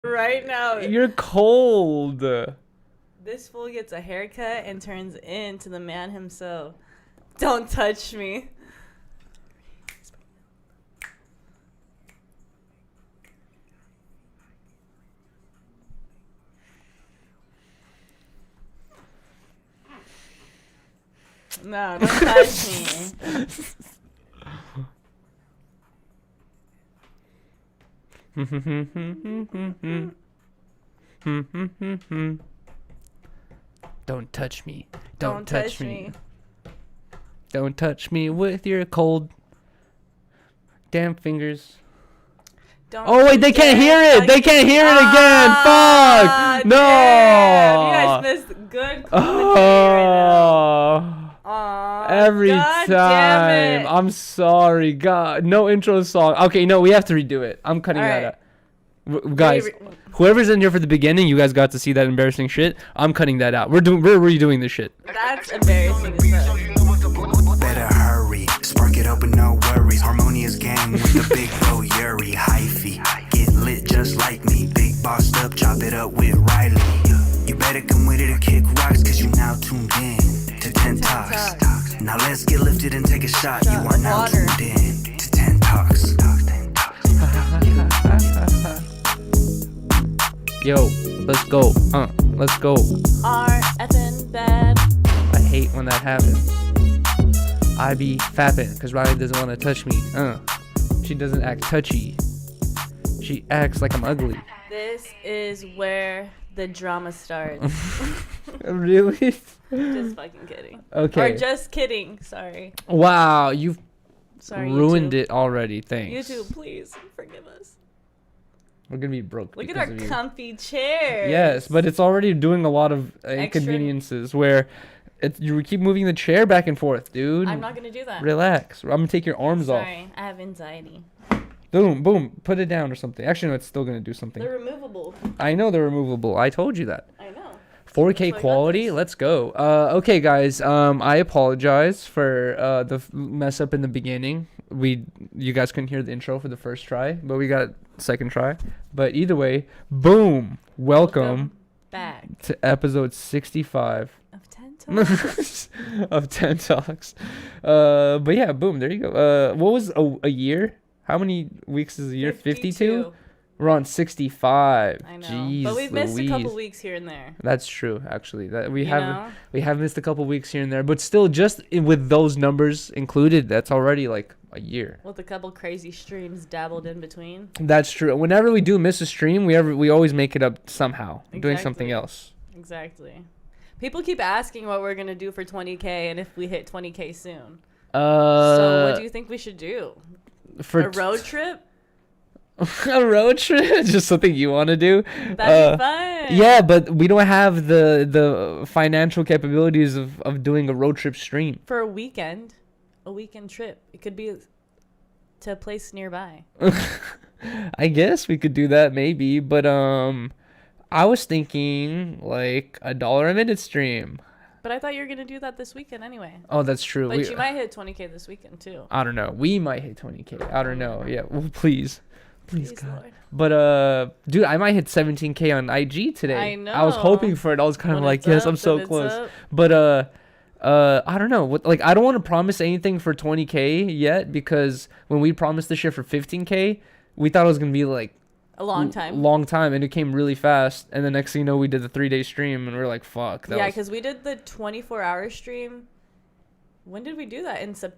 right now. You're cold. This fool gets a haircut and turns into the man himself. Don't touch me. No, don't touch me. Don't touch me. Don't touch me. Don't touch me with your cold damn fingers. Don't Oh wait, they can't hear it. They can't hear it again. Fuck. No. Damn. You guys missed good commentary right now. Aw, Every God time. damn it. I'm sorry. God, no intro song. Okay, no, we have to redo it. I'm cutting All that right. out. Guys, whoever's in here for the beginning, you guys got to see that embarrassing shit. I'm cutting that out. We're redoing this shit. That's embarrassing as fuck. Better hurry, spark it up with no worries. Harmonious gang with the big bro Yuri. Hyphy, get lit just like me. Big bossed up, chop it up with Riley. You better come with it to kick rocks, cause you now tuned in to 10 Talks. Now let's get lifted and take a shot. You are now tuned in to 10 Talks. Yo, let's go. Let's go. Are effing bad. I hate when that happens. I be fapping because Riley doesn't want to touch me. She doesn't act touchy. She acts like I'm ugly. This is where the drama starts. Really? Just fucking kidding. Okay. Or just kidding. Sorry. Wow, you've Sorry. ruined YouTube. it already. Thanks. YouTube, please forgive us. We're gonna be broke. Look at because our of you. comfy chairs. Yes, but it's already doing a lot of inconveniences where you keep moving the chair back and forth, dude. I'm not gonna do that. Relax. I'm gonna take your arms off. Sorry, I have anxiety. Boom, boom. Put it down or something. Actually, no, it's still gonna do something. They're removable. I know they're removable. I told you that. I know. 4K That's why I got quality. this. Let's go. Okay, guys. I apologize for the mess up in the beginning. You guys couldn't hear the intro for the first try, but we got second try. But either way, boom. Welcome back to episode 65 of 10 Talks. of 10 Talks. But yeah, boom. There you go. What was a year? How many weeks is a year? 52? We're on 65. I know. Jeez, but we've missed a couple Louise. weeks here and there. That's true, actually. That we You have know? we have missed a couple weeks here and there, but still, just with those numbers included, that's already like a year. With a couple crazy streams dabbled in between. That's true. Whenever we do miss a stream, we always make it up somehow, doing something Exactly. else. Exactly. People keep asking what we're gonna do for 20K and if we hit 20K soon. So what do you think we should do? For A road trip? a road trip? Just something you want to do? That'd be fun. Yeah, but we don't have the financial capabilities of doing a road trip stream. For a weekend trip. It could be to a place nearby. I guess we could do that maybe, but I was thinking like $1 a minute stream. But I thought you were gonna do that this weekend anyway. Oh, that's true. But you might hit 20K this weekend too. I don't know. We might hit 20K. I don't know. Yeah, well, please, God. Lord. But dude, I might hit 17K on IG today. I know. I was hoping for it. I was kind of When like, it's yes, up, I'm so then it's close. up. But I don't know. Like, I don't want to promise anything for 20K yet because when we promised this shit for 15K, we thought it was gonna be like A long time. long time, and it came really fast. And the next thing you know, we did the 3-day stream, and we are like, fuck. Yeah, because we did the 24-hour stream. When did we do that? I don't the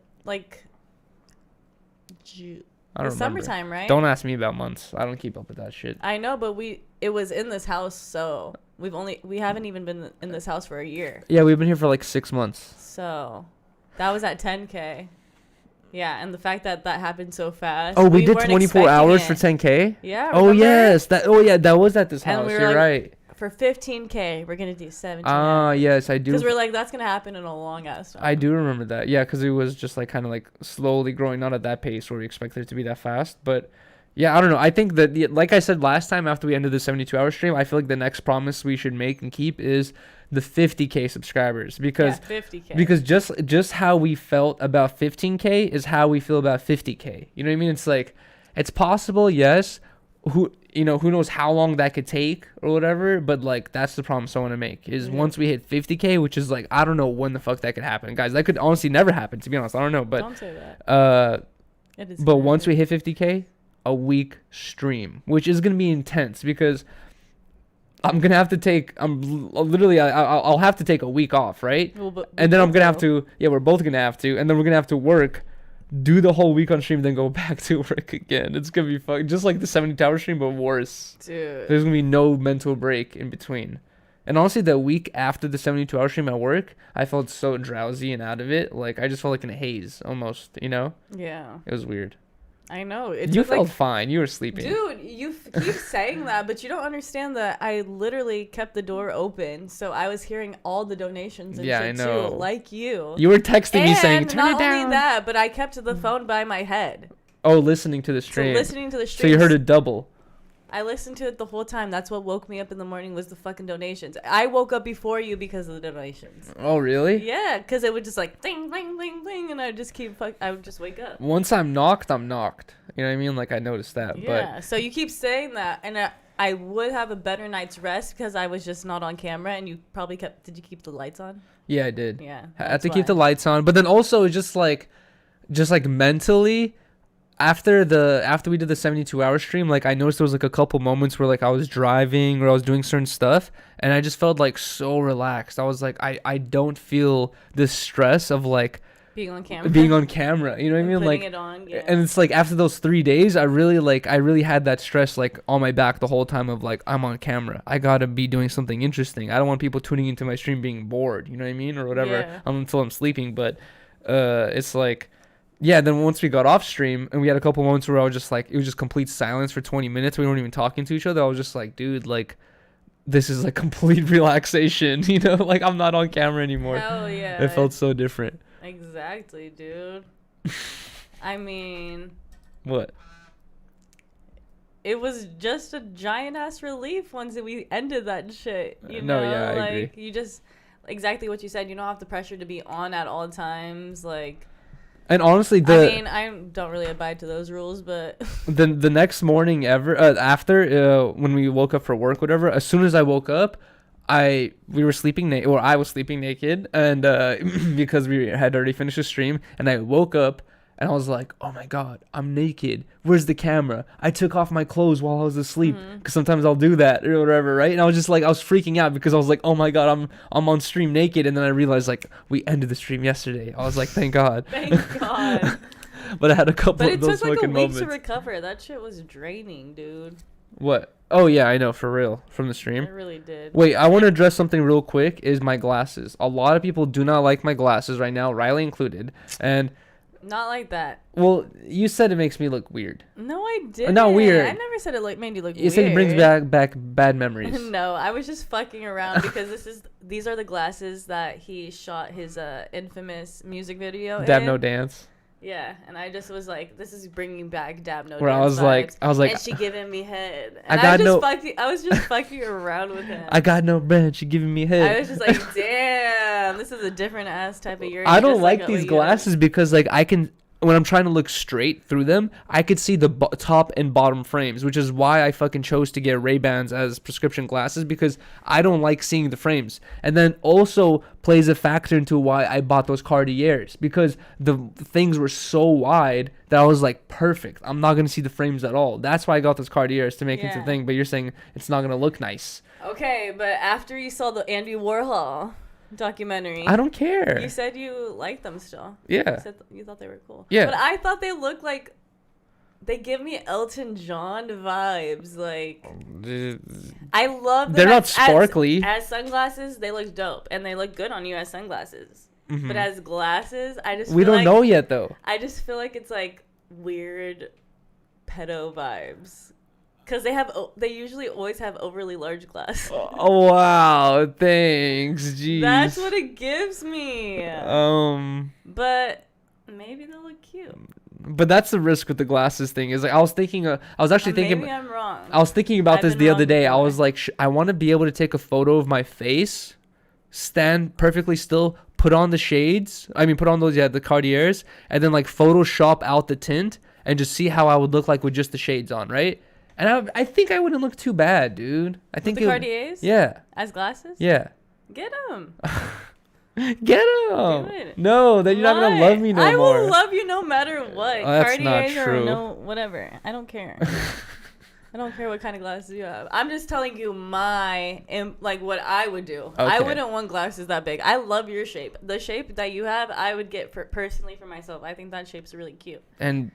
remember. summertime, right? Don't ask me about months. I don't keep up with that shit. I know, but it was in this house, so we haven't even been in this house for a year. Yeah, we've been here for like 6 months. So that was at 10K. Yeah, and the fact that happened so fast. Oh, we did weren't 24 hours for expecting 10K? Yeah. Oh, remember? yes. That was at this And house. we were You're like, right. For 15K, we're gonna do 17. Ah, yes, I do. Because we're like, that's gonna happen in a long ass time. I do remember that. Yeah, because it was just like kind of like slowly growing, not at that pace where we expected it to be that fast. But yeah, I don't know. I think that, like I said last time after we ended the 72-hour stream, I feel like the next promise we should make and keep is the 50K subscribers. Because 50K. Because just how we felt about 15K is how we feel about 50K. You know what I mean? It's like, it's possible, yes. you know, who knows how long that could take or whatever, but like that's the promise I want to make is once we hit 50K, which is like I don't know when the fuck that could happen, guys. That could honestly never happen, to be honest. I don't know, but don't say that. But once we hit 50K, a week stream, which is gonna be intense because I'm gonna have to take. I'll have to take a week off, right? Well, and then I'm gonna have to. Yeah, we're both gonna have to, and then we're gonna have to work, do the whole week on stream, then go back to work again. It's gonna be fun, just like the 72-hour stream, but worse. Dude, there's gonna be no mental break in between. And honestly, the week after the 72-hour stream at work, I felt so drowsy and out of it. Like I just felt like in a haze almost. You know? Yeah. It was weird. I know. You felt fine. You were sleeping. Dude, you keep saying that, but you don't understand that I literally kept the door open, so I was hearing all the donations and shit I know. too, like you. You were texting me saying, "Turn it down." Not only that, but I kept the phone by my head. Oh, listening to the stream. So you heard it double. I listened to it the whole time. That's what woke me up in the morning was the fucking donations. I woke up before you because of the donations. Oh, really? Yeah, because it would just like ding, ding, ding, ding, and I would just wake up. Once I'm knocked, I'm knocked. You know what I mean? Like I noticed that. Yeah. So you keep saying that, and I would have a better night's rest because I was just not on camera, and you probably kept. Did you keep the lights on? Yeah, I did. Yeah. I had to keep the lights on, but then also just like mentally. After we did the 72-hour stream, like I noticed there was like a couple moments where like I was driving or I was doing certain stuff and I just felt like so relaxed. I was like I don't feel this stress of like being on camera. You know what I mean? Like it on, yeah. And it's like after those 3 days, I really had that stress like on my back the whole time of like I'm on camera. I gotta be doing something interesting. I don't want people tuning into my stream being bored. You know what I mean? Or whatever until I'm sleeping. But it's like. Yeah, then once we got off stream and we had a couple moments where I was just like, it was just complete silence for 20 minutes. We weren't even talking to each other. I was just like, dude, like, this is like complete relaxation, you know? Like, I'm not on camera anymore. Hell yeah. It felt so different. Exactly, dude. I mean. What? It was just a giant ass relief once we ended that shit. You no, know? yeah, I like, agree. You just, exactly what you said. You don't have the pressure to be on at all times. Like. And honestly, I don't really abide to those rules, but the next morning after when we woke up for work, whatever. As soon as I woke up, I was sleeping naked, and because we had already finished the stream, and I woke up. And I was like, oh my God, I'm naked. Where's the camera? I took off my clothes while I was asleep. Because sometimes I'll do that or whatever, right? And I was just like, I was freaking out because I was like, oh my God, I'm on stream naked. And then I realized like we ended the stream yesterday. I was like, thank God. Thank God. But I had a couple of those fucking moments. But it took like a week moments. to recover. That shit was draining, dude. What? Oh yeah, I know, for real. From the stream. It really did. Wait, I want to address something real quick is my glasses. A lot of people do not like my glasses right now, Riley included. And... Not like that. Well, you said it makes me look weird. No, I didn't. Not weird. I never said it made you look weird. You said it brings back bad memories. No, I was just fucking around because these are the glasses that he shot his infamous music video Dab in. No Dance. Yeah, and I just was like, this is bringing back Dab No Where Dance I was like, and she giving me head. And I was just fucking around with him. I got no bread. She giving me head. I was just like, damn, this is a different ass type of earring. I don't like these glasses because like I can. When I'm trying to look straight through them, I could see the top and bottom frames, which is why I fucking chose to get Ray-Bans as prescription glasses because I don't like seeing the frames. And then also plays a factor into why I bought those Cartiers because the things were so wide that I was like, perfect. I'm not going to see the frames at all. That's why I got those Cartiers to make it into the thing. But you're saying it's not going to look nice. Okay, but after you saw the Andy Warhol documentary, I don't care. You said you liked them still. Yeah. You said you thought they were cool. Yeah. But I thought they looked like they give me Elton John vibes. Like I love them. They're not sparkly. As sunglasses, they look dope and they look good on you as sunglasses. Mm-hmm. But as glasses, we don't know yet though. I just feel like it's like weird pedo vibes. Because they usually always have overly large glasses. Oh wow, thanks, jeez. That's what it gives me. But maybe they'll look cute. But that's the risk with the glasses thing. Is like I was thinking, maybe I'm wrong. I was thinking about this the other day. Before. I was like, I want to be able to take a photo of my face, stand perfectly still, put on the shades. Put on those the Cartiers, and then like Photoshop out the tint and just see how I would look like with just the shades on, right? And I think I wouldn't look too bad, dude. I think the Cartiers? Yeah. As glasses? Yeah. Get them. Get them. No, then you're not gonna love me no more. I will love you no matter what. That's not Cartiers true. or no, whatever. I don't care. I don't care what kind of glasses you have. I'm just telling you what I would do. Okay. I wouldn't want glasses that big. I love your shape. The shape that you have, I would get personally for myself. I think that shape's really cute. And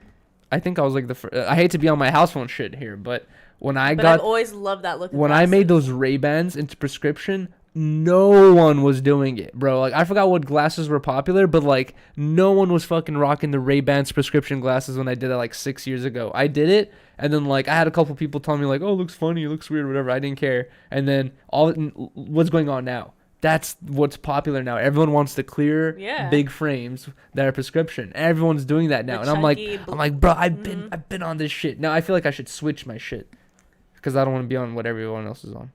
I think I was like I hate to be on my house phone shit here, but I've always loved that look. When I made those Ray-Bans into prescription, no one was doing it, bro. Like, I forgot what glasses were popular, but like no one was fucking rocking the Ray-Bans prescription glasses when I did it like 6 years ago. I did it, and then like I had a couple people telling me like, "Oh, it looks funny, it looks weird, whatever." I didn't care. And then what's going on now? That's what's popular now. Everyone wants the clear, big frames that are prescription. Everyone's doing that now, and I'm like, bro, I've been on this shit. Now I feel like I should switch my shit because I don't want to be on what everyone else is on.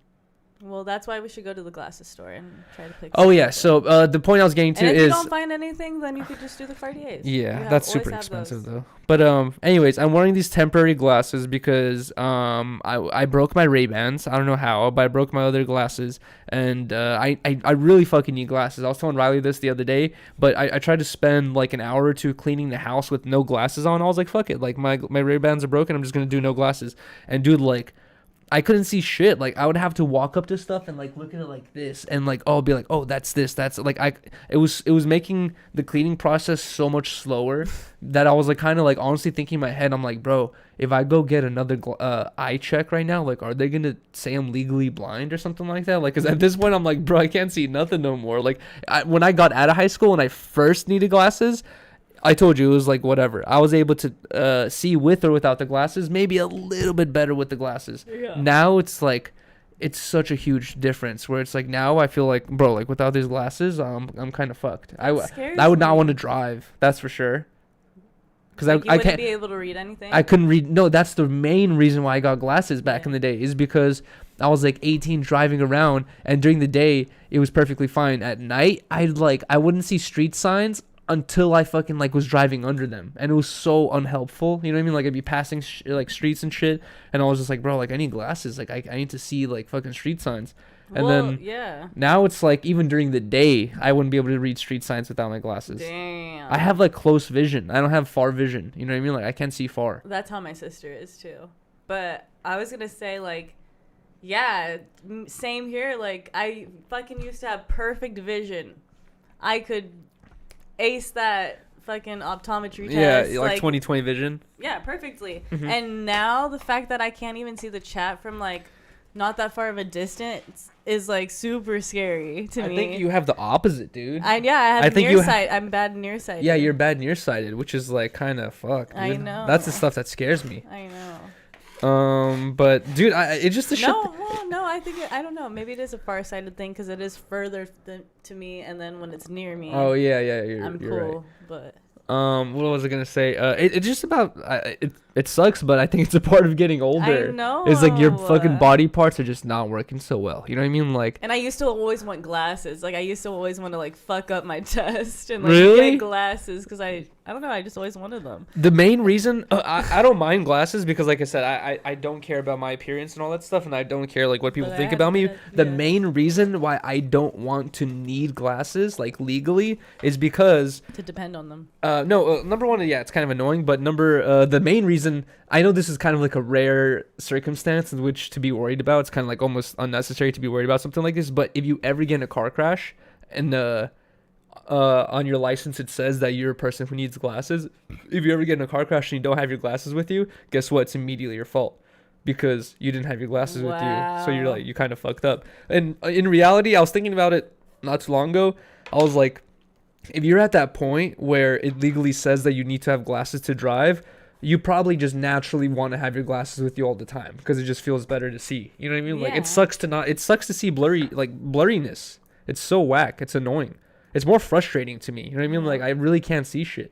Well, that's why we should go to the glasses store and try to pick. Oh yeah, so the point I was getting to and if is, you don't find anything, then you could just do the Cartiers. Yeah, that's super expensive though. But anyways, I'm wearing these temporary glasses because I broke my Ray-Bans. I don't know how, but I broke my other glasses, and I really fucking need glasses. I was telling Riley this the other day, but I tried to spend like an hour or two cleaning the house with no glasses on. I was like, fuck it, like my Ray-Bans are broken. I'm just gonna do no glasses. And dude, like, I couldn't see shit. Like, I would have to walk up to stuff and like look at it like this, and like, oh, be like, oh, that's this, that's like, it was making the cleaning process so much slower that I was like kind of like honestly thinking in my head, I'm like, bro, if I go get another eye check right now, like, are they gonna say I'm legally blind or something like that? Like, cause at this point I'm like, bro, I can't see nothing no more. Like, when I got out of high school and I first needed glasses, I told you it was like whatever. I was able to see with or without the glasses, maybe a little bit better with the glasses. Yeah. Now it's like, it's such a huge difference where it's like now I feel like, bro, like without these glasses, I'm kind of fucked. I would not want to drive. That's for sure. Because I can't be able to read anything. I couldn't read. No, that's the main reason why I got glasses back in the day, is because I was like 18 driving around, and during the day it was perfectly fine. At night, I wouldn't see street signs until I fucking like was driving under them, and it was so unhelpful. You know what I mean? Like, I'd be passing like streets and shit, and I was just like, bro, like I need glasses. Like I need to see like fucking street signs. And then now it's like even during the day I wouldn't be able to read street signs without my glasses. Damn. I have like close vision. I don't have far vision. You know what I mean? Like, I can't see far. That's how my sister is too. But I was gonna say, like, yeah, same here. Like, I fucking used to have perfect vision. I could ace that fucking optometry test. Yeah, like 20/20 vision. Yeah, perfectly. Mm-hmm. And now the fact that I can't even see the chat from like not that far of a distance is like super scary to me. I think you have the opposite, dude. I have nearsight. I'm bad nearsighted. Yeah, you're bad nearsighted, which is like kind of fucked. I know. That's the stuff that scares me. I know. But dude, it's just the shit. No, I think I don't know. Maybe it is a far-sighted thing because it is further to me, and then when it's near me, oh yeah, I'm you're cool. Right. But what was I gonna say? It's just about it sucks, but I think it's a part of getting older. I know. It's like your fucking body parts are just not working so well. You know what I mean? Like, and I used to always want glasses. Like, I used to always want to like fuck up my chest and like really? get glasses because I don't know. I just always wanted them. The main reason I don't mind glasses because, like I said, I don't care about my appearance and all that stuff, and I don't care like what people think about me. The main reason why I don't want to need glasses like legally is because to depend on them. Number one, yeah, it's kind of annoying, but the main reason, I know this is kind of like a rare circumstance in which to be worried about. It's kind of like almost unnecessary to be worried about something like this. But if you ever get in a car crash and on your license it says that you're a person who needs glasses, if you ever get in a car crash and you don't have your glasses with you, guess what? It's immediately your fault because you didn't have your glasses with you. So you kind of fucked up. And in reality, I was thinking about it not too long ago. I was like, if you're at that point where it legally says that you need to have glasses to drive, you probably just naturally want to have your glasses with you all the time because it just feels better to see. You know what I mean? Yeah. Like, it sucks to see blurriness. It's so whack. It's annoying. It's more frustrating to me. You know what I mean? Like, I really can't see shit.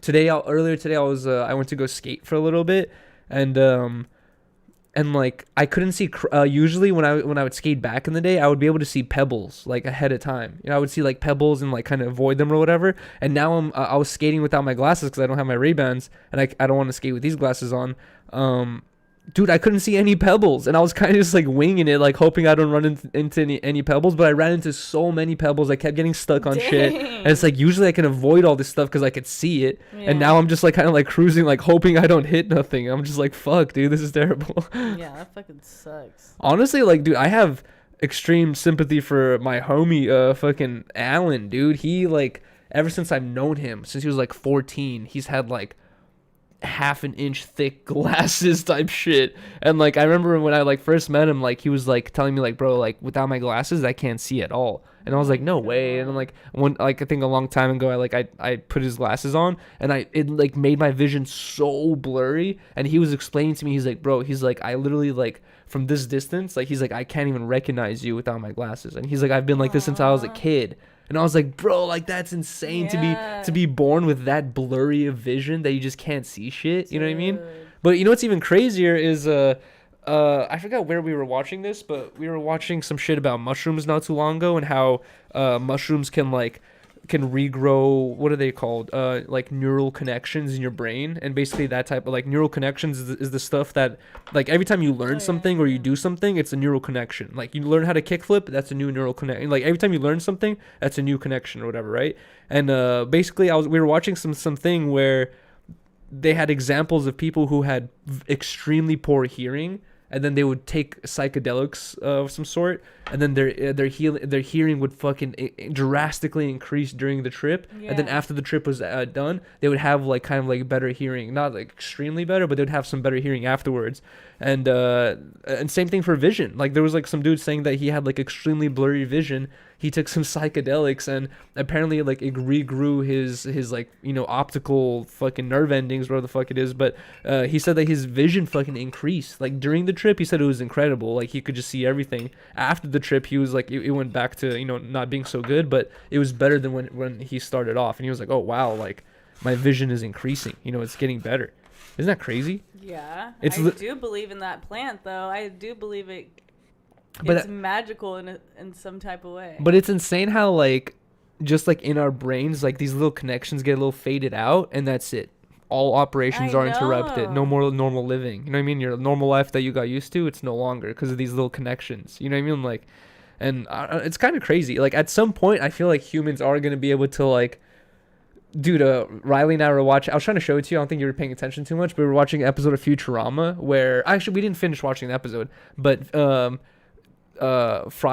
Earlier today, I went to go skate for a little bit, and like I couldn't see. Usually when I would skate back in the day, I would be able to see pebbles like ahead of time. You know, I would see like pebbles and like kind of avoid them or whatever. And now I was skating without my glasses because I don't have my Ray-Bans, and I don't want to skate with these glasses on. dude, I couldn't see any pebbles, and I was kind of just like winging it, like hoping I don't run into any pebbles, but I ran into so many pebbles. I kept getting stuck on shit, and it's like usually I can avoid all this stuff because I could see it, and now I'm just like kind of like cruising, like hoping I don't hit nothing. I'm just like, fuck, dude, this is terrible. Yeah, that fucking sucks. Honestly, like, dude, I have extreme sympathy for my homie, fucking Alan, dude. He, like, ever since I've known him, since he was like 14, he's had like half an inch thick glasses type shit. And like I remember when I like first met him, like he was like telling me like, bro, like without my glasses I can't see at all. And I was like, no way. And I'm like, I think a long time ago I put his glasses on, and it like made my vision so blurry. And he was explaining to me, he's like, bro, he's like, I literally like from this distance, like he's like, I can't even recognize you without my glasses. And he's like, I've been like this since I was a kid. And I was like, bro, like that's insane to be born with that blurry of vision that you just can't see shit. You know what I mean? But you know what's even crazier is I forgot where we were watching this, but we were watching some shit about mushrooms not too long ago, and how mushrooms can regrow, what are they called, like neural connections in your brain. And basically that type of like neural connections is the stuff that like every time you learn something or you do something, it's a neural connection. Like you learn how to kickflip, that's a new neural connection. Like every time you learn something, that's a new connection or whatever, right? And basically we were watching something where they had examples of people who had extremely poor hearing, and then they would take psychedelics of some sort, and then their hearing would fucking drastically increase during the trip. And then after the trip was done, they would have like kind of like better hearing, not like extremely better, but they would have some better hearing afterwards. And same thing for vision. Like there was like some dude saying that he had like extremely blurry vision. He took some psychedelics, and apparently like it regrew his like, you know, optical fucking nerve endings, whatever the fuck it is. But he said that his vision fucking increased. Like during the trip, he said it was incredible. Like he could just see everything. After the trip, he was like, it went back to, you know, not being so good, but it was better than when he started off. And he was like, oh wow, like my vision is increasing. You know, it's getting better. Isn't that crazy? Yeah, I do believe in that plant, though. I do believe it's magical in some type of way. But it's insane how, like, just, like, in our brains, like, these little connections get a little faded out, and that's it. All operations are interrupted. No more normal living. You know what I mean? Your normal life that you got used to, it's no longer because of these little connections. You know what I mean? Like, and it's kind of crazy. Like, at some point, I feel like humans are going to be able to, like, dude, Riley and I were watching. I was trying to show it to you. I don't think you were paying attention too much, but we were watching an episode of Futurama where actually we didn't finish watching the episode, but Fry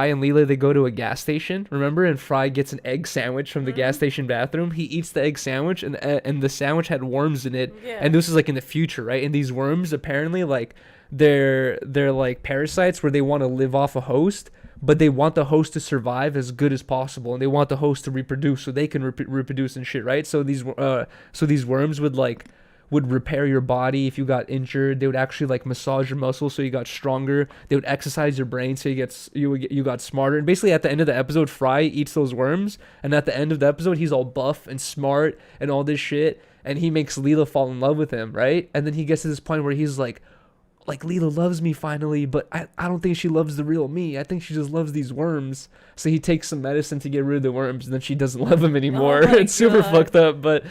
and Leela, they go to a gas station, remember? And Fry gets an egg sandwich from the gas station bathroom. He eats the egg sandwich, and the sandwich had worms in it. Yeah. And this is like in the future, right? And these worms apparently like they're like parasites where they want to live off a host, but they want the host to survive as good as possible, and they want the host to reproduce so they can reproduce and shit, right? So these worms would repair your body if you got injured. They would actually like massage your muscles so you got stronger. They would exercise your brain so you got smarter. And basically at the end of the episode, Fry eats those worms, and at the end of the episode, he's all buff and smart and all this shit, and he makes Leela fall in love with him, right? And then he gets to this point where he's like Leela loves me finally, but I don't think she loves the real me. I think she just loves these worms. So he takes some medicine to get rid of the worms, and then she doesn't love him anymore. It's super fucked up, but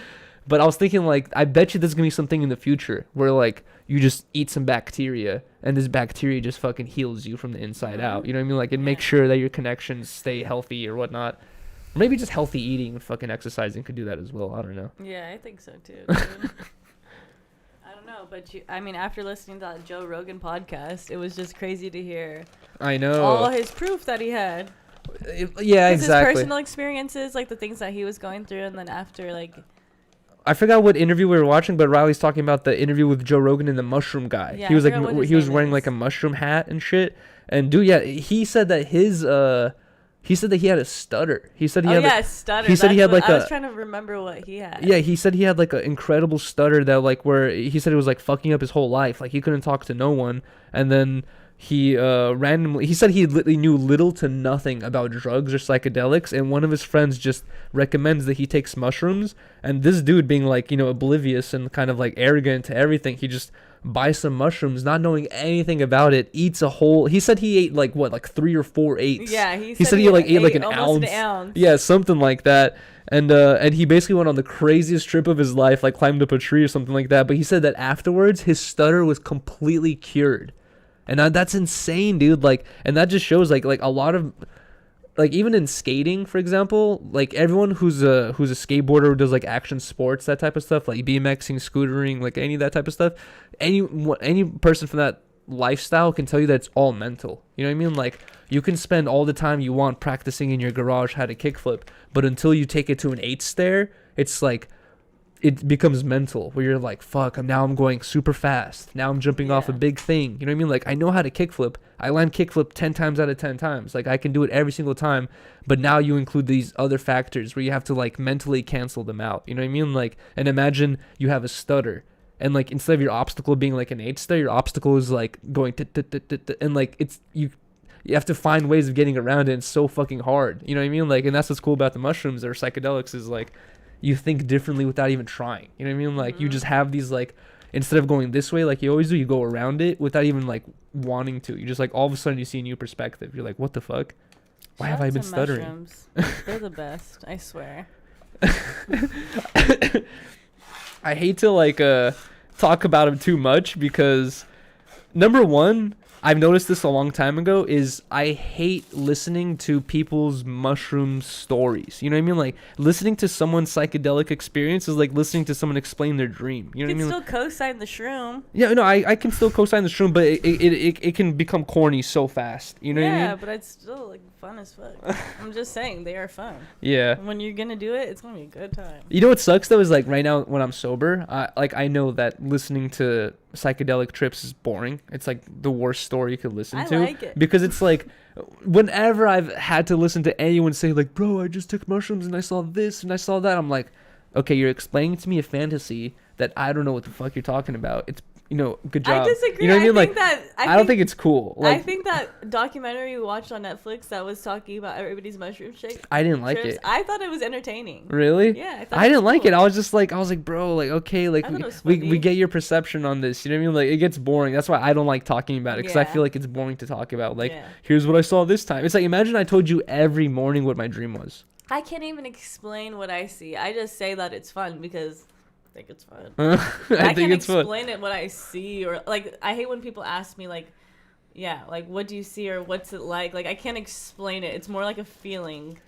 I was thinking, like, I bet you there's gonna be something in the future where, like, you just eat some bacteria, and this bacteria just fucking heals you from the inside out. You know what I mean? Like, it makes sure that your connections stay healthy or whatnot. Or maybe just healthy eating and fucking exercising could do that as well. I don't know. Yeah, I think so, too. I don't know, but after listening to that Joe Rogan podcast, it was just crazy to hear. I know. All his proof that he had. Yeah, exactly. His personal experiences, like, the things that he was going through, and then after, like... I forgot what interview we were watching, but Riley's talking about the interview with Joe Rogan and the mushroom guy. Yeah, he was like, he was wearing like a mushroom hat and shit. And dude, yeah, he said that he had a stutter. He said he had a stutter. He said he had like I was trying to remember what he had. Yeah, he said he had like an incredible stutter that like where he said it was like fucking up his whole life. Like he couldn't talk to no one. And then he randomly, he said he literally knew little to nothing about drugs or psychedelics, and one of his friends just recommends that he takes mushrooms, and this dude being like, you know, oblivious and kind of like arrogant to everything, he just buys some mushrooms not knowing anything about it, eats a whole, he said he ate like what, like 3 or 4 eighths. Yeah, he said he like ate like an ounce. Yeah, something like that. And he basically went on the craziest trip of his life, like climbed up a tree or something like that. But he said that afterwards his stutter was completely cured. And that's insane, dude. Like, and that just shows like a lot of, like, even in skating, for example, like everyone who's a skateboarder who does like action sports, that type of stuff, like BMXing, scootering, like any of that type of stuff, any person from that lifestyle can tell you that it's all mental. You know what I mean? Like, you can spend all the time you want practicing in your garage how to kickflip, but until you take it to an 8 stair, it's like, it becomes mental, where you're like, fuck, I'm going super fast. Now I'm jumping off a big thing. You know what I mean? Like, I know how to kickflip. I land kickflip 10 times out of 10 times. Like, I can do it every single time. But now you include these other factors where you have to, like, mentally cancel them out. You know what I mean? Like, and imagine you have a stutter. And, like, instead of your obstacle being, like, an 8 stair, your obstacle is, like, going... And, like, it's... You have to find ways of getting around it. And it's so fucking hard. You know what I mean? Like, and that's what's cool about the mushrooms or psychedelics is, like... You think differently without even trying. You know what I mean? Like, you just have these, like, instead of going this way like you always do, you go around it without even, like, wanting to. You just, like, all of a sudden you see a new perspective. You're like, what the fuck? Why have I been stuttering? They're the best, I swear. I hate to, like, talk about them too much because, number one, I've noticed this a long time ago, is I hate listening to people's mushroom stories. You know what I mean? Like, listening to someone's psychedelic experience is like listening to someone explain their dream. You know what I mean? You can still co-sign the shroom. Yeah, no, I can still co-sign the shroom, but it can become corny so fast. You know what I mean? Yeah, but it's still, like, fun as fuck. I'm just saying, they are fun. Yeah. When you're gonna do it, it's gonna be a good time. You know what sucks, though, is, like, right now when I'm sober, I know that listening to psychedelic trips is boring. It's like the worst story you could listen to. I like it. Because it's like, whenever I've had to listen to anyone say, like, bro, I just took mushrooms and I saw this and I saw that, I'm like, okay, you're explaining to me a fantasy that I don't know what the fuck you're talking about. It's, you know, good job. I disagree. You know what I mean? Like, I don't think it's cool. Like, I think that documentary we watched on Netflix that was talking about everybody's mushroom shake. I didn't like it. I thought it was entertaining. Really? Yeah. I didn't like it. I was just like, bro, like, okay, like, we get your perception on this. You know what I mean? Like, it gets boring. That's why I don't like talking about it, because I feel like it's boring to talk about. Like, here's what I saw this time. It's like, imagine I told you every morning what my dream was. I can't even explain what I see. I just say that it's fun because I think it's fun. I can't explain it what I see, or, like, I hate when people ask me, like, yeah, like, what do you see or what's it like? Like, I can't explain it. It's more like a feeling,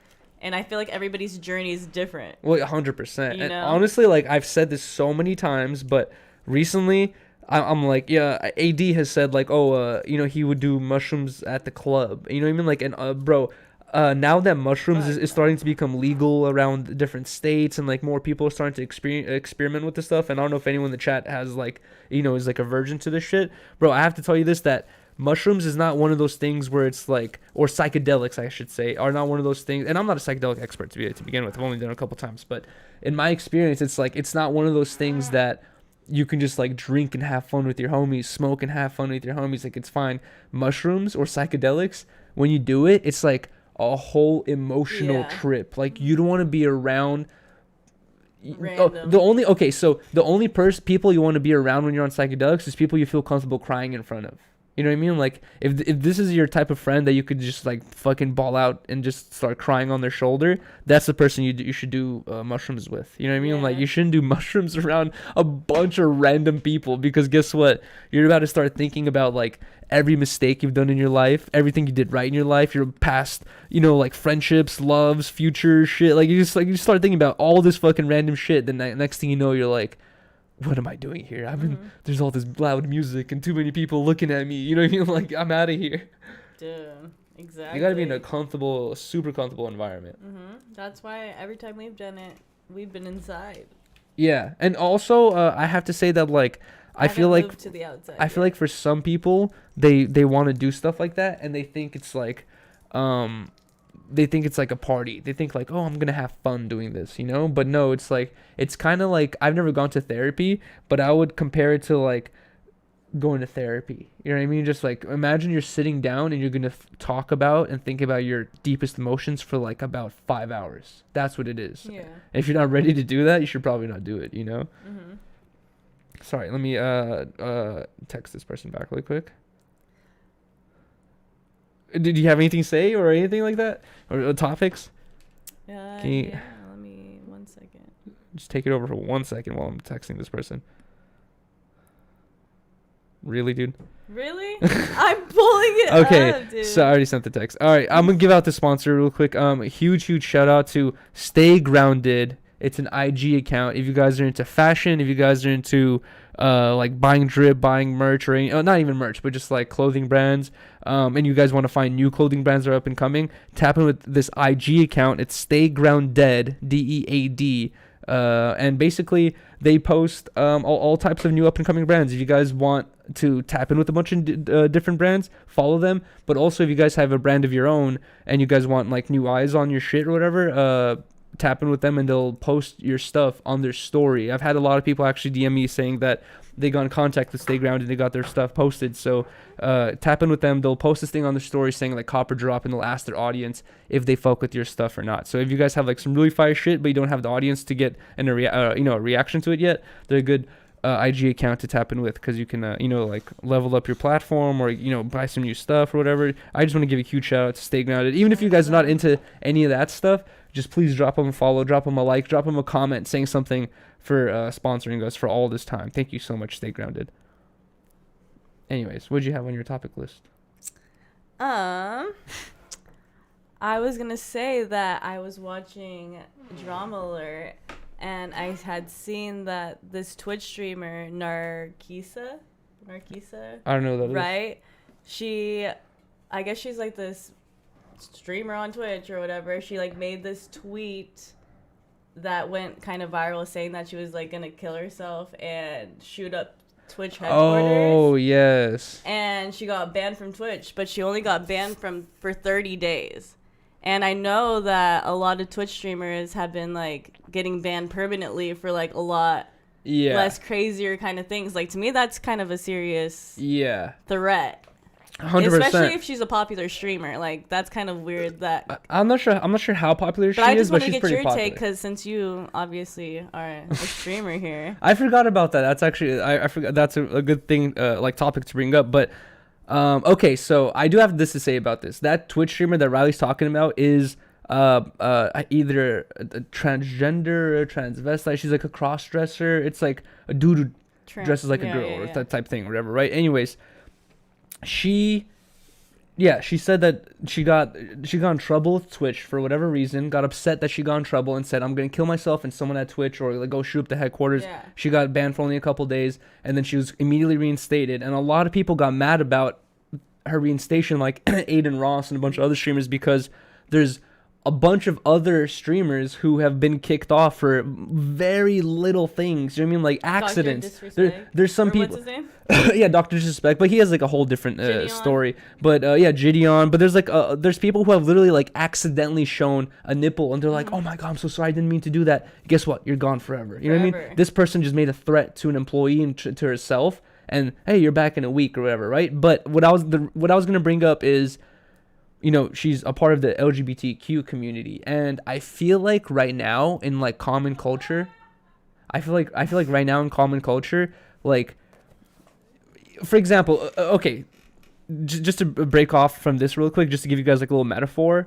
and I feel like everybody's journey is different. Well, 100%. You know? And honestly, like, I've said this so many times, but recently I'm like, yeah, AD has said, like, oh, you know, he would do mushrooms at the club. You know what I mean? Like, and bro, now that mushrooms is starting to become legal around different states, and, like, more people are starting to experiment with this stuff, and I don't know if anyone in the chat has, like, you know, is, like, a virgin to this shit. Bro, I have to tell you this, that mushrooms is not one of those things where it's like, or psychedelics, I should say, are not one of those things, and I'm not a psychedelic expert to begin with. I've only done it a couple times, but in my experience, it's like, it's not one of those things that you can just, like, drink and have fun with your homies, smoke and have fun with your homies. Like, it's fine. Mushrooms or psychedelics, when you do it, it's like a whole emotional trip. Like, you don't want to be around the only people you want to be around when you're on psychedelics is people you feel comfortable crying in front of. You know what I mean? Like, if this is your type of friend that you could just, like, fucking ball out and just start crying on their shoulder, that's the person you should do mushrooms with. You know what I mean? Yeah. Like, you shouldn't do mushrooms around a bunch of random people, because guess what? You're about to start thinking about, like, every mistake you've done in your life, everything you did right in your life, your past, you know, like, friendships, loves, future shit. Like, you just start thinking about all this fucking random shit. Then next thing you know, you're like, what am I doing here? There's all this loud music and too many people looking at me. You know what I mean? Like, I'm out of here. Dude, exactly. You gotta be in a super comfortable environment. That's why every time we've done it, we've been inside. Yeah, and also I have to say that, like, I feel like to the outside, I feel like for some people they want to do stuff like that, and they think it's like a party. They think, like, oh, I'm gonna have fun doing this, you know? But no, it's like, it's kind of like, I've never gone to therapy, but I would compare it to, like, going to therapy. You know what I mean? Just like imagine you're sitting down and you're gonna talk about and think about your deepest emotions for like about 5 hours. That's what it is. Yeah. If you're not ready to do that, you should probably not do it. You know. Mm-hmm. Sorry. Let me text this person back really quick. Did you have anything to say or anything like that, or topics? Yeah. Let me 1 second. Just take it over for 1 second while I'm texting this person. Really, dude? Really? I'm pulling it okay, up, dude. So I already sent the text. All right, I'm going to give out the sponsor real quick. A huge shout out to Stay Grounded. It's an IG account. If you guys are into fashion, if you guys are into like buying drip, buying merch, or any, not even merch, but just like clothing brands, and you guys want to find new clothing brands that are up and coming, tap in with this IG account. It's Stay Grounded, DEAD. And basically they post all types of new up and coming brands. If you guys want to tap in with a bunch of different brands, follow them. But also if you guys have a brand of your own and you guys want like new eyes on your shit or whatever, tap in with them and they'll post your stuff on their story. I've had a lot of people actually DM me saying that they got in contact with Stay Grounded and they got their stuff posted. So tap in with them. They'll post this thing on their story saying like copper drop, and they'll ask their audience if they fuck with your stuff or not. So if you guys have like some really fire shit but you don't have the audience to get a reaction to it yet, they're a good IG account to tap in with, because you can like level up your platform or buy some new stuff or whatever. I just want to give a huge shout out to Stay Grounded. Even if you guys are not into any of that stuff, just please drop them a follow, drop them a like, drop them a comment saying something for sponsoring us for all this time. Thank you so much, Stay Grounded. Anyways, what'd you have on your topic list? I was gonna say that I was watching Drama Alert, and I had seen that this Twitch streamer Narkisa, I don't know what that is. right? I guess she's like this streamer on Twitch or whatever. She like made this tweet that went kind of viral saying that she was like gonna kill herself and shoot up Twitch headquarters. Oh yes. And she got banned from Twitch, but she only got banned for 30 days. And I know that a lot of Twitch streamers have been like getting banned permanently for like a lot less crazier kind of things. Like to me, that's kind of a serious threat. 100%. Especially if she's a popular streamer, like that's kind of weird. That I'm not sure how popular she is, but she's pretty popular. I just want to get your take, because since you obviously are a streamer here. I forgot about that. That's actually I forgot. That's a good thing, like topic to bring up. But okay, so I do have this to say about this. That Twitch streamer that Riley's talking about is either a transgender or a transvestite. She's like a cross dresser. It's like a dude who dresses like a girl or that type thing, or whatever, right? Anyways. She said that she got in trouble with Twitch for whatever reason, got upset that she got in trouble and said, I'm going to kill myself and someone at Twitch, or like go shoot up the headquarters. Yeah. She got banned for only a couple days, and then she was immediately reinstated. And a lot of people got mad about her reinstation, like Aiden Ross and a bunch of other streamers, because there's a bunch of other streamers who have been kicked off for very little things. You know what I mean? Like accidents. There's some people. What's his name? Yeah, Dr. Disrespect, but he has like a whole different story. But Gideon. But there's like there's people who have literally like accidentally shown a nipple, and they're like, oh my god, I'm so sorry, I didn't mean to do that. Guess what? You're gone forever. You know what I mean? This person just made a threat to an employee and to herself, and hey, you're back in a week or whatever, right? But what I was gonna bring up is, she's a part of the LGBTQ community, and I feel like right now in like common culture, like, for example, okay, just to break off from this real quick, just to give you guys like a little metaphor,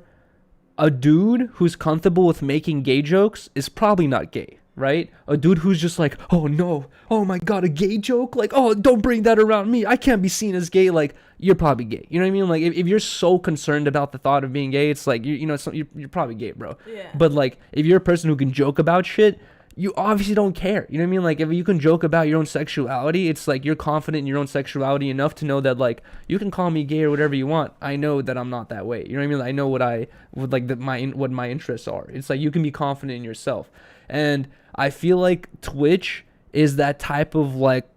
a dude who's comfortable with making gay jokes is probably not gay, right? A dude who's just like, oh no, oh my god, a gay joke, like, oh, don't bring that around me, I can't be seen as gay, like, you're probably gay. You know what I mean? Like, if you're so concerned about the thought of being gay, it's like, you're probably gay, bro. Yeah. But like, if you're a person who can joke about shit, you obviously don't care. You know what I mean? Like, if you can joke about your own sexuality, it's like you're confident in your own sexuality enough to know that, like, you can call me gay or whatever you want. I know that I'm not that way. You know what I mean? Like, I know what my interests are. It's like you can be confident in yourself. And I feel like Twitch is that type of like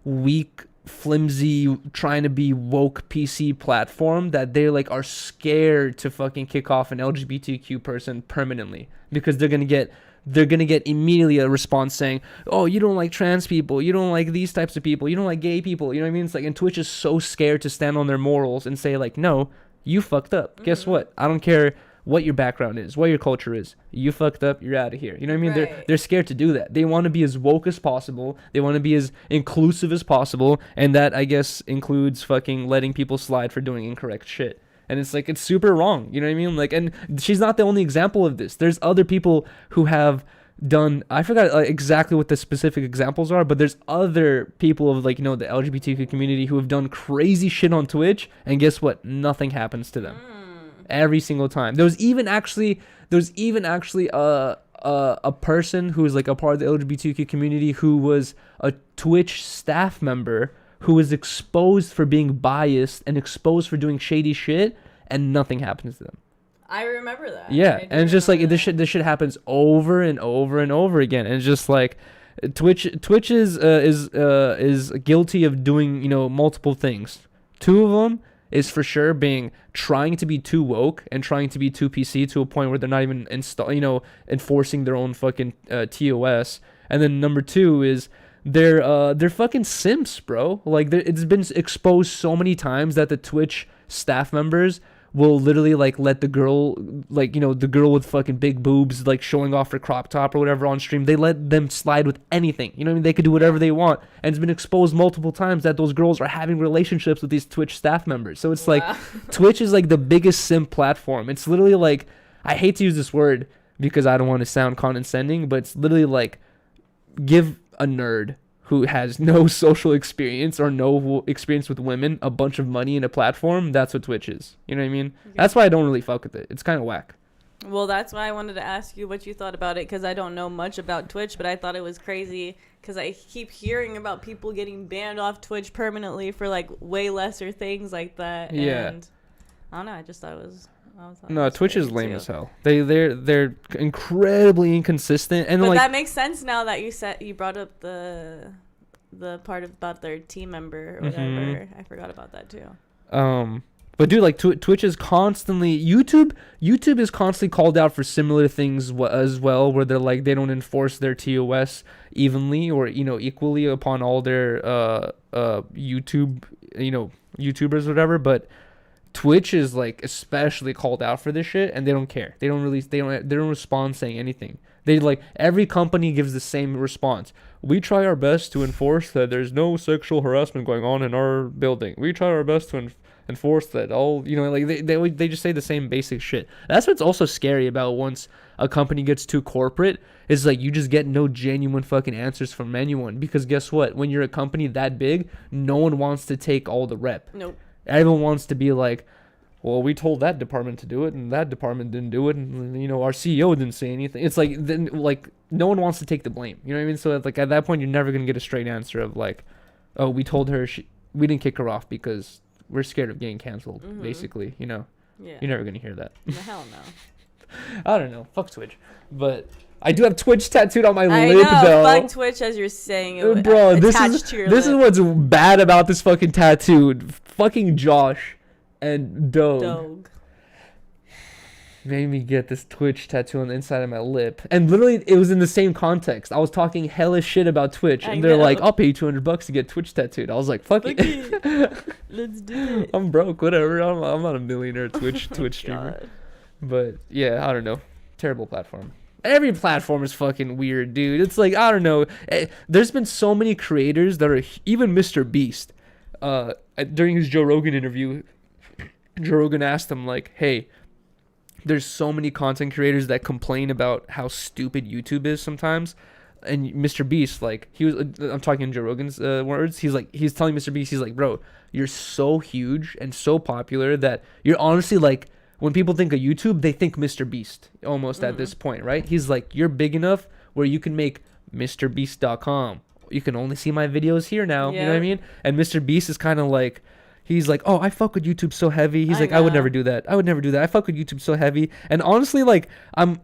weak, flimsy, trying to be woke PC platform that they like are scared to fucking kick off an LGBTQ person permanently, because they're gonna get they're going to get immediately a response saying, oh, you don't like trans people, you don't like these types of people, you don't like gay people, you know what I mean? It's like, and Twitch is so scared to stand on their morals and say like, no, you fucked up. Guess what? I don't care what your background is, what your culture is. You fucked up, you're out of here. You know what I mean? Right. They're scared to do that. They want to be as woke as possible. They want to be as inclusive as possible. And that, I guess, includes fucking letting people slide for doing incorrect shit. And it's like, it's super wrong. You know what I mean? Like, and she's not the only example of this. There's other people who have done, I forgot exactly what the specific examples are, but there's other people of like, you know, the LGBTQ community who have done crazy shit on Twitch. And guess what? Nothing happens to them. Every single time. There was even actually a person who was like a part of the LGBTQ community who was a Twitch staff member who was exposed for being biased and exposed for doing shady shit, and nothing happens to them. I remember that. Yeah, and it's just like this shit happens over and over and over again, and it's just like Twitch is guilty of doing, you know, multiple things. Two of them is for sure trying to be too woke and trying to be too PC to a point where they're not even enforcing their own fucking TOS. And then number two is they're fucking simps, bro. Like it's been exposed so many times that the Twitch staff members will literally like let the girl, like, you know, the girl with fucking big boobs like showing off her crop top or whatever on stream, they let them slide with anything. You know what I mean? They could do whatever they want. And it's been exposed multiple times that those girls are having relationships with these Twitch staff members. So it's like Twitch is like the biggest simp platform. It's literally like, I hate to use this word because I don't want to sound condescending, but it's literally like give a nerd who has no social experience or no experience with women a bunch of money in a platform. That's what Twitch is. You know what I mean? Okay. That's why I don't really fuck with it. It's kind of whack. Well, that's why I wanted to ask you what you thought about it, because I don't know much about Twitch, but I thought it was crazy because I keep hearing about people getting banned off Twitch permanently for like way lesser things like that. Yeah. And I don't know. I just thought it was... No, Twitch is lame as hell. They're incredibly inconsistent, and but like that makes sense now that you brought up the part about their team member or whatever. Mm-hmm. I forgot about that too. But dude, like Twitch is constantly YouTube is constantly called out for similar things as well, where they're like they don't enforce their TOS evenly or, you know, equally upon all their YouTube, you know, YouTubers or whatever, but Twitch is like especially called out for this shit, and they don't care. They don't respond saying anything. They like every company gives the same response. We try our best to enforce that there's no sexual harassment going on in our building. We try our best to enforce that all, you know, like they just say the same basic shit. That's what's also scary about once a company gets too corporate, is like you just get no genuine fucking answers from anyone, because guess what? When you're a company that big, no one wants to take all the rep. Nope. Everyone wants to be like, well, we told that department to do it, and that department didn't do it, and, you know, our CEO didn't say anything. It's like, then, like, no one wants to take the blame. You know what I mean? So, like, at that point, you're never going to get a straight answer of, like, oh, we told her, we didn't kick her off because we're scared of getting canceled, basically, you know? Yeah. You're never going to hear that. No, hell no. I don't know. Fuck Twitch. But I do have Twitch tattooed on my lip, though. Fuck Twitch, as you're saying it. Bro, this is what's bad about this fucking tattoo. Fucking Josh and Doug made me get this Twitch tattoo on the inside of my lip, and literally it was in the same context. I was talking hella shit about Twitch, and they're like, I'll pay you $200 to get Twitch tattooed. I was like, fuck it. Let's do it. I'm broke, whatever. I'm not a millionaire Twitch streamer. God. But yeah, I don't know. Terrible platform. Every platform is fucking weird, dude. It's like, I don't know. There's been so many creators that are, even Mr. Beast, during his Joe Rogan interview, Joe Rogan asked him, like, hey, there's so many content creators that complain about how stupid YouTube is sometimes. And Mr. Beast, like, I'm talking in Joe Rogan's words. He's telling Mr. Beast, he's like, bro, you're so huge and so popular that you're honestly like, when people think of YouTube, they think Mr. Beast almost at this point, right? He's like, you're big enough where you can make MrBeast.com. You can only see my videos here now. Yeah. You know what I mean? And Mr. Beast is kind of like, he's like, oh, I fuck with YouTube so heavy. He's like, I would never do that. I fuck with YouTube so heavy. And honestly, like, I'm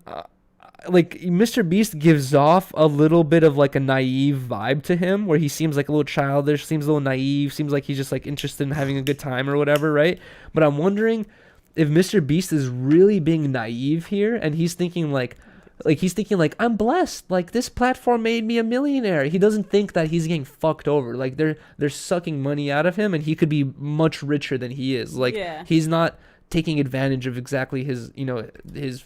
like, Mr. Beast gives off a little bit of like a naive vibe to him, where he seems like a little childish, seems a little naive, seems like he's just like interested in having a good time or whatever, right? But I'm wondering if Mr. Beast is really being naive here, and he's thinking like like he's thinking like I'm blessed, like this platform made me a millionaire. He doesn't think that he's getting fucked over. Like they're sucking money out of him, and he could be much richer than he is. Like he's not taking advantage of exactly his his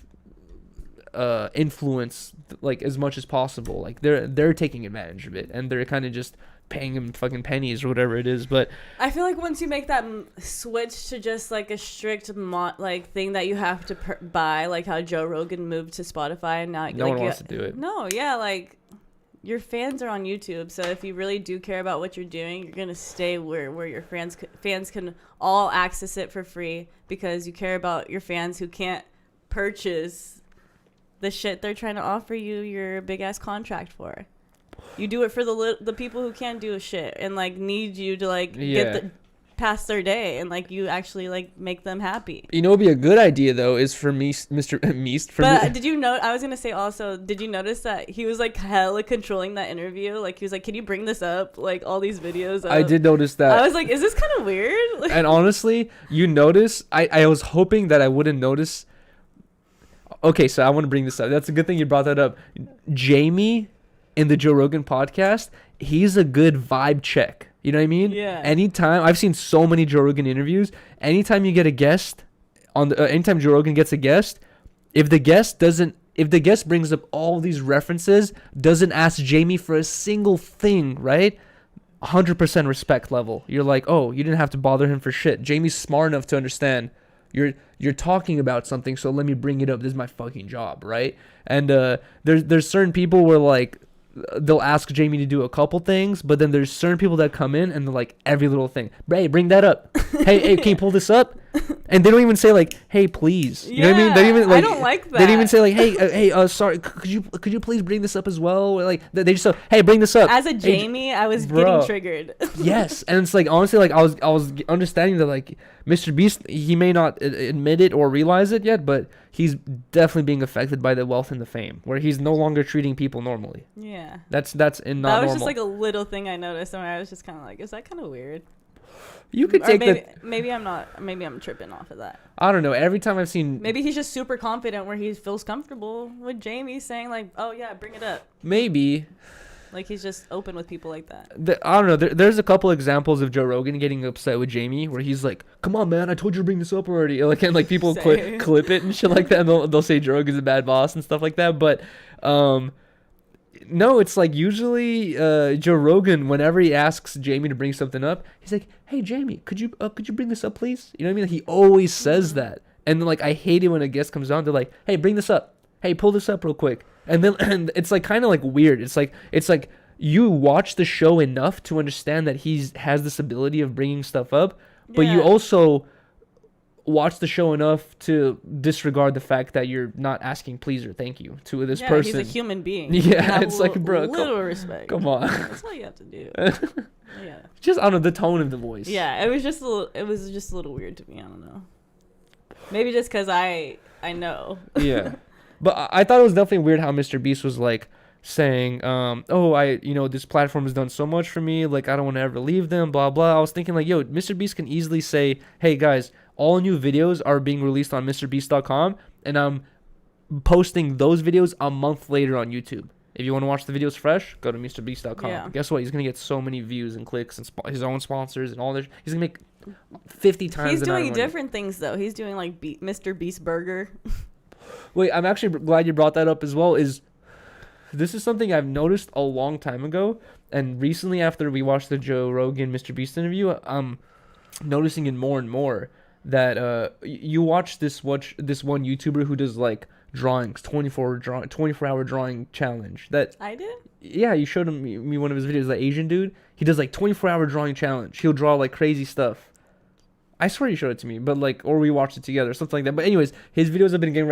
influence like as much as possible. Like they're taking advantage of it, and they're kind of just paying him fucking pennies or whatever it is. But I feel like once you make that switch to just like a strict like thing that you have to buy, like how Joe Rogan moved to Spotify, and now no one wants to do it. No, yeah, like your fans are on YouTube, so if you really do care about what you're doing, you're gonna stay where your fans can all access it for free, because you care about your fans who can't purchase the shit they're trying to offer you your big ass contract for. You do it for the people who can't do a shit and like need you to like get past their day, and like you actually like make them happy. You know, it'd be a good idea though is for Mr. Meest. Did you know? I was gonna say also, did you notice that he was like hella controlling that interview? Like he was like, "Can you bring this up? Like all these videos." I did notice that. I was like, "Is this kind of weird?" And honestly, you notice. I was hoping that I wouldn't notice. Okay, so I want to bring this up. That's a good thing you brought that up. Jamie in the Joe Rogan podcast, he's a good vibe check. You know what I mean? Yeah. Anytime, I've seen so many Joe Rogan interviews. Anytime you get a guest anytime Joe Rogan gets a guest, if the guest brings up all these references, doesn't ask Jamie for a single thing, right? 100% respect level. You're like, oh, you didn't have to bother him for shit. Jamie's smart enough to understand you're talking about something, so let me bring it up. This is my fucking job, right? And there's certain people where like they'll ask Jamie to do a couple things, but then there's certain people that come in and they're like every little thing. Hey, bring that up. hey, can you pull this up? And they don't even say like, hey, please. You know what I mean? They even like, I don't like that. They didn't even say like, hey, sorry, could you please bring this up as well? Or like they just said, hey, bring this up. As a Jamie, I was getting triggered. Yes, and it's like honestly, like I was understanding that like Mr. Beast, he may not admit it or realize it yet, but he's definitely being affected by the wealth and the fame, where he's no longer treating people normally. Yeah. That's not normal. That was just like a little thing I noticed, and I was just kind of like, is that kind of weird? You could take maybe I'm not. Maybe I'm tripping off of that. I don't know. Every time I've seen, maybe he's just super confident where he feels comfortable with Jamie saying like, "Oh yeah, bring it up." Maybe. Like he's just open with people like that. I don't know. There's a couple examples of Joe Rogan getting upset with Jamie, where he's like, "Come on, man, I told you to bring this up already." Like, and like people clip it and shit like that, and they'll say Joe Rogan's a bad boss and stuff like that. But no, it's like usually Joe Rogan, whenever he asks Jamie to bring something up, he's like, "Hey Jamie, could you bring this up, please?" You know what I mean? Like, he always says that, and then, like I hate it when a guest comes on. They're like, "Hey, bring this up. Hey, pull this up real quick." And then it's like kind of like weird. It's like you watch the show enough to understand that he has this ability of bringing stuff up, but you also watch the show enough to disregard the fact that you're not asking please or thank you to this person. He's a human being. Yeah, it's like, bro, little respect. Come on. That's all you have to do. Yeah. Just, I don't know, the tone of the voice. Yeah, it was just a little weird to me. I don't know. Maybe just because I know. Yeah. But I thought it was definitely weird how Mr. Beast was like saying, this platform has done so much for me, like I don't want to ever leave them, blah blah. I was thinking like, yo, Mr. Beast can easily say, hey guys, all new videos are being released on MrBeast.com, and I'm posting those videos a month later on YouTube. If you want to watch the videos fresh, go to MrBeast.com. Yeah. Guess what? He's gonna get so many views and clicks and his own sponsors and all this. He's gonna make 50 times. He's doing different things though. He's doing like Mr. Beast Burger. Wait, I'm actually glad you brought that up as well. This is something I've noticed a long time ago, and recently after we watched the Joe Rogan Mr. Beast interview, I'm noticing it more and more that you watch this one YouTuber who does like drawings, 24-hour drawing challenge. That I did? Yeah, you showed me one of his videos, that Asian dude. He does like 24-hour drawing challenge. He'll draw like crazy stuff. I swear you showed it to me, but like, or we watched it together, something like that. But anyways, his videos have been getting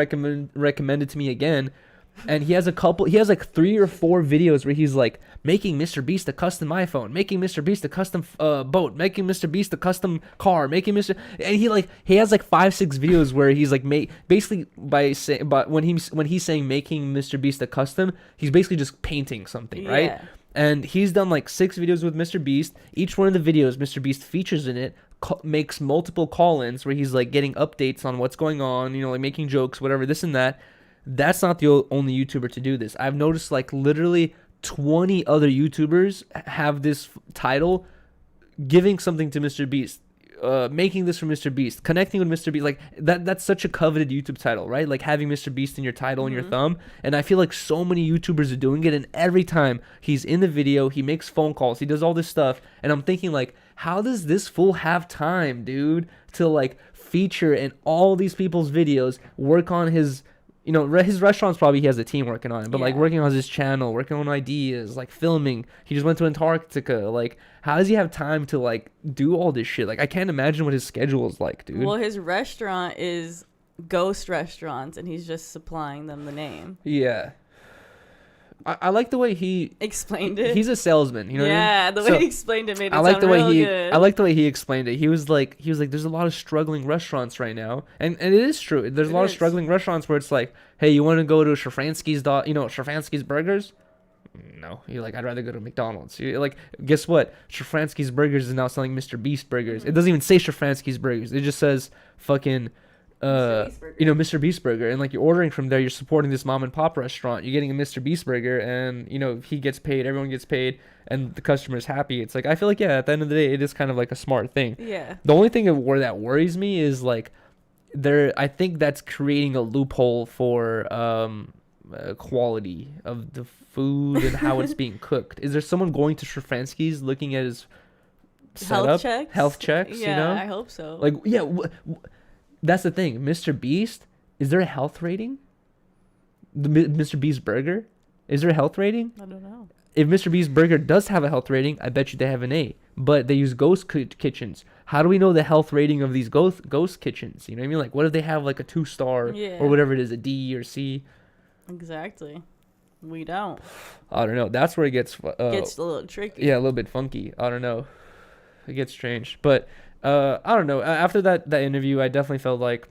recommended to me again, and he has like 3 or 4 videos where he's like making Mr. Beast a custom iPhone, making Mr. Beast a custom boat, making Mr. Beast a custom car, and he has like 5-6 videos where he's like but when he's saying making Mr. Beast a custom, he's basically just painting something, right? Yeah. And he's done like 6 videos with Mr. Beast. Each one of the videos, Mr. Beast features in it, makes multiple call-ins where he's like getting updates on what's going on, like making jokes, whatever, this and that. that's not the only YouTuber to do this. I've noticed like literally 20 other YouTubers have this title, giving something to Mr. Beast, making this for Mr. Beast, connecting with Mr. Beast. Like that's such a coveted YouTube title, right? Like having Mr. Beast in your title and your thumb. And I feel like so many YouTubers are doing it, and every time he's in the video, he makes phone calls, he does all this stuff, and I'm thinking like, how does this fool have time, dude, to like feature in all these people's videos, work on his, you know, his restaurants, probably he has a team working on it, but like working on his channel, working on ideas, like filming. He just went to Antarctica. Like, how does he have time to like do all this shit? Like, I can't imagine what his schedule is like, dude. Well, his restaurant is Ghost Restaurants, and he's just supplying them the name. Yeah. I like the way he explained it. He's a salesman, you know what I mean? The way he explained it made it sound real good. I like the way he explained it. He was like, there's a lot of struggling restaurants right now, and it is true. There's a lot of struggling restaurants where it's like, hey, you want to go to Shafransky's Burgers? No, you're like, I'd rather go to McDonald's. You're like, guess what? Shafransky's Burgers is now selling Mr. Beast Burgers. It doesn't even say Shafransky's Burgers. It just says fucking. Mr. Beast Burger, and like you're ordering from there, you're supporting this mom and pop restaurant, you're getting a Mr. Beast Burger, and you know, he gets paid, everyone gets paid, and the customer's happy. It's like, I feel like, yeah, at the end of the day, it is kind of like a smart thing. Yeah. The only thing that worries me is like, I think that's creating a loophole for quality of the food and how it's being cooked. Is there someone going to Shafransky's looking at his setup? Health checks, yeah, you know? I hope so. Like, yeah, that's the thing. Mr. Beast, is there a health rating? The Mr. Beast Burger, is there a health rating? I don't know. If Mr. Beast Burger does have a health rating, I bet you they have an A. But they use ghost kitchens. How do we know the health rating of these ghost kitchens? You know what I mean? Like, what if they have like a 2-star or whatever it is, a D or C? Exactly. We don't. I don't know. That's where it gets a little tricky. Yeah, a little bit funky. I don't know. It gets strange, but. I don't know. After that interview, I definitely felt like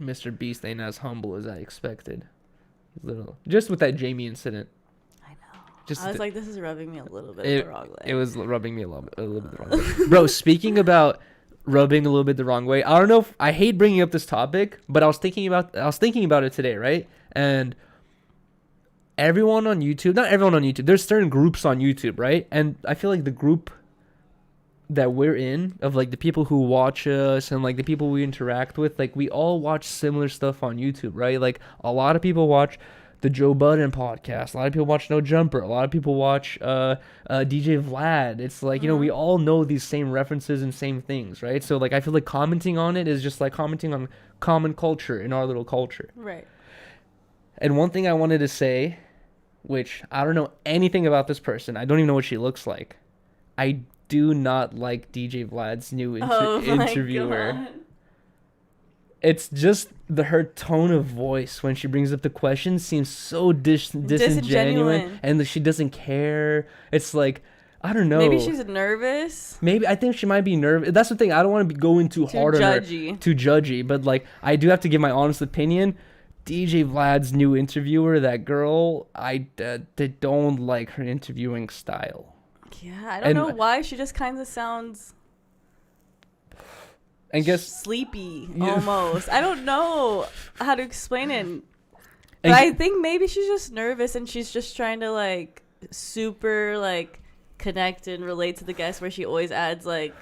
Mr. Beast ain't as humble as I expected. Just with that Jamie incident. I know. I was like, this is rubbing me a little bit the wrong way. It was rubbing me a little bit the wrong way. Bro, speaking about rubbing a little bit the wrong way, I don't know if I hate bringing up this topic, but I was thinking about it today, right? And everyone on YouTube, not everyone on YouTube, there's certain groups on YouTube, right? And I feel like the group that we're in, of like the people who watch us and like the people we interact with, like we all watch similar stuff on YouTube, right? Like a lot of people watch the Joe Budden podcast, a lot of people watch No Jumper, a lot of people watch DJ Vlad. It's like, you know, we all know these same references and same things, right? So like I feel like commenting on it is just like commenting on common culture in our little culture, right? And one thing I wanted to say, which I don't know anything about this person, I don't even know what she looks like, I do not like DJ Vlad's new interviewer. God. It's just her tone of voice when she brings up the questions seems so disingenuous, and she doesn't care. It's like, I don't know. Maybe she's nervous. Maybe I think she might be nervous. That's the thing. I don't want to be going too hard on her. Too judgy. But like, I do have to give my honest opinion. DJ Vlad's new interviewer, that girl, I don't like her interviewing style. Yeah, I don't know why. She just kind of sounds sleepy almost. I don't know how to explain it. But I think maybe she's just nervous and she's just trying to like super like connect and relate to the guests, where she always adds like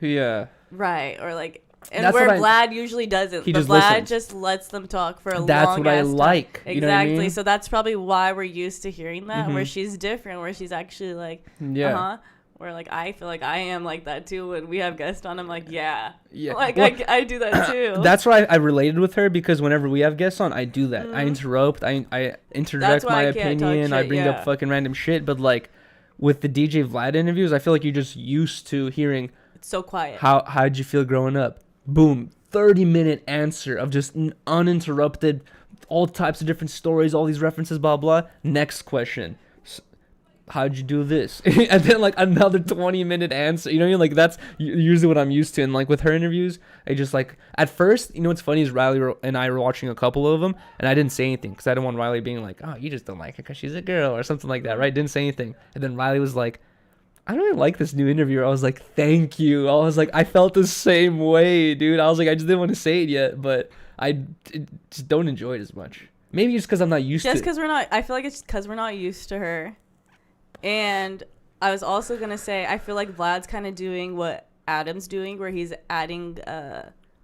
right, or like, and that's where Vlad usually doesn't. But Vlad just lets them talk for a long time. That's what I like. Exactly. You know what I mean? So that's probably why we're used to hearing that, where she's different, where she's actually like, where like I feel like I am like that too when we have guests on. I'm like, like well, I do that too. That's why I related with her, because whenever we have guests on, I do that. I interrupt. I interject my opinion. I bring up fucking random shit. But like with the DJ Vlad interviews, I feel like you're just used to hearing. It's so quiet. How'd you feel growing up? Boom, 30-minute answer of just uninterrupted, all types of different stories, all these references, blah blah. Next question. How'd you do this? And then like another 20-minute answer. You know what I mean? Like that's usually what I'm used to. And like with her interviews, I just like, at first, you know what's funny is Riley and I were watching a couple of them, and I didn't say anything because I didn't want Riley being like, oh, you just don't like her because she's a girl or something like that, right? Didn't say anything. And then Riley was like, I don't really like this new interviewer. I was like, thank you. I was like, I felt the same way, dude. I was like, I just didn't want to say it yet, but I just don't enjoy it as much. Maybe it's because I'm not used to it. Just because we're not. I feel like it's because we're not used to her. And I was also gonna say I feel like Vlad's kind of doing what Adam's doing, where he's adding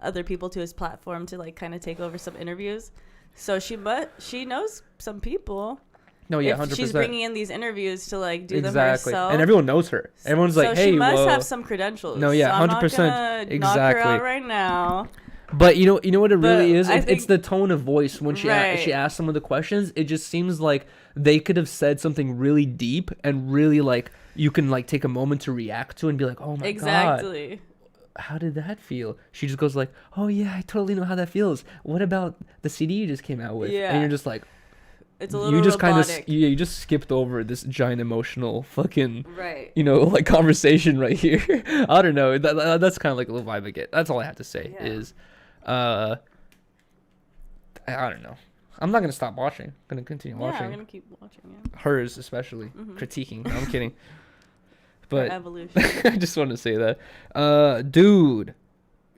other people to his platform to like kind of take over some interviews. So she knows some people. No, yeah, 100%. She's bringing in these interviews to like do them herself, and everyone knows her. Everyone's like, "Hey, she must have some credentials." No, yeah, 100%. Exactly. Knock her out right now. But you know what it really is? It's the tone of voice when she asks some of the questions. It just seems like they could have said something really deep and really like you can like take a moment to react to and be like, "Oh my god, how did that feel?" She just goes like, "Oh yeah, I totally know how that feels. What about the CD you just came out with?" Yeah. And you're just like, it's a little you just robotic. You just skipped over this giant emotional fucking like conversation right here. I don't know. That's kind of like a little vibe I get. That's all I have to say is. I don't know. I'm not gonna stop watching. I'm gonna continue watching. Yeah, I'm gonna keep watching. Yeah. Hers especially critiquing. No, I'm kidding. But evolution. I just want to say that, dude.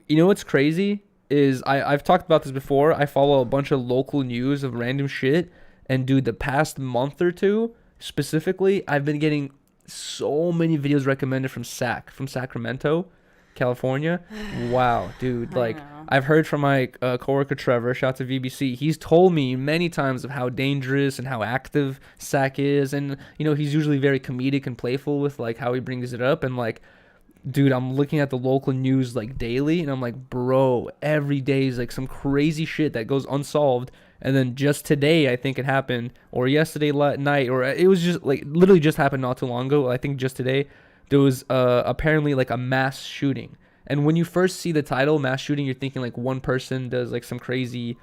You know what's crazy is I've talked about this before. I follow a bunch of local news of random shit, and dude, the past month or two specifically, I've been getting so many videos recommended from Sacramento, California. Wow, dude. Like, I've heard from my coworker Trevor, shout out to VBC. He's told me many times of how dangerous and how active Sac is, and he's usually very comedic and playful with like how he brings it up. And like, dude, I'm looking at the local news like daily, and I'm like, bro, every day is like some crazy shit that goes unsolved. And then just today, I think it happened, or yesterday night, or it was just like literally just happened not too long ago. I think just today. There was apparently like a mass shooting. And when you first see the title, mass shooting, you're thinking like one person does like some crazy,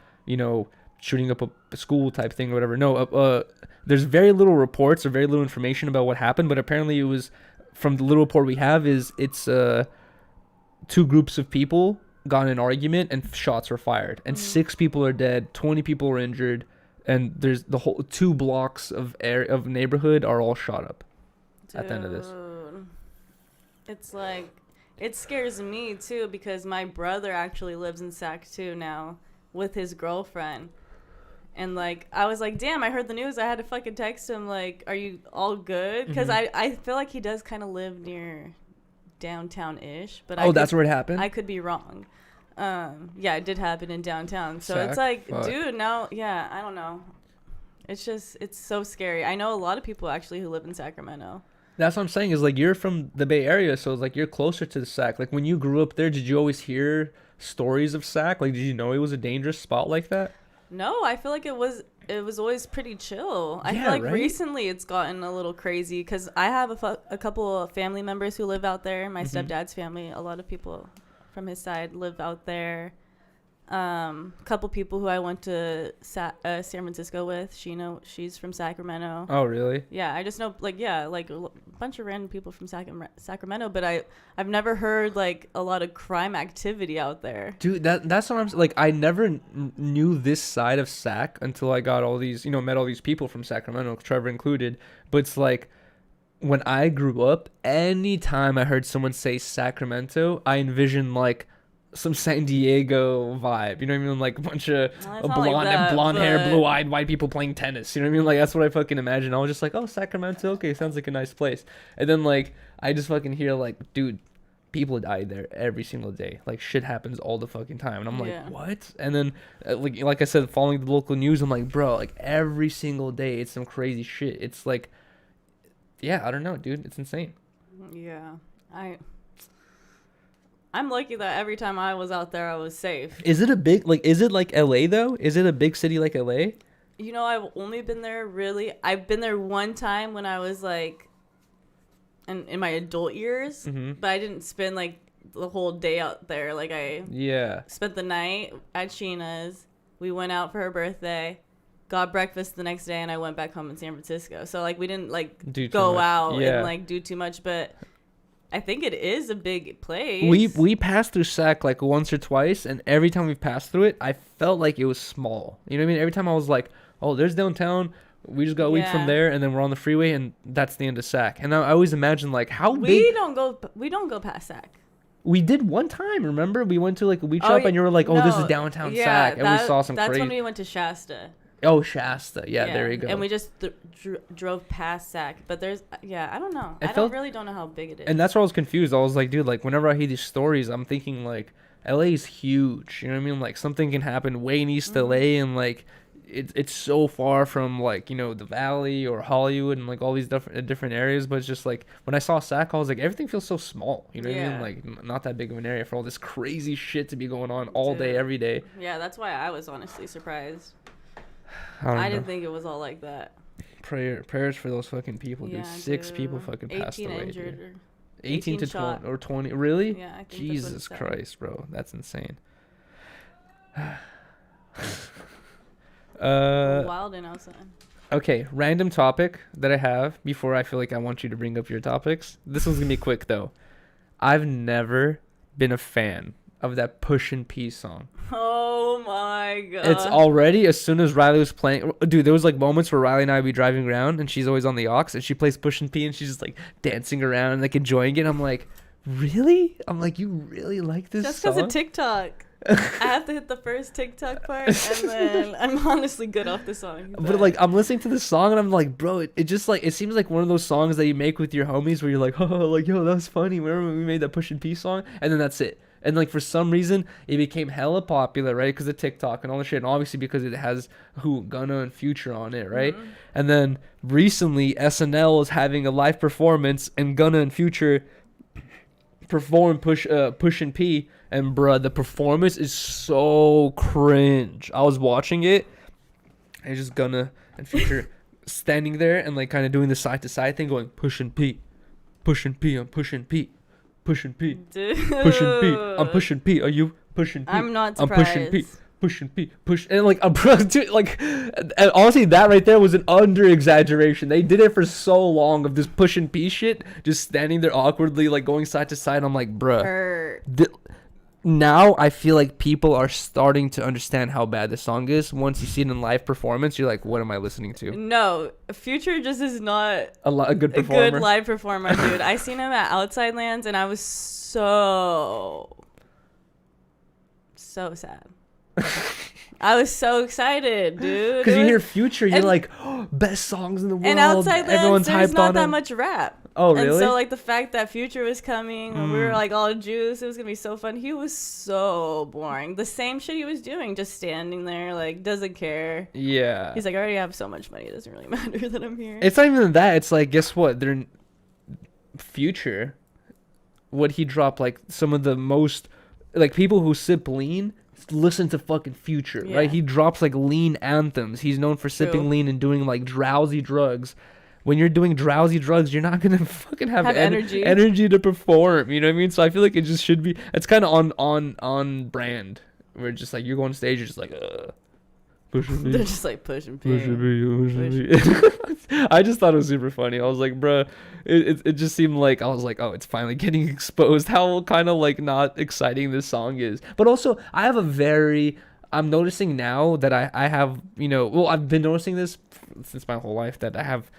shooting up a school type thing or whatever. No, there's very little reports or very little information about what happened. But apparently it was, from the little report we have, it's two groups of people got in an argument and shots were fired. And 6 people are dead, 20 people are injured. And there's the whole 2 blocks of neighborhood are all shot up. At the end of this. It's like, it scares me too because my brother actually lives in Sac too now with his girlfriend. And like, I was like, damn, I heard the news. I had to fucking text him like, are you all good? Because I feel like he does kind of live near downtown-ish. But that's where it happened? I could be wrong. Yeah, it did happen in downtown. So Sac? it's like, Fuck. dude, now, yeah, I don't know. It's just, it's so scary. I know a lot of people actually who live in Sacramento. That's what I'm saying is like you're from the Bay Area, so it's like you're closer to the Sac. Like when you grew up there, did you always hear stories of Sac? Like did you know it was a dangerous spot like that? No, I feel like it was always pretty chill. I feel like recently it's gotten a little crazy because I have a couple of family members who live out there. My stepdad's family, a lot of people from his side live out there. Couple people who I went to San Francisco with. She's from Sacramento. Oh, really? Yeah, I just know like a bunch of random people from Sacramento, but I've never heard like a lot of crime activity out there. Dude, that's what I'm like. I never knew this side of Sac until I got all these, met all these people from Sacramento, Trevor included. But it's like when I grew up, anytime I heard someone say Sacramento, I envisioned like some San Diego vibe, you know what I mean? Like a bunch of blonde hair, blue-eyed white people playing tennis, you know what I mean? Like that's what I fucking imagine. I was just like, oh, Sacramento, okay, sounds like a nice place. And then like I just fucking hear like, dude, people die there every single day. Like shit happens all the fucking time, and I'm like, what? And then like I said, following the local news, I'm like, bro, like every single day it's some crazy shit. It's like, yeah, I don't know, dude, it's insane. Yeah, I'm lucky that every time I was out there, I was safe. Is it is it like LA though? Is it a big city like LA? I've only been there I've been there one time when I was like, in my adult years, but I didn't spend like the whole day out there. Like I spent the night at Sheena's. We went out for her birthday, got breakfast the next day, and I went back home in San Francisco. So like we didn't like go out and like do too much, but I think it is a big place. We passed through Sac like once or twice, and every time we've passed through it, I felt like it was small. You know what I mean? Every time I was like, oh, there's downtown. We just got a week from there, and then we're on the freeway, and that's the end of Sac. And I always imagine like how big. We don't go past Sac. We did one time. Remember, we went to like a weed shop, and you were like, "Oh, this is downtown Sac," and we saw some. That's crazy... when we went to Shasta. Oh, Shasta. Yeah, there you go. And we just drove past Sac. But there's, I don't know. Really don't know how big it is. And that's where I was confused. I was like, dude, like, whenever I hear these stories, I'm thinking, like, LA is huge. You know what I mean? Like, something can happen way in East LA, and, like, it's so far from, like, you know, the Valley or Hollywood and, like, all these different areas. But it's just, like, when I saw Sac, I was like, everything feels so small. You know what I mean? Like, not that big of an area for all this crazy shit to be going on all day, every day. Yeah, that's why I was honestly surprised. I didn't think it was all like that. Prayers for those fucking people, dude. 6 people fucking passed away. 18 to 20 or 20. Really? Yeah, I think Jesus Christ, bro. That's insane. Wild and outside. Okay, random topic that I have before I feel like I want you to bring up your topics. This one's gonna be quick though. I've never been a fan of that Pushin' P song. Oh my god. It's already, as soon as Riley was playing, dude, there was like moments where Riley and I would be driving around and she's always on the aux and she plays Pushin' P and she's just like dancing around and like enjoying it. I'm like, really? I'm like, you really like this Just song? because of TikTok. I have to hit the first TikTok part and then I'm honestly good off the song. But like, I'm listening to the song and I'm like, bro, it just like, it seems like one of those songs that you make with your homies where you're like, oh, like, yo, that was funny. Remember when we made that Pushin' P song? And then that's it. And like, for some reason, it became hella popular, right? Because of TikTok and all the shit. And obviously because it has Gunna and Future on it, right? Mm-hmm. And then recently, SNL is having a live performance and Gunna and Future perform Pushin' P. And bruh, the performance is so cringe. I was watching it, and just Gunna and Future standing there and like kind of doing the side to side thing, going Pushin' P, Pushin' P, I'm Pushin' P, Pushin' P, Pushin' P, I'm Pushin' P. Are you Pushin' P? I'm not surprised. I'm Pushin' P, Pushin' P, push, and like dude, like, and honestly, that right there was an under exaggeration. They did it for so long of this Pushin' P shit, just standing there awkwardly, like going side to side. I'm like, bruh. Now I feel like people are starting to understand how bad the song is. Once you see it in live performance, you're like, what am I listening to? No, Future just is not a good performer. A good live performer, dude. I seen him at Outside Lands and I was so sad. I was so excited, dude. Because you hear Future, you're like, oh, best songs in the world. And Outside Lands, everyone's there's hyped not on that him. much rap. Oh, really? And so, like, the fact that Future was coming, and we were, like, all juiced, it was going to be so fun. He was so boring. The same shit he was doing, just standing there, like, doesn't care. Yeah. He's like, I already have so much money. It doesn't really matter that I'm here. It's not even that. It's like, guess what? They're Future, what he dropped, like, some of the most, like, people who sip lean listen to fucking Future, right? He drops, like, lean anthems. He's known for sipping lean and doing, like, drowsy drugs. When you're doing drowsy drugs, you're not gonna fucking have energy to perform. You know what I mean? So I feel like it just should be. It's kind of on brand. Where it's just like you're going on stage, you're just like, pushing me. They're just like pushing me. I just thought it was super funny. I was like, bruh, it just seemed like I was like, oh, it's finally getting exposed. How kind of like not exciting this song is. But also, I'm noticing now that I have, you know, well, I've been noticing this since my whole life that I have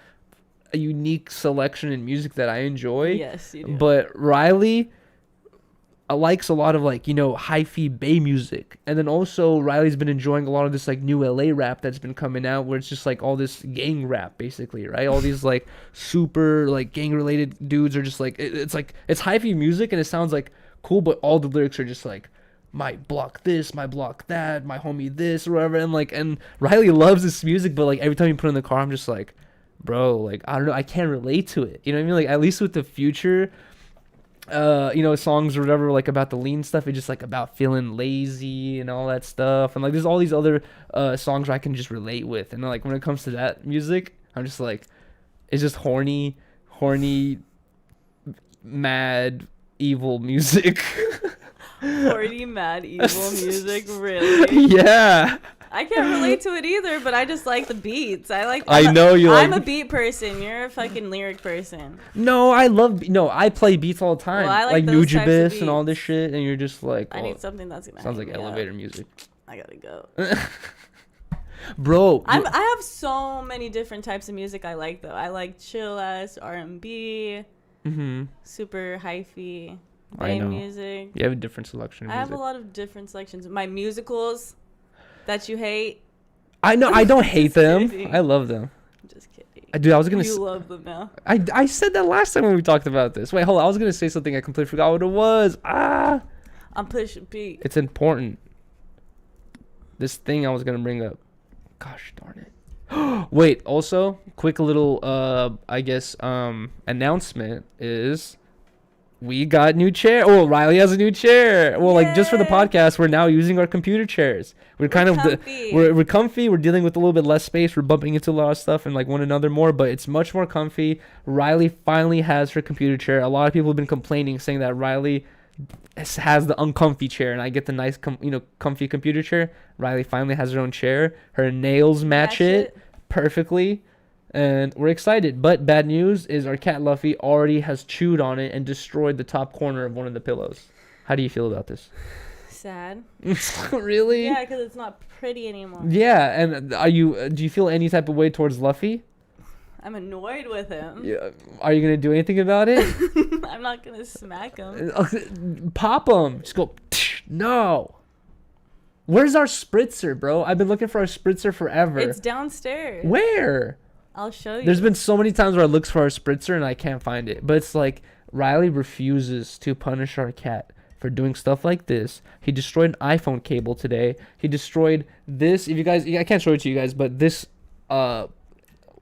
a unique selection in music that I enjoy. Yes, you do. But Riley likes a lot of, like, you know, hi-fi Bay music. And then also Riley's been enjoying a lot of this, like, new LA rap that's been coming out where it's just, like, all this gang rap, basically, right? All these, like, super, like, gang-related dudes are just, like, it's, like, it's hi-fi music and it sounds, like, cool, but all the lyrics are just, like, my block this, my block that, my homie this, or whatever. And, like, and Riley loves this music, but, like, every time you put it in the car, I'm just, like, bro, like, I don't know, I can't relate to it. You know what I mean? Like, at least with the Future, you know, songs or whatever, like, about the lean stuff, it's just, like, about feeling lazy and all that stuff. And, like, there's all these other songs where I can just relate with. And, like, when it comes to that music, I'm just, like, it's just horny, mad, evil music. Horny, mad, evil music, really? Yeah. I can't relate to it either, but I just like the beats. I'm a beat person. You're a fucking lyric person. No, I play beats all the time. Well, I like Nujabes and all this shit, and you're just like, I need something that's gonna sounds like elevator music. I gotta go. Bro, I have so many different types of music I like, though. I like chill ass R&B, super hyphy, music. You have a different selection of music. I have a lot of different selections. My musicals that you hate. I know. I don't hate them. kidding. I love them. I'm just kidding. Dude, I was gonna. You love them now. I said that last time when we talked about this. Wait, hold on. I was gonna say something. I completely forgot what it was. I'm pushing P. It's important. This thing I was gonna bring up. Gosh darn it. Wait. Also, quick little I guess announcement is. We got new chair. Oh, Riley has a new chair. Well, like just for the podcast, we're now using our computer chairs. We're kind of comfy. We're comfy. We're dealing with a little bit less space. We're bumping into a lot of stuff and like one another more, but it's much more comfy. Riley finally has her computer chair. A lot of people have been complaining, saying that Riley has the uncomfy chair, and I get the nice, comfy computer chair. Riley finally has her own chair. Her nails match it perfectly. And we're excited, but bad news is our cat Luffy already has chewed on it and destroyed the top corner of one of the pillows. How do you feel about this? Sad. Really? Yeah, because it's not pretty anymore. Yeah, and do you feel any type of way towards Luffy? I'm annoyed with him. Yeah. Are you gonna do anything about it? I'm not gonna smack him. Pop him. Just go. No. Where's our spritzer, bro? I've been looking for our spritzer forever. It's downstairs. Where? I'll show you. There's been so many times where I look for our spritzer and I can't find it. But it's like Riley refuses to punish our cat for doing stuff like this. He destroyed an iPhone cable today. He destroyed this. If you guys, I can't show it to you guys, but this,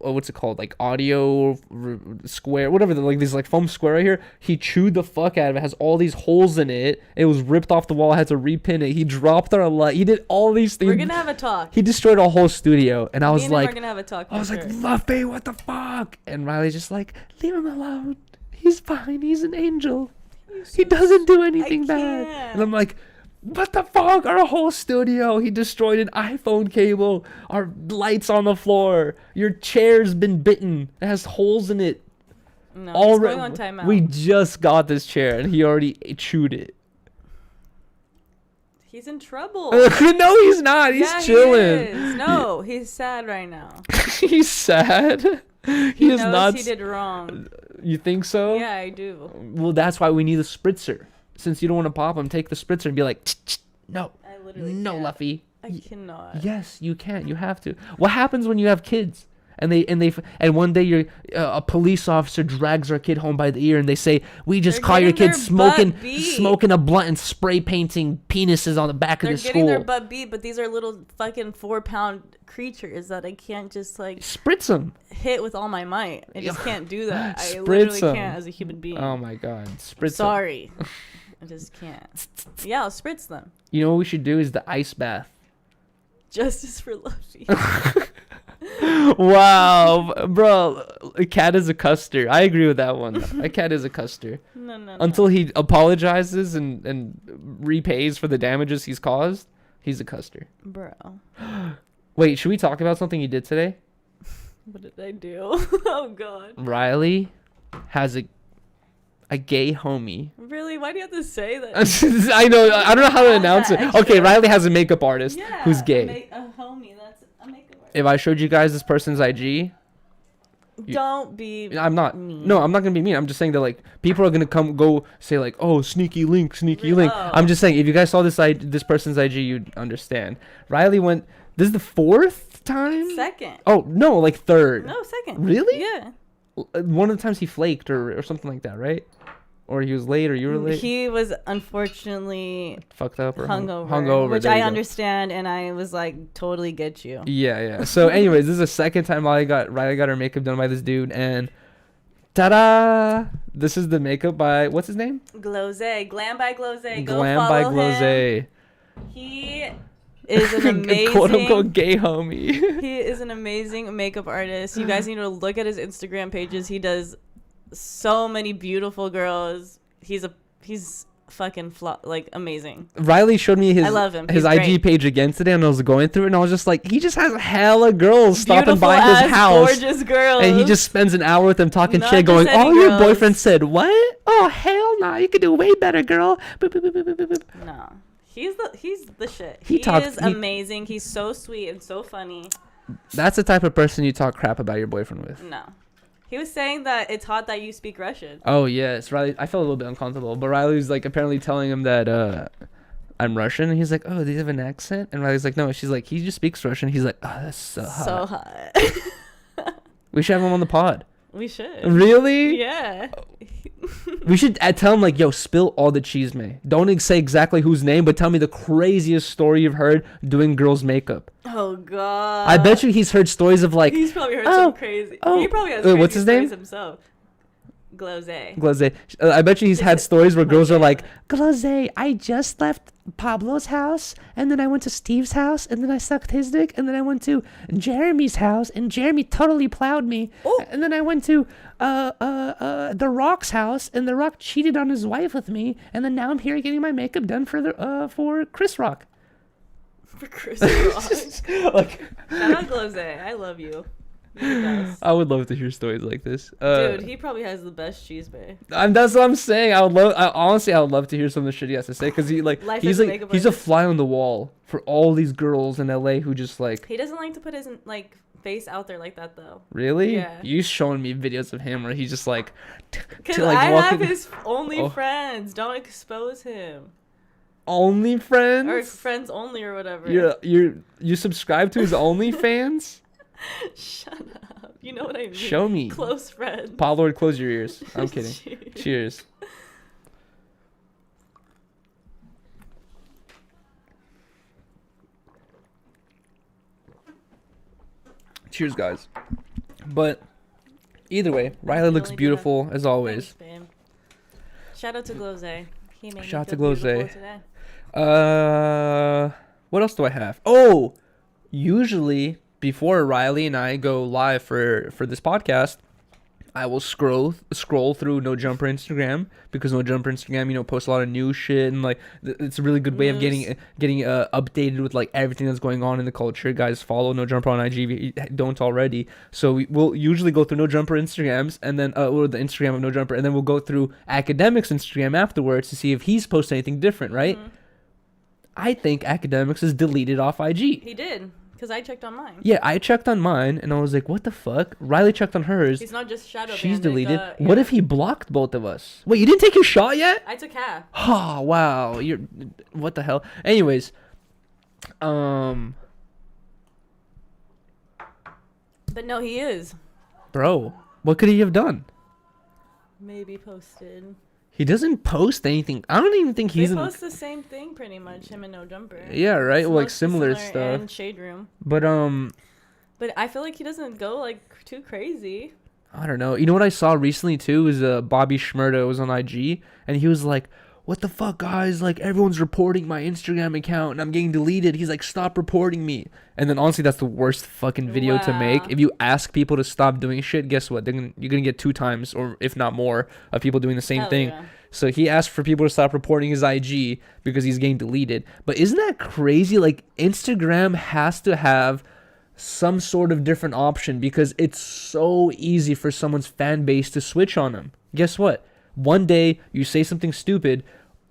what's it called? Like audio square, whatever. Like this like foam square right here. He chewed the fuck out of it. It has all these holes in it. It was ripped off the wall. I had to repin it. He dropped our light. He did all these things. We're gonna have a talk. He destroyed a whole studio, and I was like, we're gonna have a talk. I was like, Luffy, what the fuck? And Riley's just like, leave him alone. He's fine. He's an angel. He doesn't do anything bad. And I'm like, what the fuck? Our whole studio. He destroyed an iPhone cable. Our lights on the floor. Your chair's been bitten. It has holes in it. No, it's going on timeout. We just got this chair, and he already chewed it. He's in trouble. No, he's not. He's chilling. He is. No, he's sad right now. He's sad. He is knows not. He did wrong. You think so? Yeah, I do. Well, that's why we need a spritzer. Since you don't want to pop him, take the spritzer and be like, no, I literally no, can't. Luffy. I cannot. Yes, you can. You have to. What happens when you have kids? And one day a police officer drags our kid home by the ear and they say, we just caught your kid smoking a blunt and spray painting penises on the back of the school. They're getting their butt beat, but these are little fucking 4-pound creatures that I can't just like spritz them, hit with all my might. I just can't do that. I Spritz literally them. can't as a human being. Oh my god, spritz Sorry. I just can't. Yeah, I'll spritz them. You know what we should do is the ice bath. Justice for Luffy. Wow, bro, a cat is a custer. I agree with that one. A cat is a custer. No. Until he apologizes and repays for the damages he's caused, he's a custer. Bro. Wait, should we talk about something you did today? What did I do? Oh god. Riley has a gay homie. Really? Why do you have to say that? I know. I don't know how to announce it. Okay, Riley has a makeup artist who's gay. A homie. That's a makeup artist. If I showed you guys this person's IG, don't be. I'm not. Mean. No, I'm not gonna be mean. I'm just saying that like people are gonna go say like, oh, sneaky link. Oh. I'm just saying if you guys saw this person's IG, you'd understand. Riley went. This is the fourth time. Second. Oh no, like third. No, second. Really? Yeah. One of the times he flaked or something like that, right? Or he was late, or you were late. He was unfortunately fucked up or hungover, which I understand, and I was like, totally get you. Yeah. So, anyways, this is the second time Riley got her makeup done by this dude, and ta-da! This is the makeup by what's his name? Glose, Glam by Glose. Glam by Glose. Him. He is an amazing quote unquote gay homie. He is an amazing makeup artist. You guys need to look at his Instagram pages. He does so many beautiful girls. He's fucking like amazing. Riley showed me I love him. his He's IG great. page again today, and I was going through it, and I was just like, he just has hella girls Beautiful stopping by his house, gorgeous girls, and he just spends an hour with them talking Not shit, just going, any "Oh, your girls. boyfriend said what? Oh, hell no, you could do way better, girl." Boop, boop, boop, boop, boop, boop. No, he's the shit. He is amazing. He's so sweet and so funny. That's the type of person you talk crap about your boyfriend with. No. He was saying that it's hot that you speak Russian. Oh yes, Riley. I felt a little bit uncomfortable, but Riley was like apparently telling him that I'm Russian. And he's like, oh, do you have an accent? And Riley's like, no. She's like, he just speaks Russian. He's like, oh, that's so hot. So hot. We should have him on the pod. We should. Really? Yeah. We should tell him, like, yo, spill all the cheese, man. Don't say exactly whose name, but tell me the craziest story you've heard doing girls' makeup. Oh, God. I bet you he's heard stories of, like... He's probably heard some crazy... He probably has crazy what's his name? stories himself. Glose. I bet you he's had stories where girls are like, Glose, I just left Pablo's house, and then I went to Steve's house, and then I sucked his dick, and then I went to Jeremy's house, and Jeremy totally plowed me. Oh. And then I went to The Rock's house, and The Rock cheated on his wife with me, and then now I'm here getting my makeup done for Chris Rock. For Chris Rock. Like, shout out Glose. I love you. I would love to hear stories like this. Dude, he probably has the best cheese bay. That's what I'm saying. I would love to hear some of the shit he has to say, because he's a fly on the wall for all these girls in LA who just like. He doesn't like to put his like face out there like that though. Really? Yeah. You showing me videos of him where he's just like. Because I have his only friends. Don't expose him. Only friends? Or friends only or whatever. You subscribe to his OnlyFans? Shut up. You know what I mean. Show me. Close friends. Paul Lord, close your ears. I'm kidding. Cheers. Cheers, guys. But either way, Riley looks beautiful as always. Thanks, shout out to Glose. He made Shout out to me feel Glose. beautiful today. What else do I have? Oh, usually before Riley and I go live for this podcast, I will scroll through No Jumper Instagram, because No Jumper Instagram, posts a lot of new shit, and like it's a really good way of getting updated with like everything that's going on in the culture. Guys, follow No Jumper on IG if you don't already. So we'll usually go through No Jumper Instagrams, and then or the Instagram of No Jumper, and then we'll go through Academics Instagram afterwards to see if he's posted anything different, right? Mm-hmm. I think Academics is deleted off IG. He did. Because I checked on mine. Yeah, I checked on mine, and I was like, what the fuck? Riley checked on hers. He's not just shadow She's deleted. What if he blocked both of us? Wait, you didn't take your shot yet? I took half. Oh, wow. What the hell? Anyways. But no, he is. Bro, what could he have done? Maybe posted. He doesn't post anything. I don't even think he's... They post the same thing pretty much, him and No Jumper. Yeah, right? Well, like similar stuff. And Shade Room. But I feel like he doesn't go like too crazy. I don't know. You know what I saw recently too is Bobby Shmurda was on IG, and he was like, what the fuck, guys? Like, everyone's reporting my Instagram account and I'm getting deleted. He's like, stop reporting me. And then honestly, that's the worst fucking video to make. If you ask people to stop doing shit, guess what? You're gonna get 2 times, or if not more, of people doing the same thing. Yeah. So he asked for people to stop reporting his IG because he's getting deleted. But isn't that crazy? Like, Instagram has to have some sort of different option, because it's so easy for someone's fan base to switch on them. Guess what? One day you say something stupid,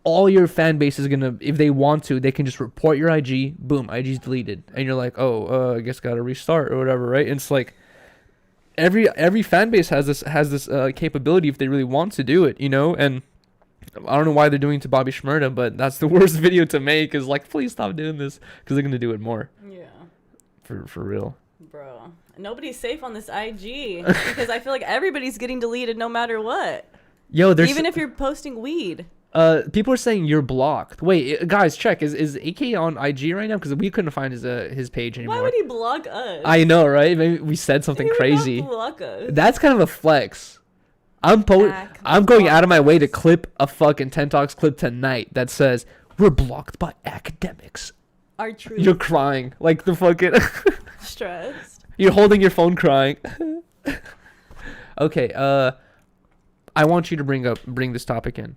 all your fan base is gonna, if they want to, they can just report your IG, boom, IG's deleted, and you're like, I guess gotta restart or whatever, right? And it's like every fan base has this capability if they really want to do it, and I don't know why they're doing it to Bobby Shmurda, but that's the worst video to make, is like, please stop doing this, because they're gonna do it more. Yeah. For real. Bro, nobody's safe on this IG, because I feel like everybody's getting deleted no matter what. Yo, there's even if you're posting weed. People are saying you're blocked. Wait, guys, check. Is AK on IG right now? Because we couldn't find his page anymore. Why would he block us? I know, right? Maybe we said something crazy. He would not block us. That's kind of a flex. I'm going out of my way to clip a fucking 10 Talks clip tonight that says, we're blocked by Academics. Our truth. You're crying. Like the fucking... Stressed. You're holding your phone crying. Okay, I want you to bring this topic in.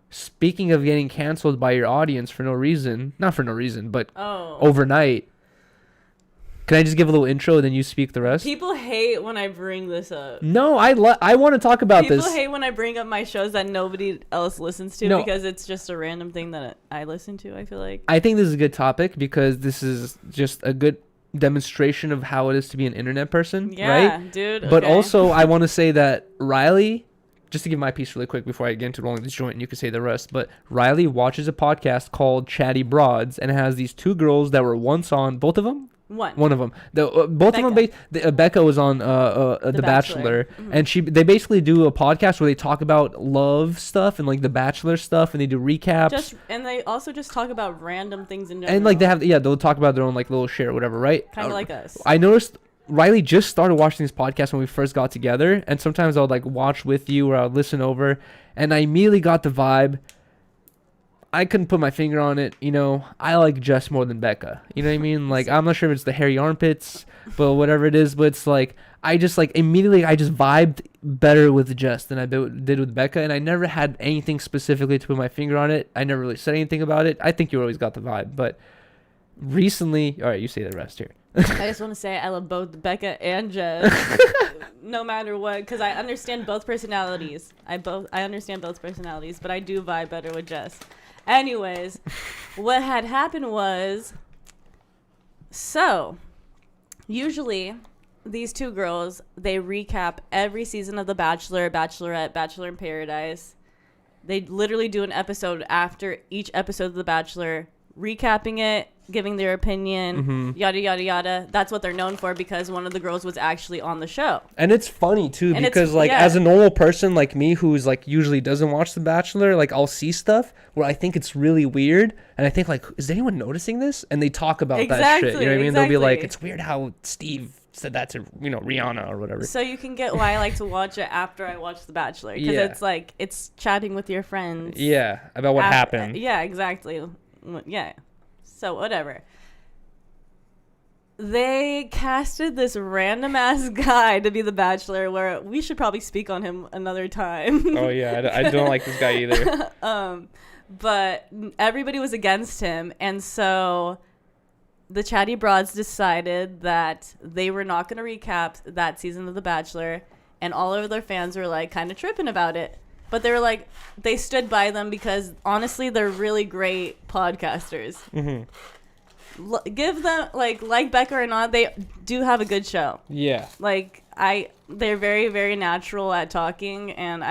Speaking of getting canceled by your audience for no reason, not for no reason, but overnight. Can I just give a little intro, then you speak the rest? People hate when I bring this up. No, I want to talk about this. People hate when I bring up my shows that nobody else listens to, because it's just a random thing that I listen to, I feel like. I think this is a good topic, because this is just a good demonstration of how it is to be an internet person, right? Yeah, dude. But also, I want to say that Riley just to give my piece really quick before I get into rolling this joint, and you can say the rest. But Riley watches a podcast called Chatty Broads, and it has these two girls that were once on, both of them. One of them. Both Becca. of them. Becca was on The Bachelor, mm-hmm. and they basically do a podcast where they talk about love stuff and like The Bachelor stuff, and they do recaps. And they also just talk about random things in general. And like they'll talk about their own like little shit or whatever, right? Kind of like us. I noticed Riley just started watching this podcast when we first got together, and sometimes I would like watch with you or I would listen over, and I immediately got the vibe. I couldn't put my finger on it, you know. I like Jess more than Becca. You know what I mean? Like, I'm not sure if it's the hairy armpits, but whatever it is. But it's like, I just like immediately I just vibed better with Jess than I did with Becca, and I never had anything specifically to put my finger on it. I never really said anything about it. I think you always got the vibe, but recently, all right, you say the rest here. I just want to say I love both Becca and Jess, no matter what, because I understand both personalities. I understand both personalities, but I do vibe better with Jess. Anyways, what had happened was, so usually these two girls, they recap every season of The Bachelor, Bachelorette, Bachelor in Paradise. They literally do an episode after each episode of The Bachelor, recapping it, giving their opinion, yada, yada, yada. That's what they're known for because one of the girls was actually on the show. And it's funny, too, because, like, as a normal person like me who's, like, usually doesn't watch The Bachelor, like, I'll see stuff where I think it's really weird, and I think, like, is anyone noticing this? And they talk about that shit, you know what I mean? They'll be like, it's weird how Steve said that to, you know, Rihanna or whatever. So you can get why I like to watch it after I watch The Bachelor, because it's, like, it's chatting with your friends. Yeah, about what happened. Yeah, exactly. Yeah. So whatever. They casted this random ass guy to be the Bachelor, where we should probably speak on him another time. Oh yeah, I don't like this guy either. But everybody was against him, and so the Chatty Broads decided that they were not going to recap that season of The Bachelor, and all of their fans were like kind of tripping about it. But they were like, they stood by them because honestly, they're really great podcasters. Mm-hmm. Give them like Becca or not, they do have a good show. Yeah. Like they're very, very natural at talking, and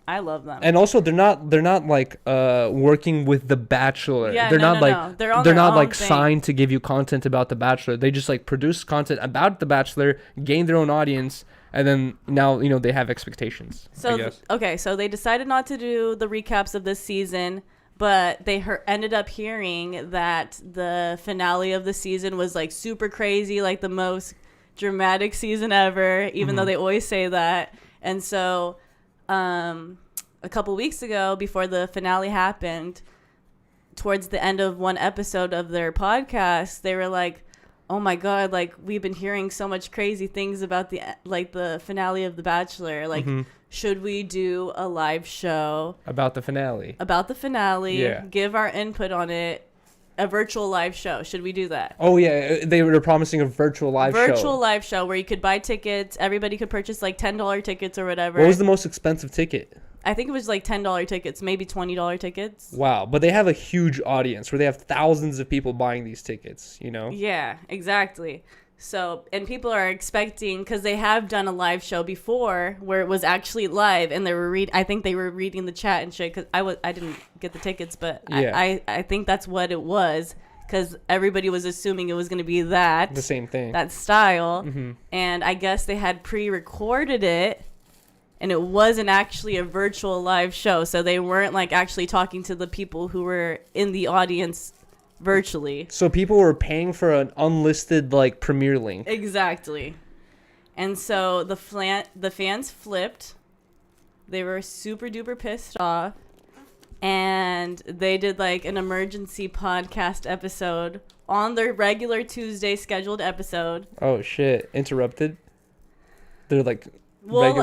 I love them. And also, they're not like working with The Bachelor. Yeah, they're no, not no, like no. They're they're not like thing. signed to give you content about The Bachelor. They just like produce content about The Bachelor, gain their own audience. And then now, you know, they have expectations. So, I guess. Okay, so they decided not to do the recaps of this season, but they ended up hearing that the finale of the season was like super crazy, like the most dramatic season ever, even though they always say that. And so a couple weeks ago, before the finale happened, towards the end of one episode of their podcast, they were like, oh my God, like we've been hearing so much crazy things about the finale of The Bachelor. Like, should we do a live show about the finale? Yeah. Give our input on it. A virtual live show. Should we do that? Oh yeah, they were promising a virtual live show where you could buy tickets. Everybody could purchase like $10 tickets or whatever. What was the most expensive ticket? I think it was like $10 tickets, maybe $20 tickets. Wow, but they have a huge audience where they have thousands of people buying these tickets, you know? Yeah, exactly. So, and people are expecting, because they have done a live show before where it was actually live, and they were I think they were reading the chat and shit, because I didn't get the tickets, but yeah. I think that's what it was, because everybody was assuming it was going to be the same thing, that style, and I guess they had pre-recorded it. And it wasn't actually a virtual live show, so they weren't like actually talking to the people who were in the audience virtually. So people were paying for an unlisted like premiere link. Exactly. And so the fans flipped. They were super duper pissed off, and they did like an emergency podcast episode on their regular Tuesday scheduled episode. Oh shit! Interrupted. They're like. Well,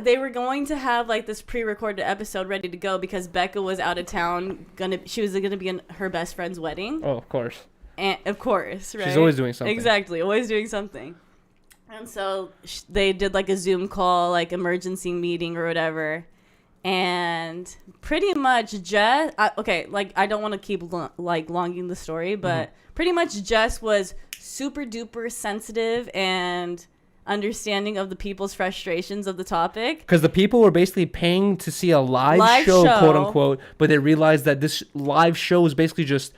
they were going to have like this pre-recorded episode ready to go because Becca was out of town. She was gonna be in her best friend's wedding. Oh, of course. And of course, right? She's always doing something. Exactly, always doing something. And so they did like a Zoom call, like emergency meeting or whatever. And pretty much Jess, like I don't want to keep longing the story, but pretty much Jess was super duper sensitive and understanding of the people's frustrations of the topic. Because the people were basically paying to see a live show, quote unquote, but they realized that this live show was basically just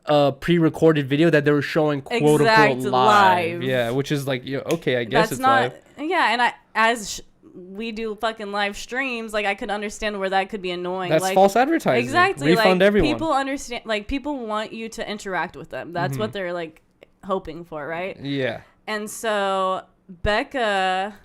a pre-recorded video that they were showing, quote unquote, live. Yeah, which is like, okay, I guess it's not live. Yeah, and as we do fucking live streams, like I could understand where that could be annoying. That's like, false advertising. Exactly. Refund like, everyone. People understand, like people want you to interact with them. That's what they're like hoping for, right? Yeah. And so Becca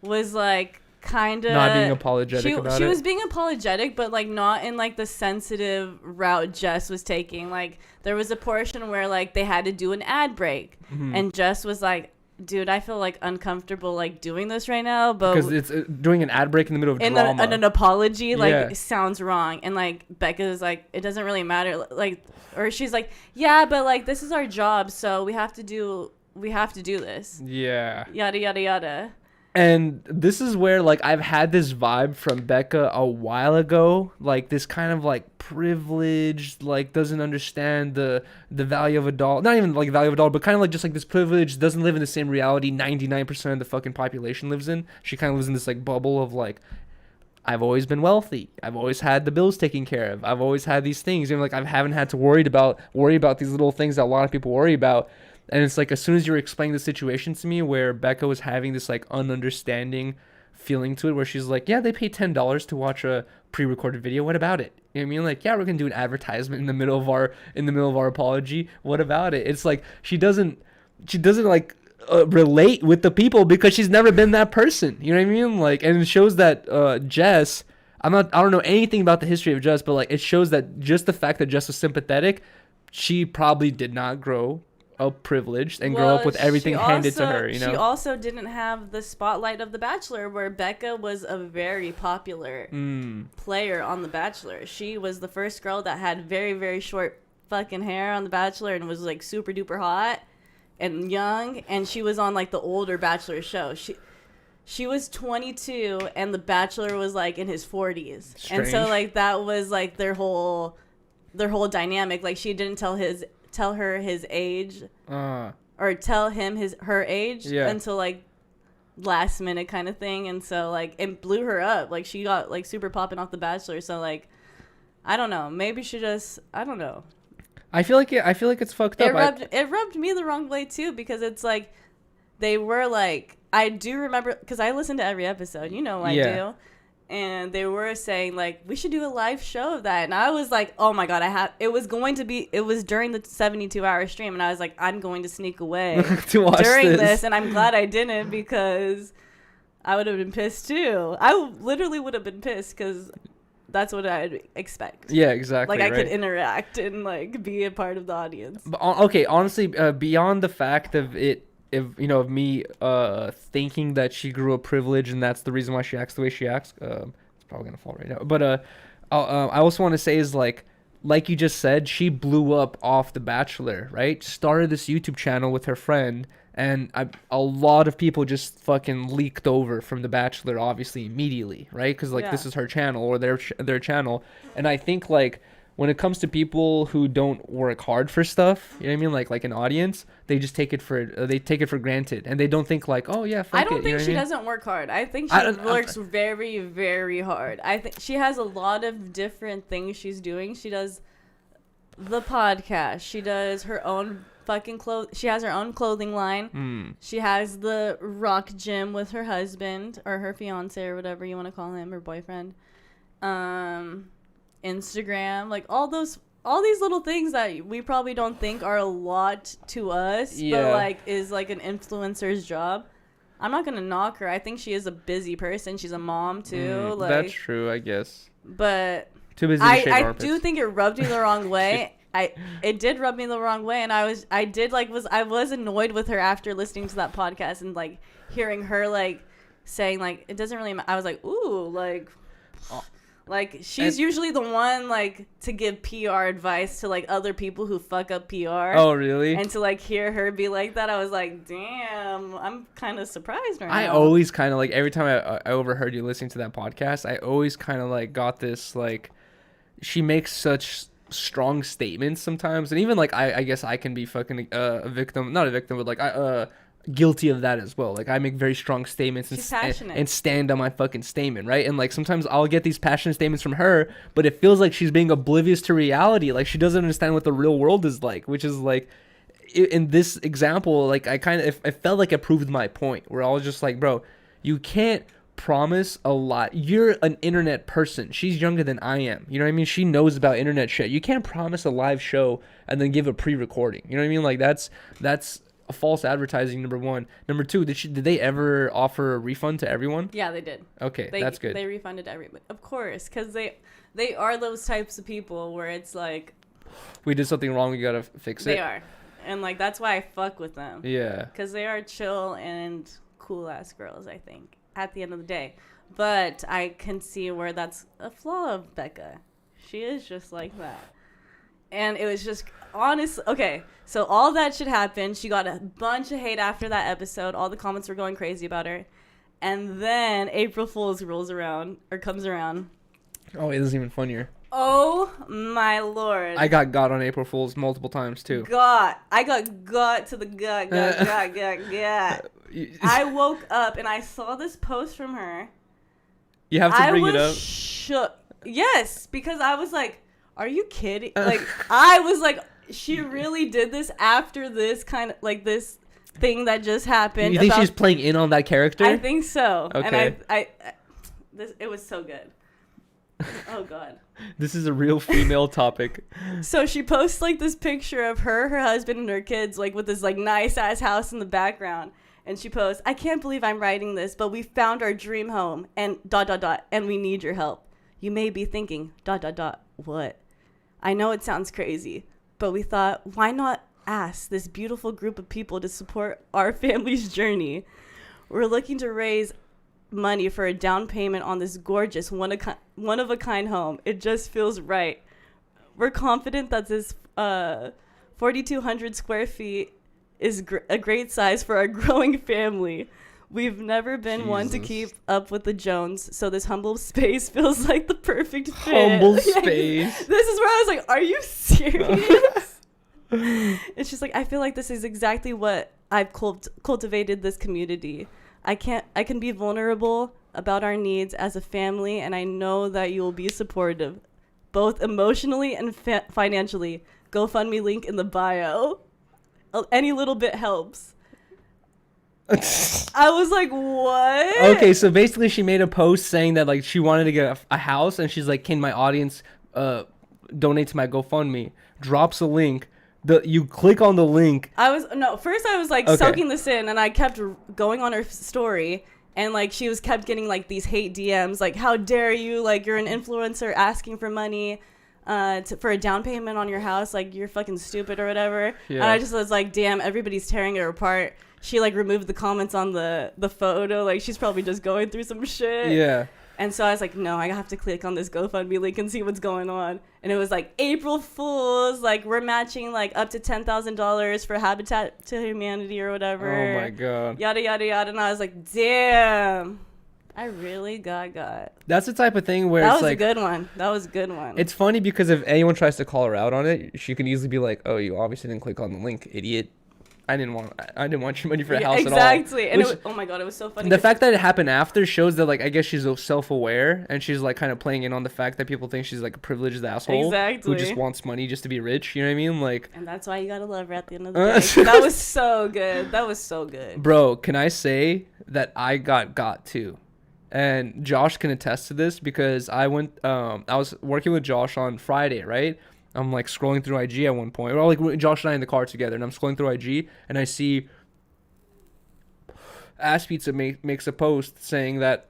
was like kind of not being apologetic about it. She was being apologetic, but like not in like the sensitive route Jess was taking. Like there was a portion where like they had to do an ad break, and Jess was like, dude, I feel like uncomfortable like doing this right now, but because it's doing an ad break in the middle of drama. And an apology like sounds wrong, and like Becca's like, it doesn't really matter, like, or she's like, yeah, but like this is our job, so we have to do this. Yeah. Yada yada yada. And this is where like I've had this vibe from Becca a while ago, like this kind of like privileged, like doesn't understand the value of a dollar, not even like value of a dollar, but kind of like just like this privilege, doesn't live in the same reality 99% of the fucking population lives in. She kind of lives in this like bubble of like, I've always been wealthy, I've always had the bills taken care of, I've always had these things, like I haven't had to worry about these little things that a lot of people worry about. And it's like, as soon as you were explaining the situation to me where Becca was having this like ununderstanding feeling to it, where she's like, yeah, they pay $10 to watch a pre-recorded video, what about it? You know what I mean? Like, yeah, we're gonna do an advertisement in the middle of our apology, what about it? It's like she doesn't like relate with the people because she's never been that person, you know what I mean? Like, and it shows that Jess, I don't know anything about the history of Jess, but like it shows that just the fact that Jess was sympathetic, she probably did not grow up privileged and grow up with everything handed to her, you know? She also didn't have the spotlight of The Bachelor, where Becca was a very popular player on The Bachelor. She was the first girl that had very, very short fucking hair on The Bachelor and was like super duper hot and young, and she was on like the older Bachelor show. She was 22 and The Bachelor was like in his 40s. Strange. And so like that was like their whole dynamic. Like she didn't tell her his age or tell him her age until like last minute kind of thing, and so like it blew her up. Like she got like super popping off The Bachelor. So like I don't know, maybe she just, I don't know. I feel like it's fucked up. It rubbed me the wrong way too, because it's like they were like, I do remember, because I listened to every episode, I do. And they were saying, like, we should do a live show of that. And I was like, oh, my God, it was during the 72-hour stream. And I was like, I'm going to sneak away to watch during this. And I'm glad I didn't, because I would have been pissed, too. I literally would have been pissed, because that's what I'd expect. Yeah, exactly. Like, I could interact and, like, be a part of the audience. But, okay, honestly, beyond the fact of it, of me thinking that she grew up privileged and that's the reason why she acts the way she acts, it's probably gonna fall right now, but I also want to say is like you just said, she blew up off The Bachelor, right? Started this YouTube channel with her friend, and a lot of people just fucking leaked over from The Bachelor, obviously, immediately, right? Because this is her channel or their channel. And I think like when it comes to people who don't work hard for stuff, you know what I mean? Like an audience, they just take it for granted, and they don't think like, oh yeah, fuck it. I don't think she doesn't work hard. I think she works very, very hard. I think she has a lot of different things she's doing. She does the podcast. She does her own fucking she has her own clothing line. She has the rock gym with her husband or her fiance or whatever you want to call him, or boyfriend. Instagram, like all these little things that we probably don't think are a lot to us, but like is like an influencer's job. I'm not gonna knock her. I think she is a busy person. She's a mom too. That's true, I guess. But too busy to shave I armpits. do think it rubbed me the wrong way. It did rub me the wrong way, and I was annoyed with her after listening to that podcast and like hearing her like saying like it doesn't really matter. I was like, ooh, like. Like, she's usually the one, like, to give PR advice to, like, other people who fuck up PR. Oh, really? And to, like, hear her be like that, I was like, damn, I'm kind of surprised right now. I always kind of, like, every time I overheard you listening to that podcast, I always kind of, like, got this, like, she makes such strong statements sometimes. And even, like, I guess I can be fucking a victim. Not a victim, but, like, guilty of that as well. Like, I make very strong statements and stand on my fucking statement, right? And like sometimes I'll get these passionate statements from her, but it feels like she's being oblivious to reality. Like, she doesn't understand what the real world is like, which is like, in this example, like, I felt like it proved my point, where I was just like, bro, you can't promise a lot. You're an internet person. She's younger than I am. You know what I mean? She knows about internet shit. You can't promise a live show and then give a pre-recording. You know what I mean? Like, that's a false advertising, number one. Number two, did they ever offer a refund to everyone? Yeah, they did. Okay, that's good. They refunded everybody, of course, because they are those types of people where it's like, we did something wrong, we gotta fix it. They are, and like that's why I fuck with them. Yeah, because they are chill and cool ass girls, I think, at the end of the day. But I can see where that's a flaw of Becca. She is just like that. And it was just honest. Okay, so all that shit happened. She got a bunch of hate after that episode. All the comments were going crazy about her. And then April Fool's comes around. Oh, it isn't even funnier. Oh my lord. I got on April Fool's multiple times too. I got to the gut. I woke up and I saw this post from her. You have to bring it up. I was shook. Yes, because I was like, are you kidding? Like, I was like, she really did this after this kind of, like, this thing that just happened. You think she's playing in on that character? I think so. Okay. And it was so good. Oh, God. This is a real female topic. So she posts, like, this picture of her husband, and her kids, like, with this, like, nice-ass house in the background. And she posts, I can't believe I'm writing this, but we found our dream home, and ... and we need your help. You may be thinking, ... what? I know it sounds crazy, but we thought, why not ask this beautiful group of people to support our family's journey? We're looking to raise money for a down payment on this gorgeous one-of-a-kind home. It just feels right. We're confident that this 4,200 square feet is a great size for our growing family. We've never been one to keep up with the Jones, so this humble space feels like the perfect fit. Humble space. This is where I was like, are you serious? It's just like, I feel like this is exactly what I've cultivated this community. I can be vulnerable about our needs as a family, and I know that you will be supportive, both emotionally and financially. GoFundMe link in the bio. Any little bit helps. I was like, what? Okay, so basically she made a post saying that, like, she wanted to get a house, and she's like, can my audience donate to my GoFundMe? Drops a link. You click on the link. First I was like soaking this in, and I kept going on her story, and like she kept getting like these hate DMs, like, how dare you, like, you're an influencer asking for money for a down payment on your house, like, you're fucking stupid or whatever. Yeah. And I just was like, damn, everybody's tearing her apart. She like removed the comments on the photo, like she's probably just going through some shit. Yeah. And so I was like, no, I have to click on this GoFundMe link and see what's going on. And it was like, April Fools, like, we're matching like up to $10,000 for Habitat to Humanity or whatever. Oh my god. Yada yada yada. And I was like, damn, I really got. That's the type of thing where that it's like, that was a good one. It's funny because if anyone tries to call her out on it, she can easily be like, oh, you obviously didn't click on the link, idiot. I didn't want your money for a house at all. Exactly. And oh my god, it was so funny. The fact that it happened after shows that, like, I guess she's self-aware, and she's like kind of playing in on the fact that people think she's like a privileged asshole who just wants money just to be rich. You know what I mean? Like, and that's why you gotta love her at the end of the day. That was so good. That was so good. Bro, can I say that I got too? And Josh can attest to this because I was working with Josh on Friday, right? I'm like scrolling through IG at one point. Or like Josh and I in the car together, and I'm scrolling through IG, and I see Ass Pizza makes a post saying that.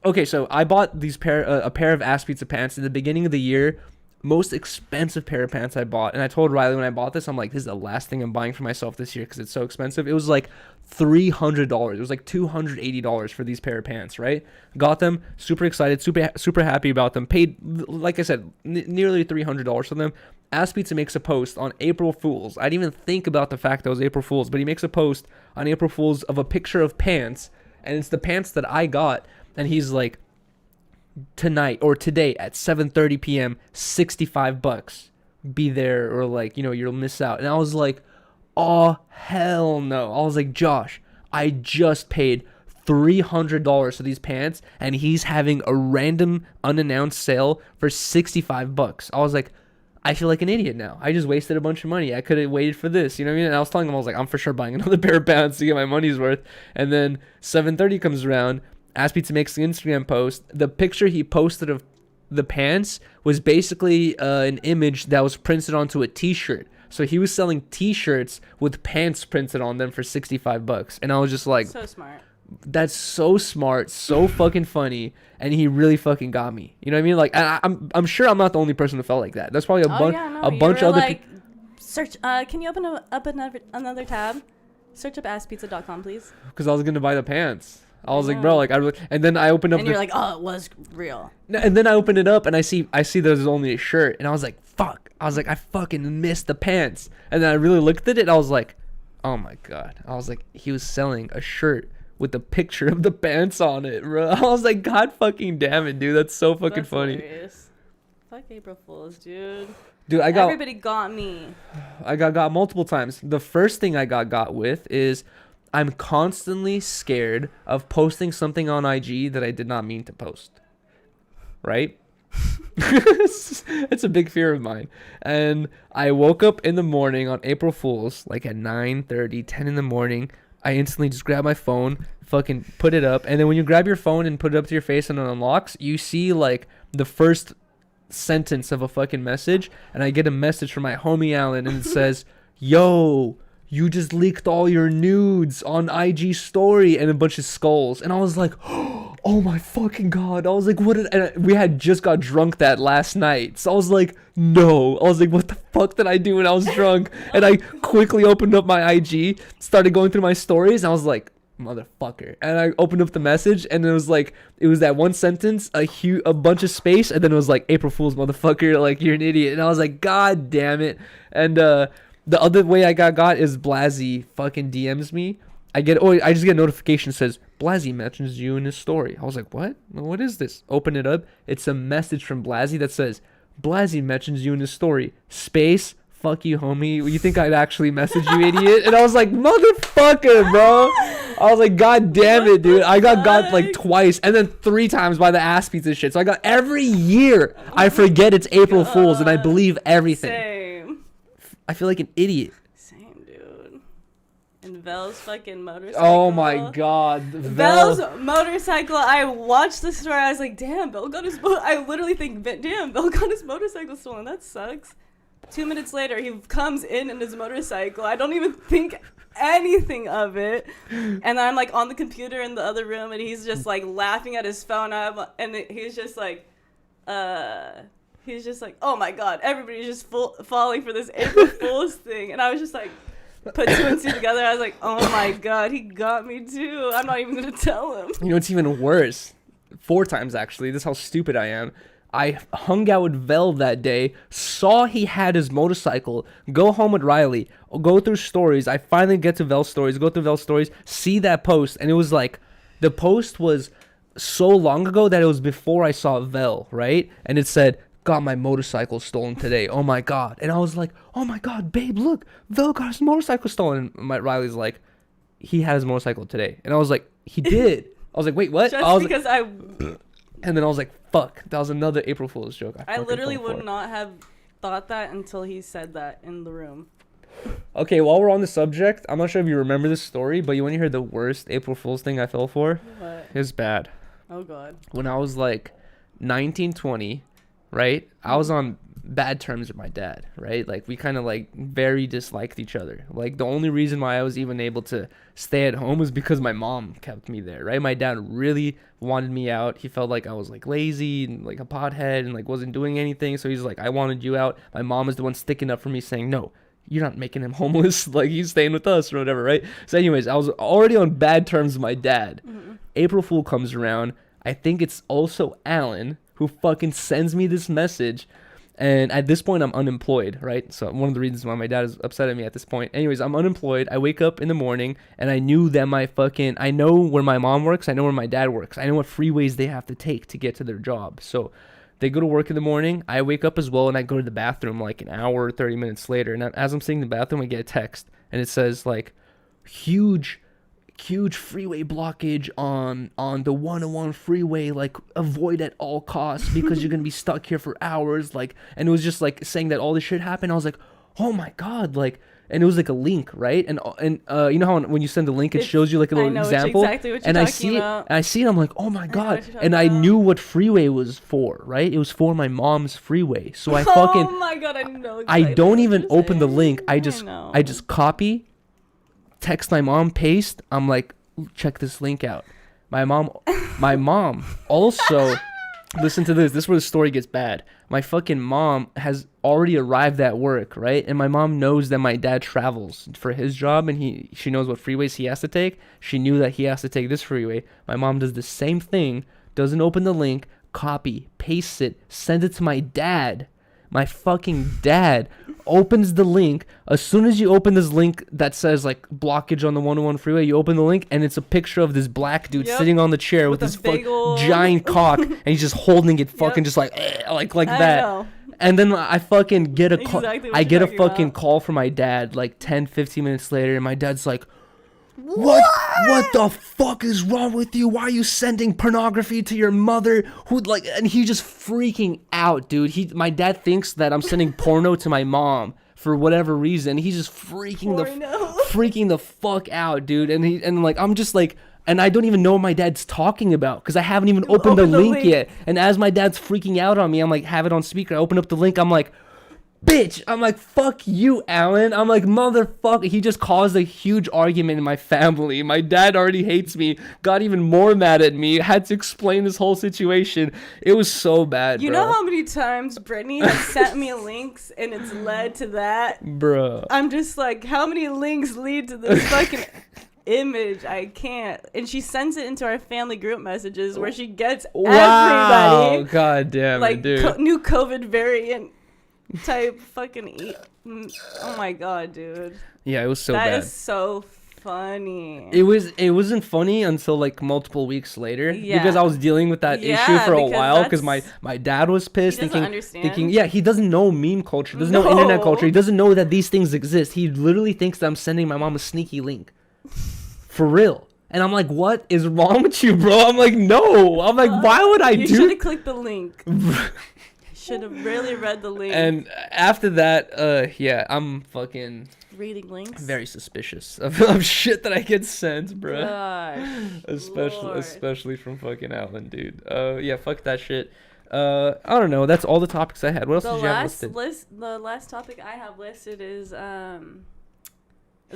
Okay, so I bought a pair of Ass Pizza pants in the beginning of the year. Most expensive pair of pants I bought, and I told Riley when I bought this, I'm like, this is the last thing I'm buying for myself this year because it's so expensive. It was like $300. It was like $280 for these pair of pants, right? Got them, super excited, super happy about them. Paid, like I said, nearly $300 for them. Ass Pizza makes a post on April Fool's. I didn't even think about the fact that it was April Fool's, but he makes a post on April Fool's of a picture of pants, and it's the pants that I got, and he's like, tonight or today at 7:30 p.m. $65. Be there, or like, you know, you'll miss out. And I was like, oh, hell no. I was like, Josh, I just paid $300 for these pants, and he's having a random unannounced sale for $65. I was like, I feel like an idiot now. I just wasted a bunch of money. I could have waited for this. You know what I mean? And I was telling him, I was like, I'm for sure buying another pair of pants to get my money's worth. And then 7:30 comes around. Ask Pizza makes an Instagram post. The picture he posted of the pants was basically an image that was printed onto a t-shirt. So he was selling t-shirts with pants printed on them for $65. And I was just like, so smart. That's so smart, so fucking funny, and he really fucking got me. You know what I mean? Like, I'm sure I'm not the only person who felt like that. There's probably a bunch of other like, search. Can you open up another tab? Search up asspizza.com, please. Because I was gonna buy the pants. I was like, bro, like and then I opened up. And you're like, oh, it was real. And then I opened it up and I see there's only a shirt, and I was like, fuck. I was like, I fucking missed the pants. And then I really looked at it. And I was like, oh my god. I was like, he was selling a shirt with a picture of the pants on it, bro. I was like, god fucking damn it, dude. That's so fucking funny. Hilarious. Fuck April Fools, dude. Dude, everybody got me. I got multiple times. The first thing I got with is I'm constantly scared of posting something on IG that I did not mean to post. Right? It's a big fear of mine. And I woke up in the morning on April Fool's, like at 9:30, 10 in the morning. I instantly just grab my phone, fucking put it up. And then when you grab your phone and put it up to your face and it unlocks, you see like the first sentence of a fucking message. And I get a message from my homie Alan, and it says, yo, you just leaked all your nudes on IG story, and a bunch of skulls. And I was like, oh my fucking god. I was like, and we had just got drunk that last night. So I was like, no. I was like, what the fuck did I do when I was drunk? And I quickly opened up my IG, started going through my stories, and I was like, motherfucker. And I opened up the message, and it was that one sentence, a bunch of space, and then it was like, April Fool's, motherfucker, like, you're an idiot. And I was like, god damn it. And the other way I got is Blasey fucking DMs me. I just get a notification that says, Blasey mentions you in his story. I was like, what? What is this? Open it up. It's a message from Blasey that says, Blasey mentions you in his story. Space, fuck you, homie. You think I'd actually message you, idiot? And I was like, motherfucker, bro. I was like, god damn it, dude. I got like twice, and then 3 times by the ass pizza shit. So I got every year. I forget it's April Fool's, and I believe everything. Same. I feel like an idiot. Same, dude. And Vel's fucking motorcycle. Oh my god. Vel's motorcycle. I watched the story. I was like, damn, Vel got his I literally think, damn, Vel got his motorcycle stolen. That sucks. 2 minutes later, he comes in his motorcycle. I don't even think anything of it. And then I'm like on the computer in the other room, and he's just like laughing at his phone up, and he's just like, oh my god, everybody's just falling for this April Fool's thing. And I was just like, put 2 and 2 together. I was like, oh my god, he got me too. I'm not even gonna tell him. You know what's even worse? 4 times actually. This is how stupid I am. I hung out with Vel that day, saw he had his motorcycle, go home with Riley, go through stories. I finally get to Vel's stories, go through Vel's stories, see that post, and it was like, the post was so long ago that it was before I saw Vel, right? And it said, got my motorcycle stolen today. Oh my god. And I was like, oh my god, babe, look, Vel got his motorcycle stolen. And Riley's like, he had his motorcycle today. And I was like, he did. I was like, wait, what? And then I was like, fuck, that was another April Fool's joke. I literally would not have thought that until he said that in the room. Okay, while we're on the subject, I'm not sure if you remember this story, but you want to hear the worst April Fool's thing I fell for? What? It was bad. Oh, God. When I was like 19, 20, right? I was on bad terms with my dad, right? Like, we kind of like very disliked each other. Like, the only reason why I was even able to stay at home was because my mom kept me there, right? My dad really wanted me out. He felt like I was like lazy and like a pothead and like wasn't doing anything. So he's like, I wanted you out. My mom is the one sticking up for me, saying, no, you're not making him homeless. Like, he's staying with us or whatever, right? So anyways, I was already on bad terms with my dad. Mm-hmm. April Fool comes around. I think it's also Alan who fucking sends me this message. And at this point, I'm unemployed, right? So one of the reasons why my dad is upset at me at this point. Anyways, I'm unemployed. I wake up in the morning, and I knew that I know where my mom works. I know where my dad works. I know what freeways they have to take to get to their job. So they go to work in the morning. I wake up as well, and I go to the bathroom like an hour or 30 minutes later. And as I'm sitting in the bathroom, I get a text. and it says like huge freeway blockage on the 101 freeway, like avoid at all costs because you're gonna be stuck here for hours, like, and it was just like saying that all this shit happened. I was like, oh my god, like, and it was like a link, right? And you know how when you send the link, it shows you like a little example. Exactly what you're and talking about. I see it, I'm like, oh my god. And I knew what freeway was for, right? It was for my mom's freeway. So I fucking, oh my god, I know exactly I don't even open the saying. link. I just copy, text my mom, paste. I'm like, check this link out. My mom also, listen to this. This is where the story gets bad. My fucking mom has already arrived at work, right? And my mom knows that my dad travels for his job, and she knows what freeways he has to take. She knew that he has to take this freeway. My mom does the same thing, doesn't open the link, copy, paste it, send it to my dad. My fucking dad opens the link. As soon as you open this link that says like blockage on the 101 freeway, you open the link and it's a picture of this black dude sitting on the chair with this giant cock, and he's just holding it fucking just like that. Know. And then I fucking get a call. Exactly I get a fucking call from my dad like 10-15 minutes later, and my dad's like, What the fuck is wrong with you? Why are you sending pornography to your mother? And he's just freaking out, dude. My dad thinks that I'm sending porno to my mom for whatever reason. He's just freaking the fuck out, dude. And I'm just like, and I don't even know what my dad's talking about because I haven't even opened the link yet. And as my dad's freaking out on me, I'm like, have it on speaker. I open up the link. I'm like, bitch, I'm like, fuck you, Alan. I'm like, motherfucker. He just caused a huge argument in my family. My dad already hates me, got even more mad at me, had to explain this whole situation. It was so bad, You know how many times Brittany has sent me links and it's led to that? Bro. I'm just like, how many links lead to this fucking image? I can't. And she sends it into our family group messages where she gets everybody. God damn it, dude. New COVID variant type fucking oh my god, dude. Yeah, it was so bad. That is so funny. It wasn't funny until like multiple weeks later because I was dealing with that issue for a while because my dad was pissed, thinking he doesn't know meme culture, doesn't know internet culture, he doesn't know that these things exist. He literally thinks that I'm sending my mom a sneaky link. For real. And I'm like, what is wrong with you, bro? I'm like, no. I'm like, why would I do? You should have clicked the link. Should have really read the link. And after that, I'm fucking reading links. Very suspicious of shit that I get sent, bro. Gosh, especially from fucking Alan, dude. Fuck that shit. I don't know. That's all the topics I had. What else did you have listed? The last topic I have listed is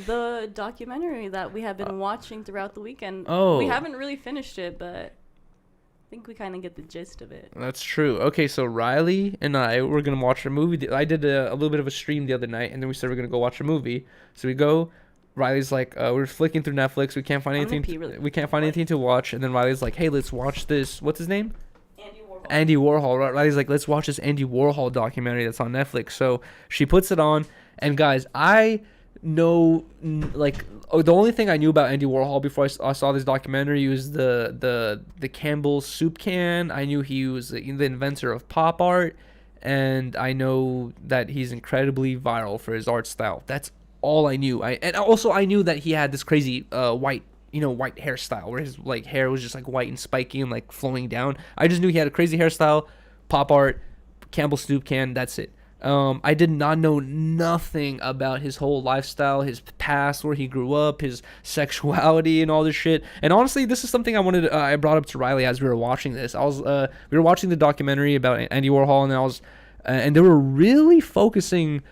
the documentary that we have been watching throughout the weekend. Oh, we haven't really finished it, but I think we kind of get the gist of it. That's true. Okay, so Riley and I were going to watch a movie. I did a little bit of a stream the other night, and then we said we're going to go watch a movie. So we go. Riley's like, we're flicking through Netflix. We can't find anything. We can't find anything to watch. And then Riley's like, hey, let's watch this. What's his name? Andy Warhol. Riley's like, let's watch this Andy Warhol documentary that's on Netflix. So she puts it on. And guys, I know, like, the only thing I knew about Andy Warhol before I saw this documentary was the Campbell's soup can. I knew he was the inventor of pop art, and I know that he's incredibly viral for his art style. That's all I knew. And also I knew that he had this crazy white hairstyle where his like hair was just like white and spiky and like flowing down. I just knew he had a crazy hairstyle, pop art, Campbell's soup can. That's it. I did not know nothing about his whole lifestyle, his past, where he grew up, his sexuality, and all this shit. And honestly, this is something I brought up to Riley as we were watching this. We were watching the documentary about Andy Warhol, and and they were really focusing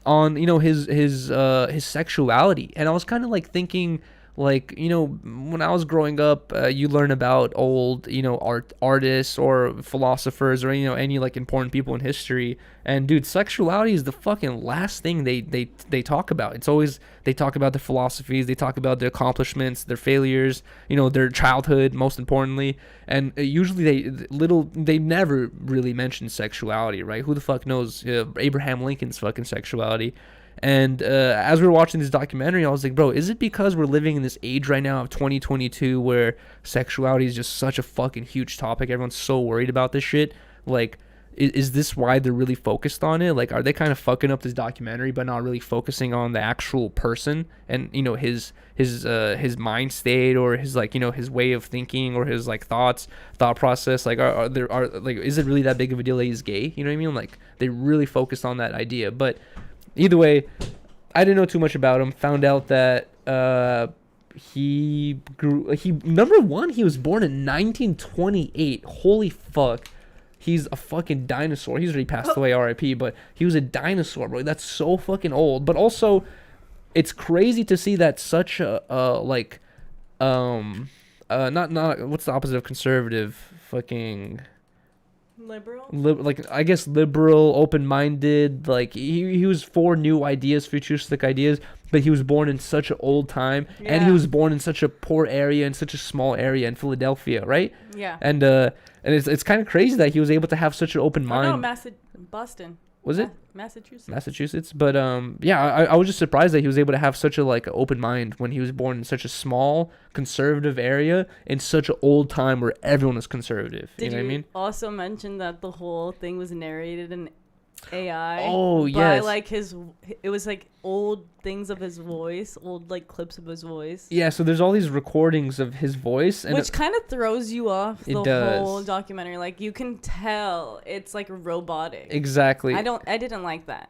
on his sexuality, and I was kind of like thinking, like, when I was growing up, you learn about old, artists or philosophers or, any like important people in history. And dude, sexuality is the fucking last thing they talk about. It's always, they talk about their philosophies, they talk about their accomplishments, their failures, their childhood, most importantly. And usually they never really mention sexuality, right? Who the fuck knows Abraham Lincoln's fucking sexuality? And as we were watching this documentary, I was like, bro, is it because we're living in this age right now of 2022 where sexuality is just such a fucking huge topic? Everyone's so worried about this shit. Like, is this why they're really focused on it? Like, are they kind of fucking up this documentary but not really focusing on the actual person and, you know, his mind state or his, like, you know, his way of thinking or his, like, thought process? Like, are like, is it really that big of a deal that he's gay? You know what I mean? Like, they really focused on that idea. But either way, I didn't know too much about him. Found out that he number one, he was born in 1928. Holy fuck. He's a fucking dinosaur. He's already passed away, R.I.P. But he was a dinosaur, bro. That's so fucking old. But also, it's crazy to see that such a like, not what's the opposite of conservative? Fucking liberal. Like, I guess liberal, open-minded. Like, he was for new ideas, futuristic ideas. But he was born in such an old time, and he was born in such a poor area, in such a small area in Philadelphia, right? Yeah. And it's kind of crazy that he was able to have such an open mind. No, Boston. Was it? Massachusetts. But yeah, I was just surprised that he was able to have such a, like, open mind when he was born in such a small conservative area in such an old time where everyone was conservative. You know what I mean? Also mention that the whole thing was narrated in AI. Oh, yes. By, like, it was like old things of his voice, old, like, clips of his voice. Yeah, so there's all these recordings of his voice, and which kind of throws you off the whole documentary. Like, you can tell it's, like, robotic. Exactly. I didn't like that.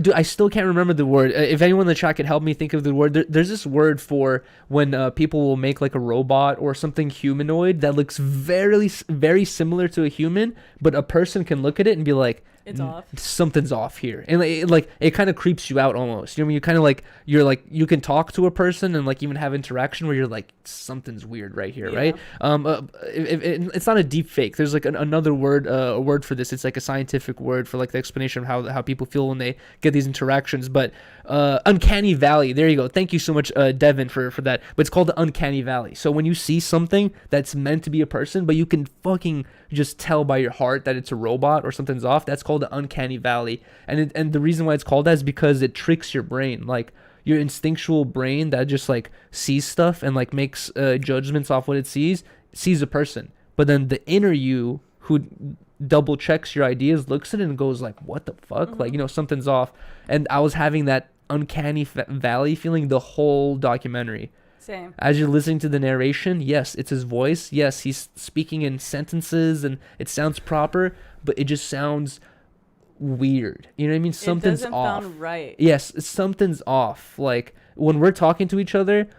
Dude, I still can't remember the word. If anyone in the chat could help me think of the word, there's this word for when people will make, like, a robot or something humanoid that looks very, very similar to a human, but a person can look at it and be like, it's off. Something's off here. And it kind of creeps you out almost. You know what I mean? You kind of like, you're like, you can talk to a person and, like, even have interaction where you're like, something's weird right here, right? It's not a deep fake. There's, like, another word, a word for this. It's like a scientific word for, like, the explanation of how people feel when they get these interactions. But uncanny valley. There you go. Thank you so much, Devin, for that. But it's called the uncanny valley. So when you see something that's meant to be a person, but you can fucking just tell by your heart that it's a robot or something's off, that's called the uncanny valley. And the reason why it's called that is because it tricks your brain. Like, your instinctual brain that just, like, sees stuff and, like, makes judgments off what it sees a person. But then the inner you, who double checks your ideas, looks at it and goes like, what the fuck? Mm-hmm. Like, you know, something's off. And I was having that uncanny valley feeling the whole documentary. Same. As you're listening to the narration, yes, it's his voice. Yes, he's speaking in sentences and it sounds proper, but it just sounds weird. You know what I mean? Something's off. It doesn't sound right. Yes, something's off. Like, when we're talking to each other,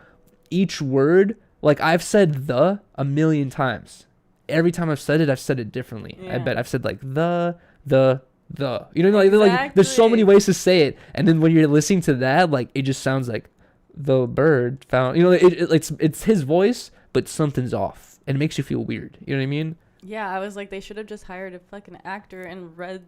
each word, like, I've said the a million times. Every time I've said it differently. Yeah. I bet I've said, like, the. You know, like, exactly. Like, there's so many ways to say it. And then when you're listening to that, like, it just sounds like the bird found, you know, it's his voice, but something's off. And it makes you feel weird. You know what I mean? Yeah, I was like, they should have just hired a fucking actor and read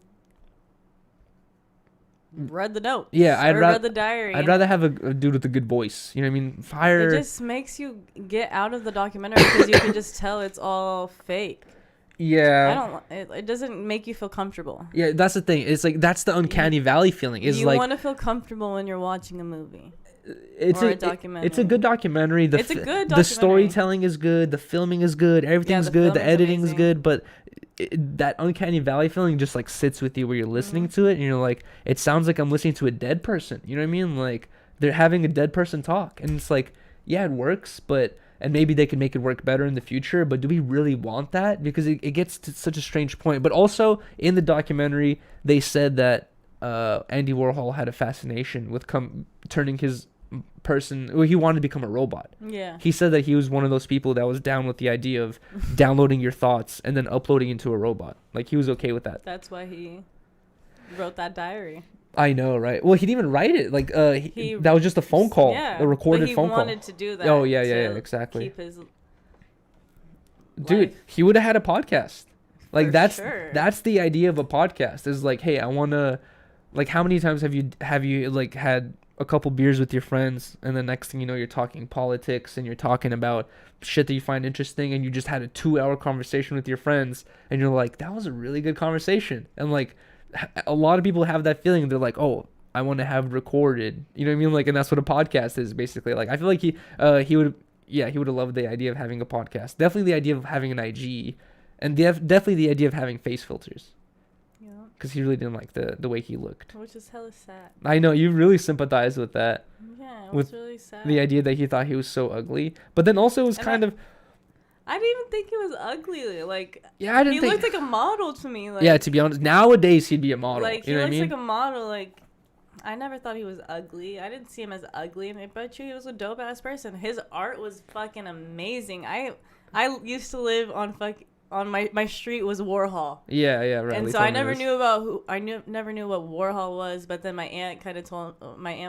the note. Yeah, read the diary. I'd rather have a dude with a good voice. You know what I mean? It just makes you get out of the documentary because you can just tell it's all fake. Yeah. It doesn't make you feel comfortable. Yeah, that's the thing. It's like, that's the uncanny valley feeling. Is you like, want to feel comfortable when you're watching a movie. It's a documentary. It's a good documentary. It's a good documentary. The storytelling is good. The filming is good. Everything's good. The editing is good. But that uncanny valley feeling just, like, sits with you where you're listening to it, and you're like, it sounds like I'm listening to a dead person. You know what I mean? Like, they're having a dead person talk, and it's like, yeah, it works, and maybe they can make it work better in the future, but do we really want that? Because it gets to such a strange point. But also, in the documentary, they said that Andy Warhol had a fascination with turning his he wanted to become a robot. Yeah. He said that he was one of those people that was down with the idea of downloading your thoughts and then uploading into a robot. Like, he was okay with that. That's why he wrote that diary. I know, right? Well, he didn't even write it. Like, that was just a phone call, a recorded phone call. He wanted to do that. Oh, yeah, exactly. Keep his Dude, life. He would have had a podcast. Like, that's the idea of a podcast. Is like, hey, I want to, like, how many times have you like had a couple beers with your friends, and the next thing you know, you're talking politics and you're talking about shit that you find interesting, and you just had a 2-hour conversation with your friends, and you're like, that was a really good conversation. And, like, a lot of people have that feeling. They're like, oh, I want to have recorded, you know what I mean? Like, and that's what a podcast is basically. Like, I feel like he would have loved the idea of having a podcast. Definitely the idea of having an IG, and definitely the idea of having face filters. Yeah. because he really didn't like the way he looked. Which is hella sad. I know you really sympathize with that. Yeah, it was really sad. The idea that he thought he was so ugly, but then also it was kind of. I didn't even think he was ugly. Like, yeah, I didn't. He looked like a model to me. Like, yeah, to be honest, nowadays he'd be a model. Like, you know what I mean? He looks like a model. Like, I never thought he was ugly. I didn't see him as ugly, and I bet you he was a dope ass person. His art was fucking amazing. I used to live on my street was Warhol. Yeah, right. And so I never knew about never knew what Warhol was, but then my aunt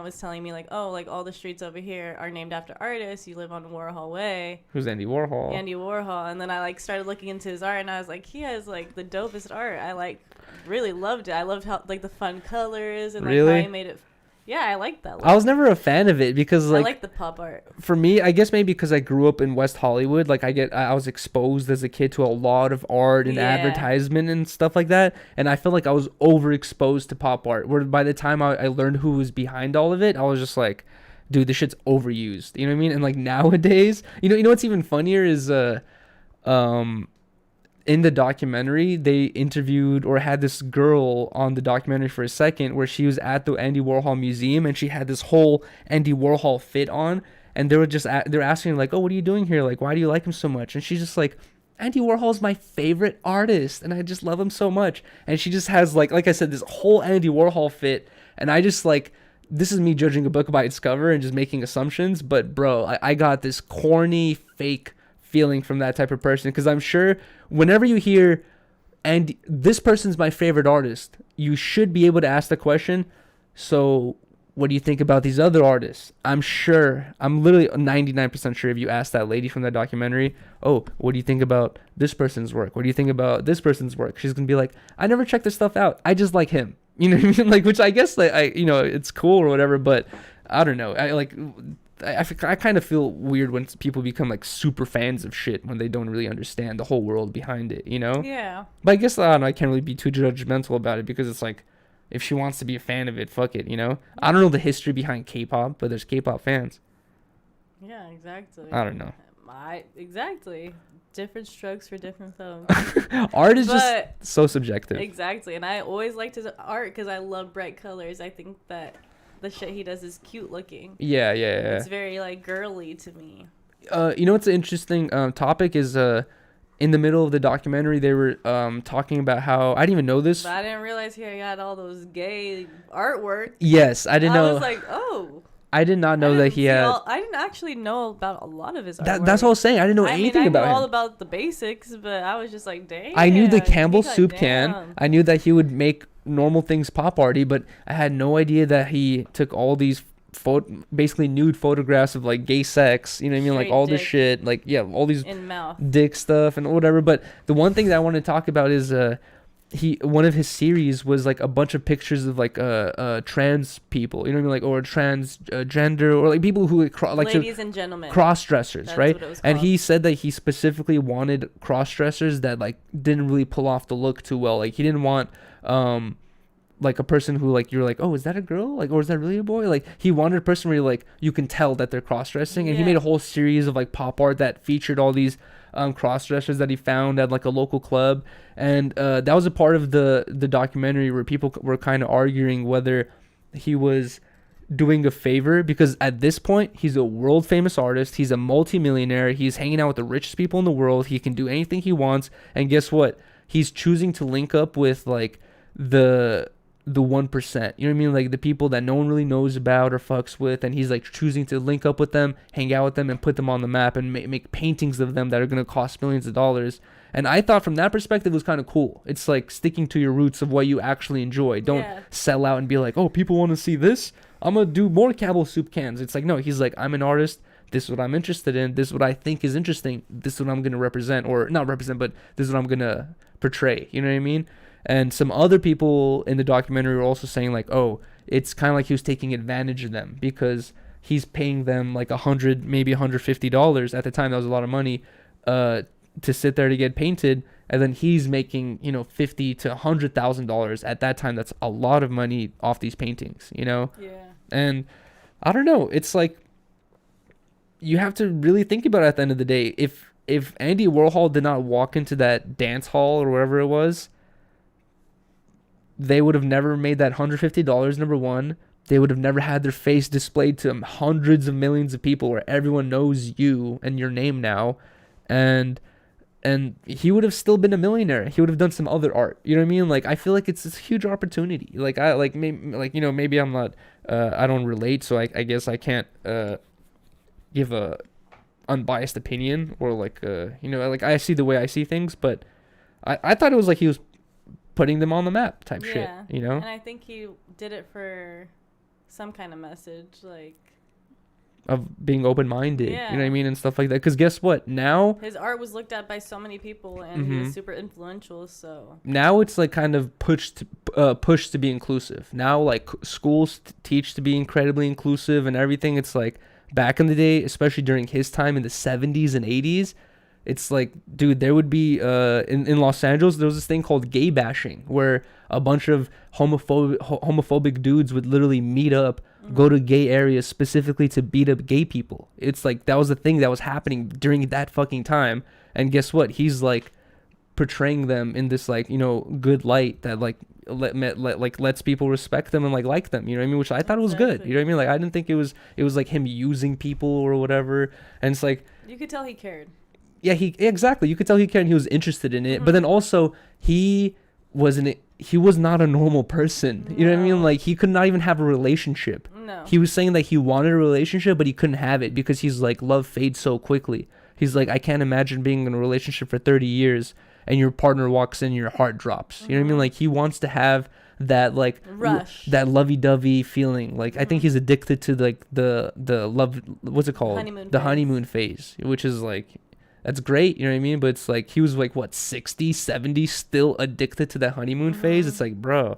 was telling me like, oh, like all the streets over here are named after artists. You live on Warhol Way. Who's Andy Warhol? Andy Warhol. And then I like started looking into his art, and I was like, he has like the dopest art. I like really loved it. I loved how like the fun colors and like how he made it. Yeah, I like that look. I was never a fan of it because like I like the pop art. For me, I guess maybe because I grew up in West Hollywood, like I was exposed as a kid to a lot of art and advertisement and stuff like that, and I feel like I was overexposed to pop art. Where by the time I learned who was behind all of it, I was just like, dude, this shit's overused. You know what I mean? And like nowadays, you know what's even funnier is in the documentary, they interviewed or had this girl on the documentary for a second where she was at the Andy Warhol Museum and she had this whole Andy Warhol fit on, and they're asking her like, oh, what are you doing here? Like, why do you like him so much? And she's just like, Andy Warhol's my favorite artist and I just love him so much. And she just has like I said, this whole Andy Warhol fit, and I just like, this is me judging a book by its cover and just making assumptions, but bro, I got this corny fake feeling from that type of person, because I'm sure whenever you hear and this person's my favorite artist, you should be able to ask the question, so what do you think about these other artists? I'm literally 99% sure if you ask that lady from that documentary, oh, what do you think about this person's work? What do you think about this person's work? She's gonna be like, I never checked this stuff out, I just like him. You know what I mean? Like, which I guess like it's cool or whatever, but I don't know. I kind of feel weird when people become like super fans of shit when they don't really understand the whole world behind it, you know? Yeah. But I guess I don't know, I can't really be too judgmental about it, because it's like, if she wants to be a fan of it, fuck it, you know? I don't know the history behind K-pop, but there's K-pop fans. Yeah, exactly. I don't know. Exactly. Different strokes for different folks. Art is just so subjective. Exactly. And I always liked his art because I love bright colors. I think that the shit he does is cute looking. Yeah. It's very like girly to me. You know what's an interesting topic is in the middle of the documentary they were talking about how, I didn't even know this, but I didn't realize he had all those gay artwork. Yes, I didn't know. I was like, oh. I did not know that he had. I didn't actually know about a lot of his artwork. That's what I was saying. I didn't know anything about him. I knew all about the basics, but I was just like, damn. I knew the Campbell soup can. I knew that he would make normal things pop arty, but I had no idea that he took all these basically nude photographs of like gay sex. You know what I mean? Like all this shit. Like, yeah, all these dick stuff and whatever. But the one thing that I want to talk about is one of his series was like a bunch of pictures of like trans people, you know what I mean, like, or transgender, or like people who like ladies and gentlemen, cross dressers. That's right? And he said that he specifically wanted cross dressers that like didn't really pull off the look too well. Like he didn't want like a person who like you're like, oh, is that a girl, like, or is that really a boy? Like he wanted a person where like you can tell that they're cross dressing. And he made a whole series of like pop art that featured all these cross-dressers that he found at like a local club, and that was a part of the documentary where people were kind of arguing whether he was doing a favor, because at this point he's a world famous artist, he's a multi-millionaire, he's hanging out with the richest people in the world, he can do anything he wants, and guess what, he's choosing to link up with like the 1%, you know what I mean, like the people that no one really knows about or fucks with, and he's like choosing to link up with them, hang out with them, and put them on the map, and make paintings of them that are going to cost millions of dollars. And I thought from that perspective it was kind of cool. It's like sticking to your roots of what you actually enjoy. Don't sell out and be like, oh, people want to see this, I'm gonna do more Campbell soup cans. It's like, no, he's like, I'm an artist, this is what I'm interested in, this is what I think is interesting, this is what I'm going to represent, or not represent, but this is what I'm going to portray, you know what I mean? And some other people in the documentary were also saying like, oh, it's kind of like he was taking advantage of them, because he's paying them like $100, maybe $150 at the time. That was a lot of money to sit there to get painted. And then he's making, you know, $50,000 to $100,000 at that time. That's a lot of money off these paintings, you know? Yeah. And I don't know. It's like, you have to really think about it at the end of the day. If Andy Warhol did not walk into that dance hall or wherever it was, they would have never made that $150, number one. They would have never had their face displayed to hundreds of millions of people where everyone knows you and your name now. And he would have still been a millionaire. He would have done some other art. You know what I mean? Like, I feel like it's a huge opportunity. Like, maybe I'm not, I don't relate, so I guess I can't give a unbiased opinion, or like, like, I see the way I see things, but I thought it was like he was putting them on the map type shit, you know? And I think he did it for some kind of message, like, of being open-minded, you know what I mean, and stuff like that. Because guess what? Now his art was looked at by so many people, and he was super influential. So now it's like kind of pushed to be inclusive. Now, like, schools teach to be incredibly inclusive and everything. It's like back in the day, especially during his time in the 70s and 80s. It's like, dude, there would be in Los Angeles, there was this thing called gay bashing, where a bunch of homophobic dudes would literally meet up, go to gay areas specifically to beat up gay people. It's like, that was the thing that was happening during that fucking time. And guess what? He's like portraying them in this, like, good light that like lets people respect them and like them, you know what I mean? Which I thought was good. You know what I mean? Like, I didn't think it was like him using people or whatever. And it's like, you could tell he cared. Yeah, exactly. You could tell he cared and he was interested in it. But then also, he was not a normal person. You know what I mean? Like, he could not even have a relationship. No. He was saying that he wanted a relationship, but he couldn't have it because he's like, love fades so quickly. He's like, I can't imagine being in a relationship for 30 years and your partner walks in and your heart drops. You know what I mean? Like, he wants to have that, like, rush, that lovey-dovey feeling. Like, I think he's addicted to, like, the love, what's it called? Honeymoon phase, which is like, that's great, you know what I mean? But it's like, he was like, what, 60, 70, still addicted to that honeymoon phase? It's like, bro.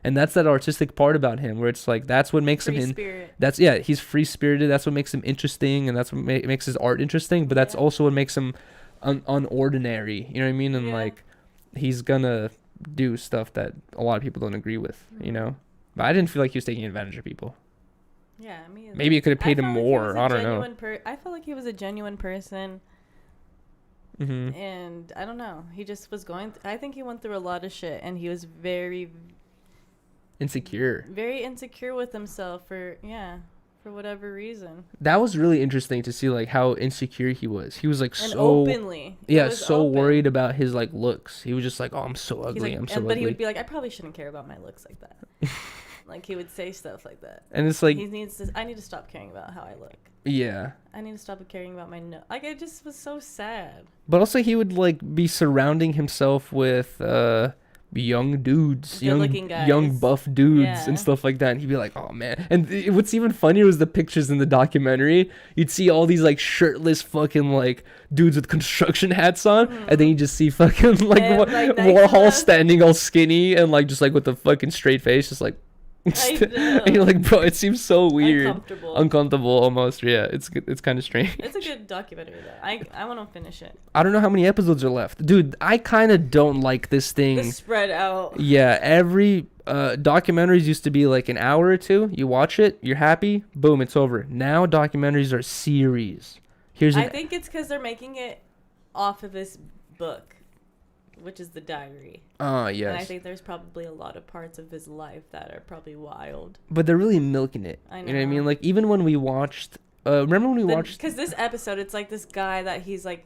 And that's that artistic part about him, where it's like, that's what makes him... he's free-spirited. That's what makes him interesting, and that's what makes his art interesting. But that's also what makes him unordinary, you know what I mean? And like, he's gonna do stuff that a lot of people don't agree with, you know? But I didn't feel like he was taking advantage of people. Yeah, me either. Maybe it could have paid him more. I don't know. I felt like he was a genuine person. And I don't know, he just was I think he went through a lot of shit, and he was very insecure with himself for whatever reason. That was really interesting to see, like, how insecure he was. He was like, and so openly worried about his like looks. He was just like, oh, I'm so ugly. Like, I'm so ugly. But he would be like, I probably shouldn't care about my looks like that. Like, he would say stuff like that. And it's like, I need to stop caring about how I look. Yeah. I need to stop caring about my nose. Like, it just was so sad. But also, he would like be surrounding himself with young dudes, young buff dudes and stuff like that. And he'd be like, oh man. And what's even funnier was the pictures in the documentary. You'd see all these like shirtless fucking like dudes with construction hats on, and then you just see fucking like Warhol standing all skinny and like just like with the fucking straight face, just like. And you're like, bro, it seems so weird, uncomfortable almost. Yeah, it's kind of strange. It's a good documentary though. I want to finish it. I don't know how many episodes are left, dude. I kind of don't like this thing. The spread out. Yeah, every documentaries used to be like an hour or two. You watch it, you're happy, boom, it's over. Now documentaries are series. I think it's because they're making it off of this book, which is the diary. Yes. And I think there's probably a lot of parts of his life that are probably wild. But they're really milking it. I know. You know what I mean? Like, even when we watched... remember when we watched... Because this episode, it's like this guy that he's, like,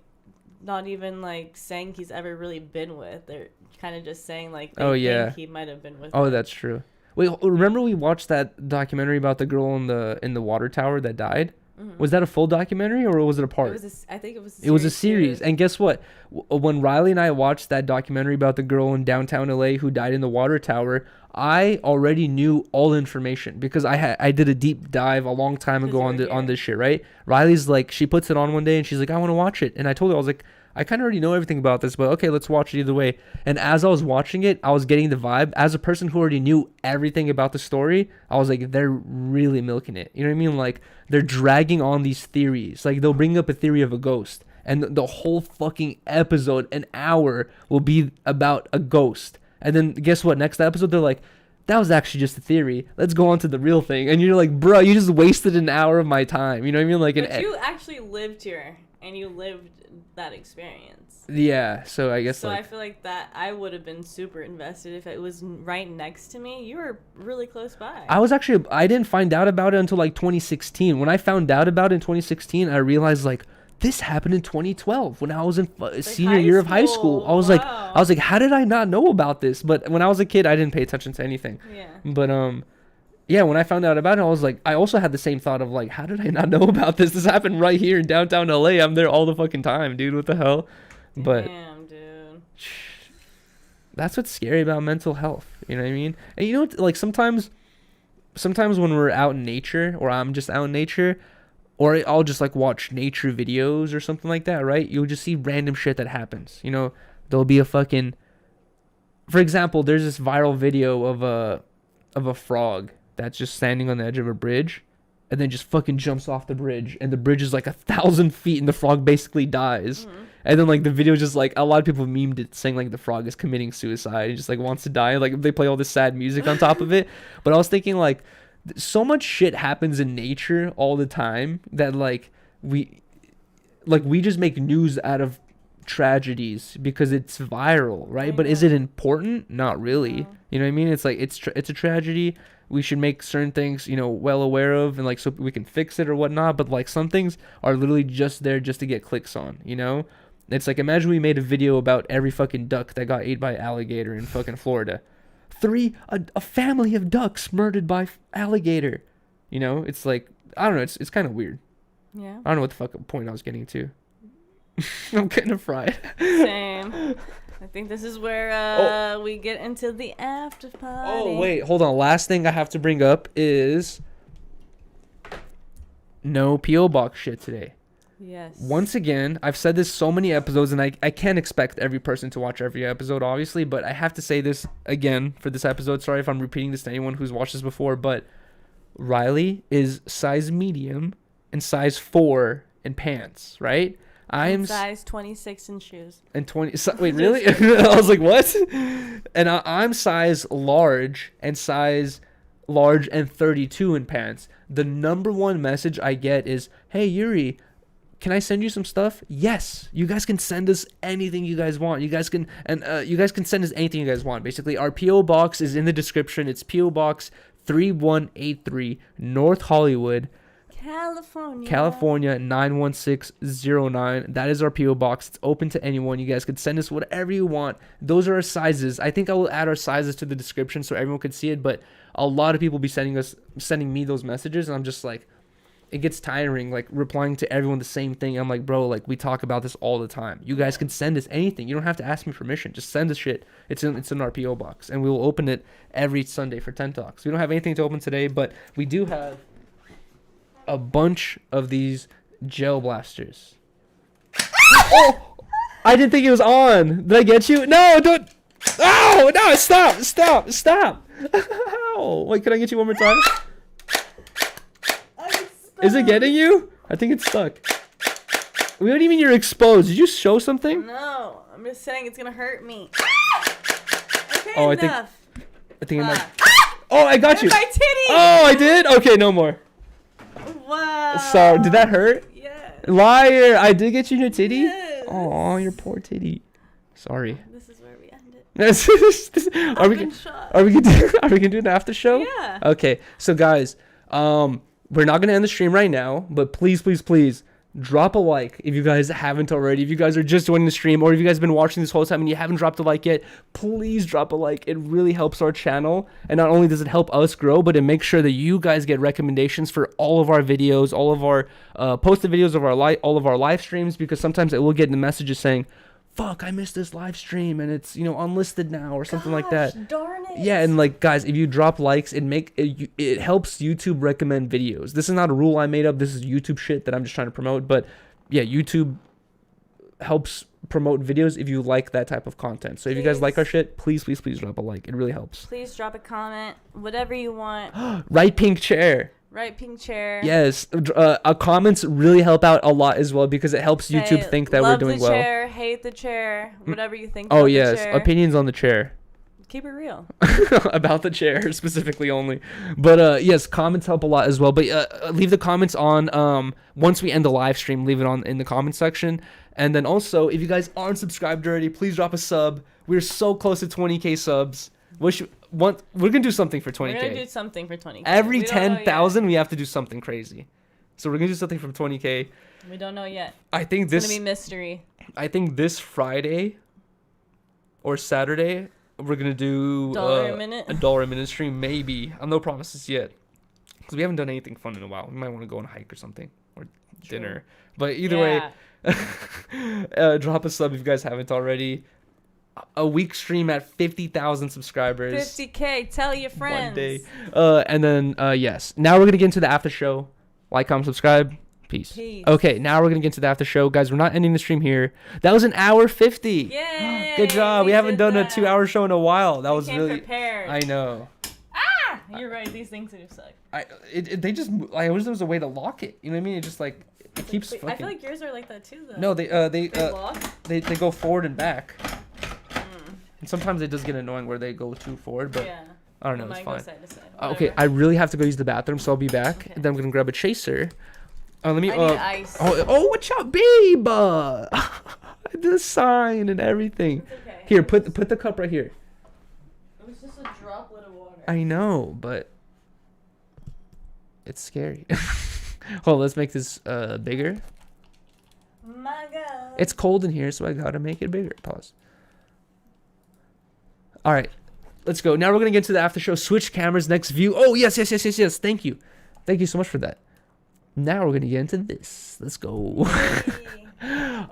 not even, like, saying he's ever really been with. They're kind of just saying, like, they think he might have been with him. That's true. Wait, remember we watched that documentary about the girl in the water tower that died? Was that a full documentary or was it a part? I think it was a series. It was a series. And guess what? When Riley and I watched that documentary about the girl in downtown LA who died in the water tower, I already knew all information because I did a deep dive a long time ago on this shit, right? Riley's like, she puts it on one day and she's like, I want to watch it. And I told her, I was like, I kind of already know everything about this, but okay, let's watch it either way. And as I was watching it, I was getting the vibe. As a person who already knew everything about the story, I was like, they're really milking it. You know what I mean? Like, they're dragging on these theories. Like, they'll bring up a theory of a ghost, and the whole fucking episode, an hour, will be about a ghost. And then guess what? Next episode, they're like, that was actually just a theory. Let's go on to the real thing. And you're like, bro, you just wasted an hour of my time. You know what I mean? Like, but you actually lived here and you lived that experience. Yeah, so I guess so I feel like that I would have been super invested if it was right next to me. You were really close by. I didn't find out about it until like 2016. When I found out about it in 2016, I realized like this happened in 2012 when I was in senior year of high school. I was like, how did I not know about this? But when I was a kid, I didn't pay attention to anything. Yeah. But yeah, when I found out about it, I was like, I also had the same thought of like, how did I not know about this? This happened right here in downtown LA. I'm there all the fucking time, dude. What the hell? But damn, dude. That's what's scary about mental health. You know what I mean? And you know what? Like sometimes when we're out in nature, or I'm just out in nature, or I'll just like watch nature videos or something like that, right? You'll just see random shit that happens. You know, there'll be a fucking, for example, there's this viral video of a frog that's just standing on the edge of a bridge and then just fucking jumps off the bridge, and the bridge is like 1,000 feet and the frog basically dies. Mm-hmm. And then like the video just like a lot of people memed it saying like the frog is committing suicide and just like wants to die. Like they play all this sad music on top of it. But I was thinking like so much shit happens in nature all the time that like we just make news out of tragedies because it's viral, right? But is it important? Not really. You know what I mean? It's like it's a tragedy. We should make certain things, you know, well aware of, and like so we can fix it or whatnot. But like some things are literally just there just to get clicks on, you know? It's like, imagine we made a video about every fucking duck that got ate by alligator in fucking Florida. A family of ducks murdered by alligator. You know, it's like, I don't know, it's kind of weird. Yeah. I don't know what the fuck point I was getting to. I'm kind of fried. Same. I think this is where we get into the after party. Oh, wait, hold on. Last thing I have to bring up is no P.O. Box shit today. Yes. Once again, I've said this so many episodes, and I can't expect every person to watch every episode, obviously, but I have to say this again for this episode. Sorry if I'm repeating this to anyone who's watched this before, but Riley is size medium and size 4 in pants, right? I'm size 26 in shoes. And 20. Wait, really? I was like, what? And I'm size large and 32 in pants. The number one message I get is, "Hey Yuri, can I send you some stuff?" Yes, you guys can send us anything you guys want. You guys can send us anything you guys want. Basically, our PO box is in the description. It's PO Box 3183, North Hollywood, California 91609. That is our PO box. It's open to anyone. You guys could send us whatever you want. Those are our sizes. I think I will add our sizes to the description so everyone could see it. But a lot of people be sending me those messages, and I'm just like, it gets tiring, like replying to everyone the same thing. I'm like, bro, like we talk about this all the time. You guys can send us anything. You don't have to ask me permission. Just send us shit. It's in our PO box, and we will open it every Sunday for 10 Talks. We don't have anything to open today, but we do have a bunch of these gel blasters. Oh, I didn't think it was on. Did I get you? No, don't. Oh, no, stop. Oh, wait, can I get you one more time? Is it getting you? I think it's stuck. What do you mean you're exposed? Did you show something? No, I'm just saying it's gonna hurt me. Okay, oh, enough. I think it might. Oh, I got you. My titty. Oh, I did? Okay, no more. Wow. Sorry, did that hurt? Yes. Liar, I did get you in your titty? Yes. Oh, your poor titty. Sorry. This is where we end it. Are we gonna do an after show? Yeah. Okay, so guys, we're not gonna end the stream right now, but please drop a like if you guys haven't already. If you guys are just joining the stream, or if you guys have been watching this whole time and you haven't dropped a like yet, please drop a like. It really helps our channel, and not only does it help us grow, but it makes sure that you guys get recommendations for all of our videos, all of our posted videos of all of our live streams, because sometimes it will get in the messages saying, fuck, I missed this live stream and it's, unlisted now or something like that. Darn it. Yeah, and like guys, if you drop likes, it helps YouTube recommend videos. This is not a rule I made up. This is YouTube shit that I'm just trying to promote. But yeah, YouTube helps promote videos if you like that type of content. So if you guys like our shit, please drop a like. It really helps. Please drop a comment, whatever you want. Right pink chair. Right pink chair. Yes, comments really help out a lot as well, because it helps YouTube think that we're doing well. Love the chair, hate the chair, whatever you think. Oh about yes, the chair. opinions on the chair. Keep it real. About the chair specifically only. But yes, comments help a lot as well. But leave the comments on once we end the live stream, leave it on in the comment section. And then also, if you guys aren't subscribed already, please drop a sub. We're so close to 20k subs. We're gonna do something for 20k. We're gonna do something for 20k. Every 10,000, we have to do something crazy. So we're gonna do something for 20k. We don't know yet. I think it's gonna be mystery. I think this Friday or Saturday we're gonna do $1 a minute. a $1 a minute stream, maybe. No promises yet, because we haven't done anything fun in a while. We might want to go on a hike or something, or dinner. But either way, drop a sub if you guys haven't already. A week stream at 50,000 subscribers. 50k. Tell your friends. One day. And then yes. Now we're gonna get into the after show. Like, comment, subscribe. Peace. Okay, now we're gonna get into the after show, guys. We're not ending the stream here. That was an hour 50. Yay! Good job. We haven't done a 2-hour show in a while. That was really. Prepared. I know. Ah, you're right. These things do suck. They just. I wish there was a way to lock it. You know what I mean? It just like it keeps. I feel like yours are like that too, though. No, they lock? They go forward and back. And sometimes it does get annoying where they go too forward, but yeah. I don't know. It's fine. Side to side. Okay, I really have to go use the bathroom, so I'll be back. Okay. And then I'm gonna grab a chaser. Let me. I need ice. Watch out, babe! The sign and everything. It's okay. Here, put the cup right here. It was just a droplet of water. I know, but it's scary. Hold on, let's make this bigger. My God. It's cold in here, so I gotta make it bigger. Pause. All right, let's go. Now we're gonna get to the after show. Switch cameras, next view. Oh yes. Thank you so much for that. Now we're gonna get into this. Let's go.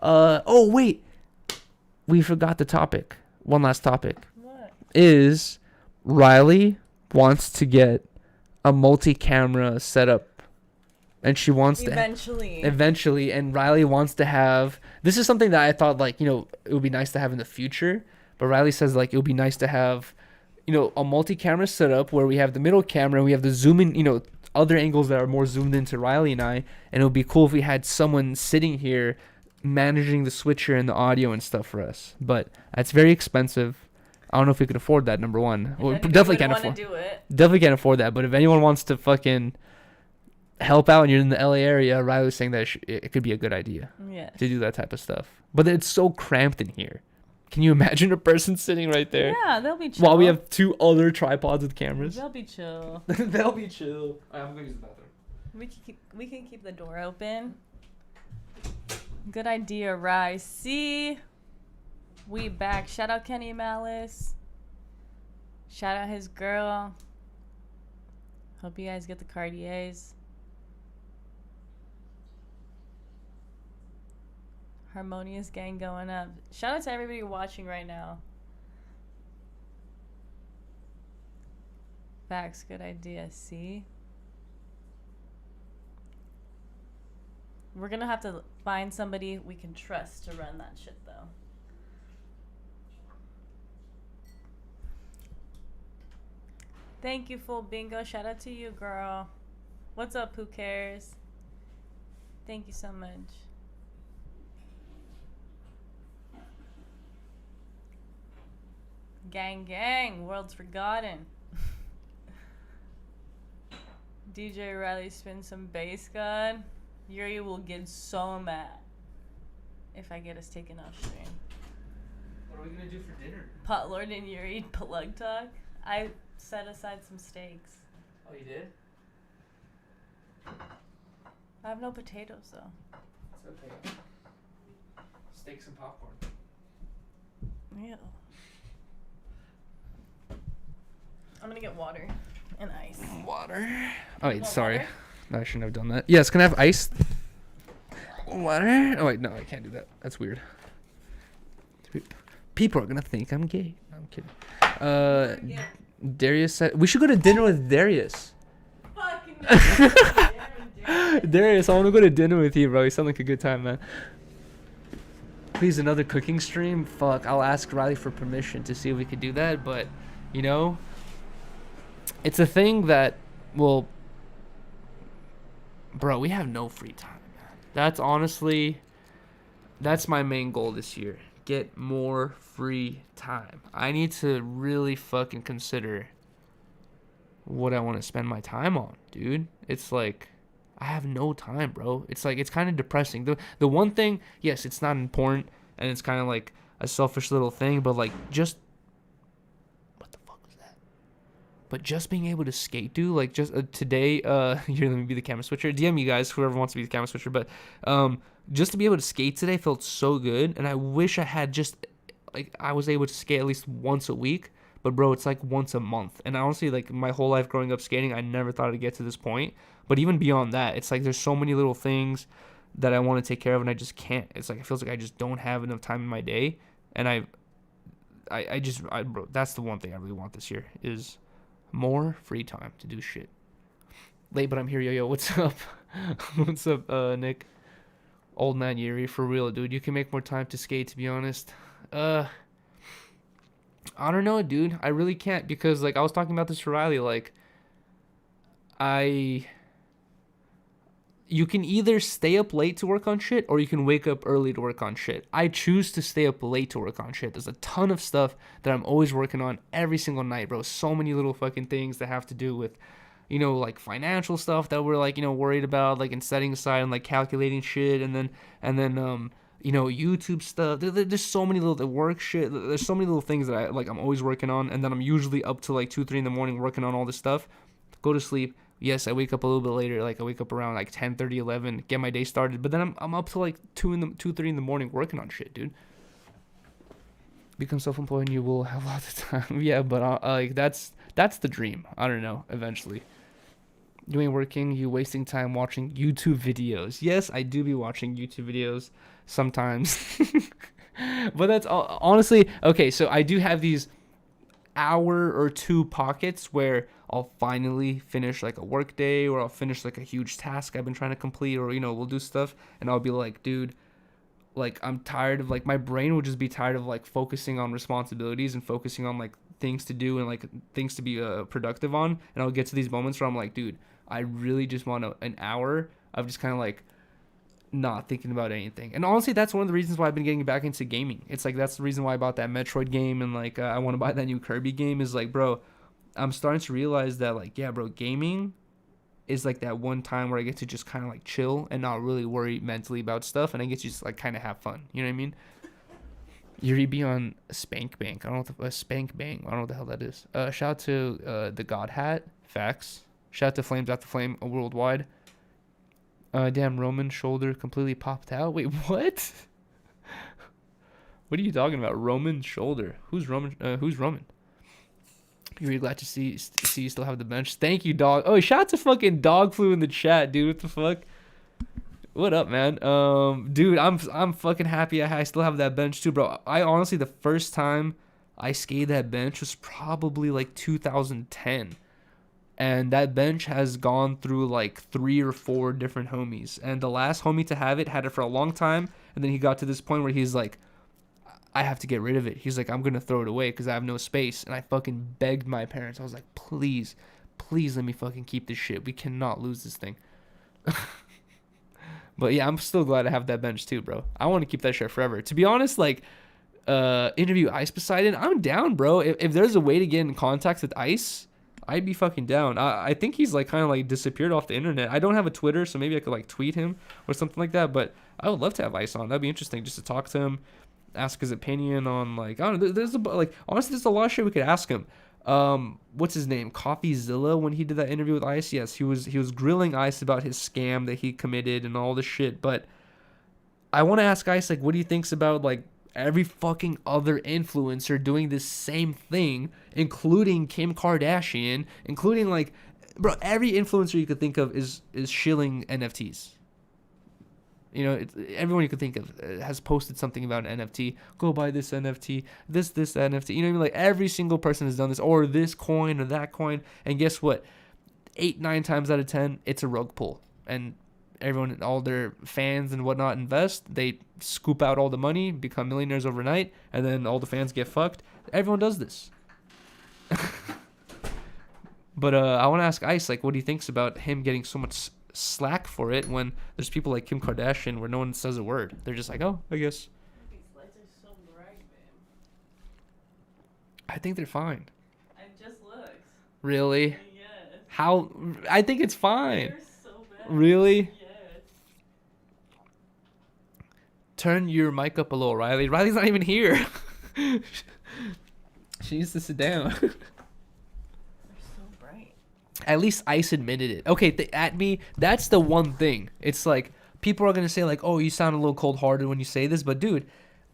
Oh wait, we forgot the topic. One last topic. What? Is Riley wants to get a multi-camera setup, and she wants eventually, and Riley wants to have. This is something that I thought it would be nice to have in the future. But Riley says it would be nice to have, a multi-camera setup where we have the middle camera, we have the zoom in, other angles that are more zoomed into Riley and I, and it would be cool if we had someone sitting here managing the switcher and the audio and stuff for us. But that's very expensive. I don't know if we could afford that. Number one, definitely can't afford. Definitely can't afford that. But if anyone wants to fucking help out and you're in the LA area, Riley was saying that it could be a good idea to do that type of stuff. But it's so cramped in here. Can you imagine a person sitting right there? Yeah, they'll be chill. While we have 2 other tripods with cameras. They'll be chill. They'll be chill. Right, I'm gonna use the bathroom. We can keep the door open. Good idea, Rise. See, we back. Shout out Kenny Malice. Shout out his girl. Hope you guys get the Cartiers. Harmonious gang going up. Shout out to everybody watching right now. Facts, good idea. See? We're gonna have to find somebody we can trust to run that shit, though. Thank you, Full Bingo. Shout out to you, girl. What's up, who cares? Thank you so much. Gang, gang. World's forgotten. DJ Riley spin some bass gun. Yuri will get so mad if I get us taken off stream. What are we gonna do for dinner? Pot Lord and Yuri plug talk. I set aside some steaks. Oh, you did? I have no potatoes though. It's okay. Steaks and popcorn. Ew. I'm gonna get water and ice. Water. Oh wait, sorry. No, I shouldn't have done that. Yes, can I have ice? Water? Oh wait, no, I can't do that. That's weird. People are gonna think I'm gay. No, I'm kidding. Darius said we should go to dinner with Darius. Fucking Darius, I want to go to dinner with you, bro. You sound like a good time, man. Please, another cooking stream? Fuck, I'll ask Riley for permission to see if we could do that, but it's a thing that will. Bro, we have no free time. That's my main goal this year. get more free time. I need to really fucking consider what I want to spend my time on, dude. It's like I have no time, bro. It's like it's kind of depressing. The one thing, yes, it's not important and it's kind of like a selfish little thing, but like just what the fuck was that? But just being able to skate, dude, like just today, here, let me be the camera switcher. DM you guys, whoever wants to be the camera switcher, but just to be able to skate today felt so good, and I wish I had just like I was able to skate at least once a week. But bro, it's like once a month. And honestly, like my whole life growing up skating, I never thought I'd get to this point. But even beyond that, it's like there's so many little things that I want to take care of and I just can't. It's like it feels like I just don't have enough time in my day. And bro, that's the one thing I really want this year is more free time to do shit. Late, but I'm here, yo. What's up? What's up, Nick? Old man Yuri, for real, dude. You can make more time to skate, to be honest. I don't know, dude. I really can't because, like, I was talking about this to Riley. Like, you can either stay up late to work on shit or you can wake up early to work on shit. I choose to stay up late to work on shit. There's a ton of stuff that I'm always working on every single night, bro. So many little fucking things that have to do with, you know, like financial stuff that we're like, you know, worried about, like, and setting aside and like calculating shit, and then you know, YouTube stuff. There's so many little work shit. There's so many little things that I'm always working on, and then I'm usually up to like 2, 3 in the morning working on all this stuff. Go to sleep. Yes, I wake up a little bit later. Like I wake up around like 10:30, 11, get my day started. But then I'm up to like 2, 3 in the morning working on shit, dude. Become self-employed and you will have lots of time. Yeah, but like that's the dream. I don't know. Eventually. You ain't working. You wasting time watching YouTube videos. Yes, I do be watching YouTube videos sometimes. But that's all, honestly, okay, so I do have these hour or 2 pockets where I'll finally finish like a work day, or I'll finish like a huge task I've been trying to complete, or, you know, we'll do stuff and I'll be like, dude, like I'm tired of, like, my brain will just be tired of like focusing on responsibilities and focusing on like things to do and like things to be productive on. And I'll get to these moments where I'm like, dude, I really just want an hour of just kind of like not thinking about anything. And honestly, that's one of the reasons why I've been getting back into gaming. It's like that's the reason why I bought that Metroid game, and like I want to buy that new Kirby game. Is like, bro, I'm starting to realize that, like, yeah, bro, gaming is like that one time where I get to just kind of like chill and not really worry mentally about stuff, and I get to just like kind of have fun. You know what I mean? Yuri be on Spank Bank. I don't know what Spank Bang. I don't know what the hell that is. Shout out to the God Hat. Facts. Shout out to Flames Out the Flame worldwide. Damn, Roman shoulder completely popped out. Wait, what? What are you talking about? Roman shoulder. Who's Roman? Who's Roman? You're glad to see you still have the bench. Thank you, dog. Oh, shout out to fucking Dog Flu in the chat, dude. What the fuck? What up, man? Dude, I'm fucking happy I still have that bench too, bro. I honestly, the first time I skated that bench was probably like 2010. And that bench has gone through like 3 or 4 different homies. And the last homie to have it had it for a long time. And then he got to this point where he's like, I have to get rid of it. He's like, I'm going to throw it away because I have no space. And I fucking begged my parents. I was like, please let me fucking keep this shit. We cannot lose this thing. But yeah, I'm still glad I have that bench too, bro. I want to keep that shit forever. To be honest, like, interview Ice Poseidon, I'm down, bro. If there's a way to get in contact with Ice, I'd be fucking down. I think he's like kind of like disappeared off the internet. I don't have a Twitter, so maybe I could like tweet him or something like that. But I would love to have Ice on. That'd be interesting just to talk to him, ask his opinion on like, I don't know. There's honestly, there's a lot of shit we could ask him. What's his name? CoffeeZilla, when he did that interview with Ice. Yes, he was grilling Ice about his scam that he committed and all this shit. But I want to ask Ice, like, what he thinks about like every fucking other influencer doing this same thing, including Kim Kardashian, including like, bro, every influencer you could think of is shilling NFTs. You know, everyone you could think of has posted something about an NFT. Go buy this NFT, this NFT. You know what I mean? Like every single person has done this, or this coin or that coin. And guess what? 8, 9 times out of 10, it's a rug pull. And everyone, all their fans and whatnot invest. They scoop out all the money, become millionaires overnight, and then all the fans get fucked. Everyone does this. But I want to ask Ice, like, what he thinks about him getting so much slack for it when there's people like Kim Kardashian where no one says a word. They're just like, oh, I guess. These lights are so bright. I think they're fine. I just looked. Really? Yes. How? I think it's fine. They're so bad. Really? Yes. Turn your mic up a little, Riley. Riley's not even here. She needs to sit down. They're so bright. At least Ice admitted it. Okay, at me, that's the one thing. It's like, people are going to say, like, oh, you sound a little cold-hearted when you say this. But, dude,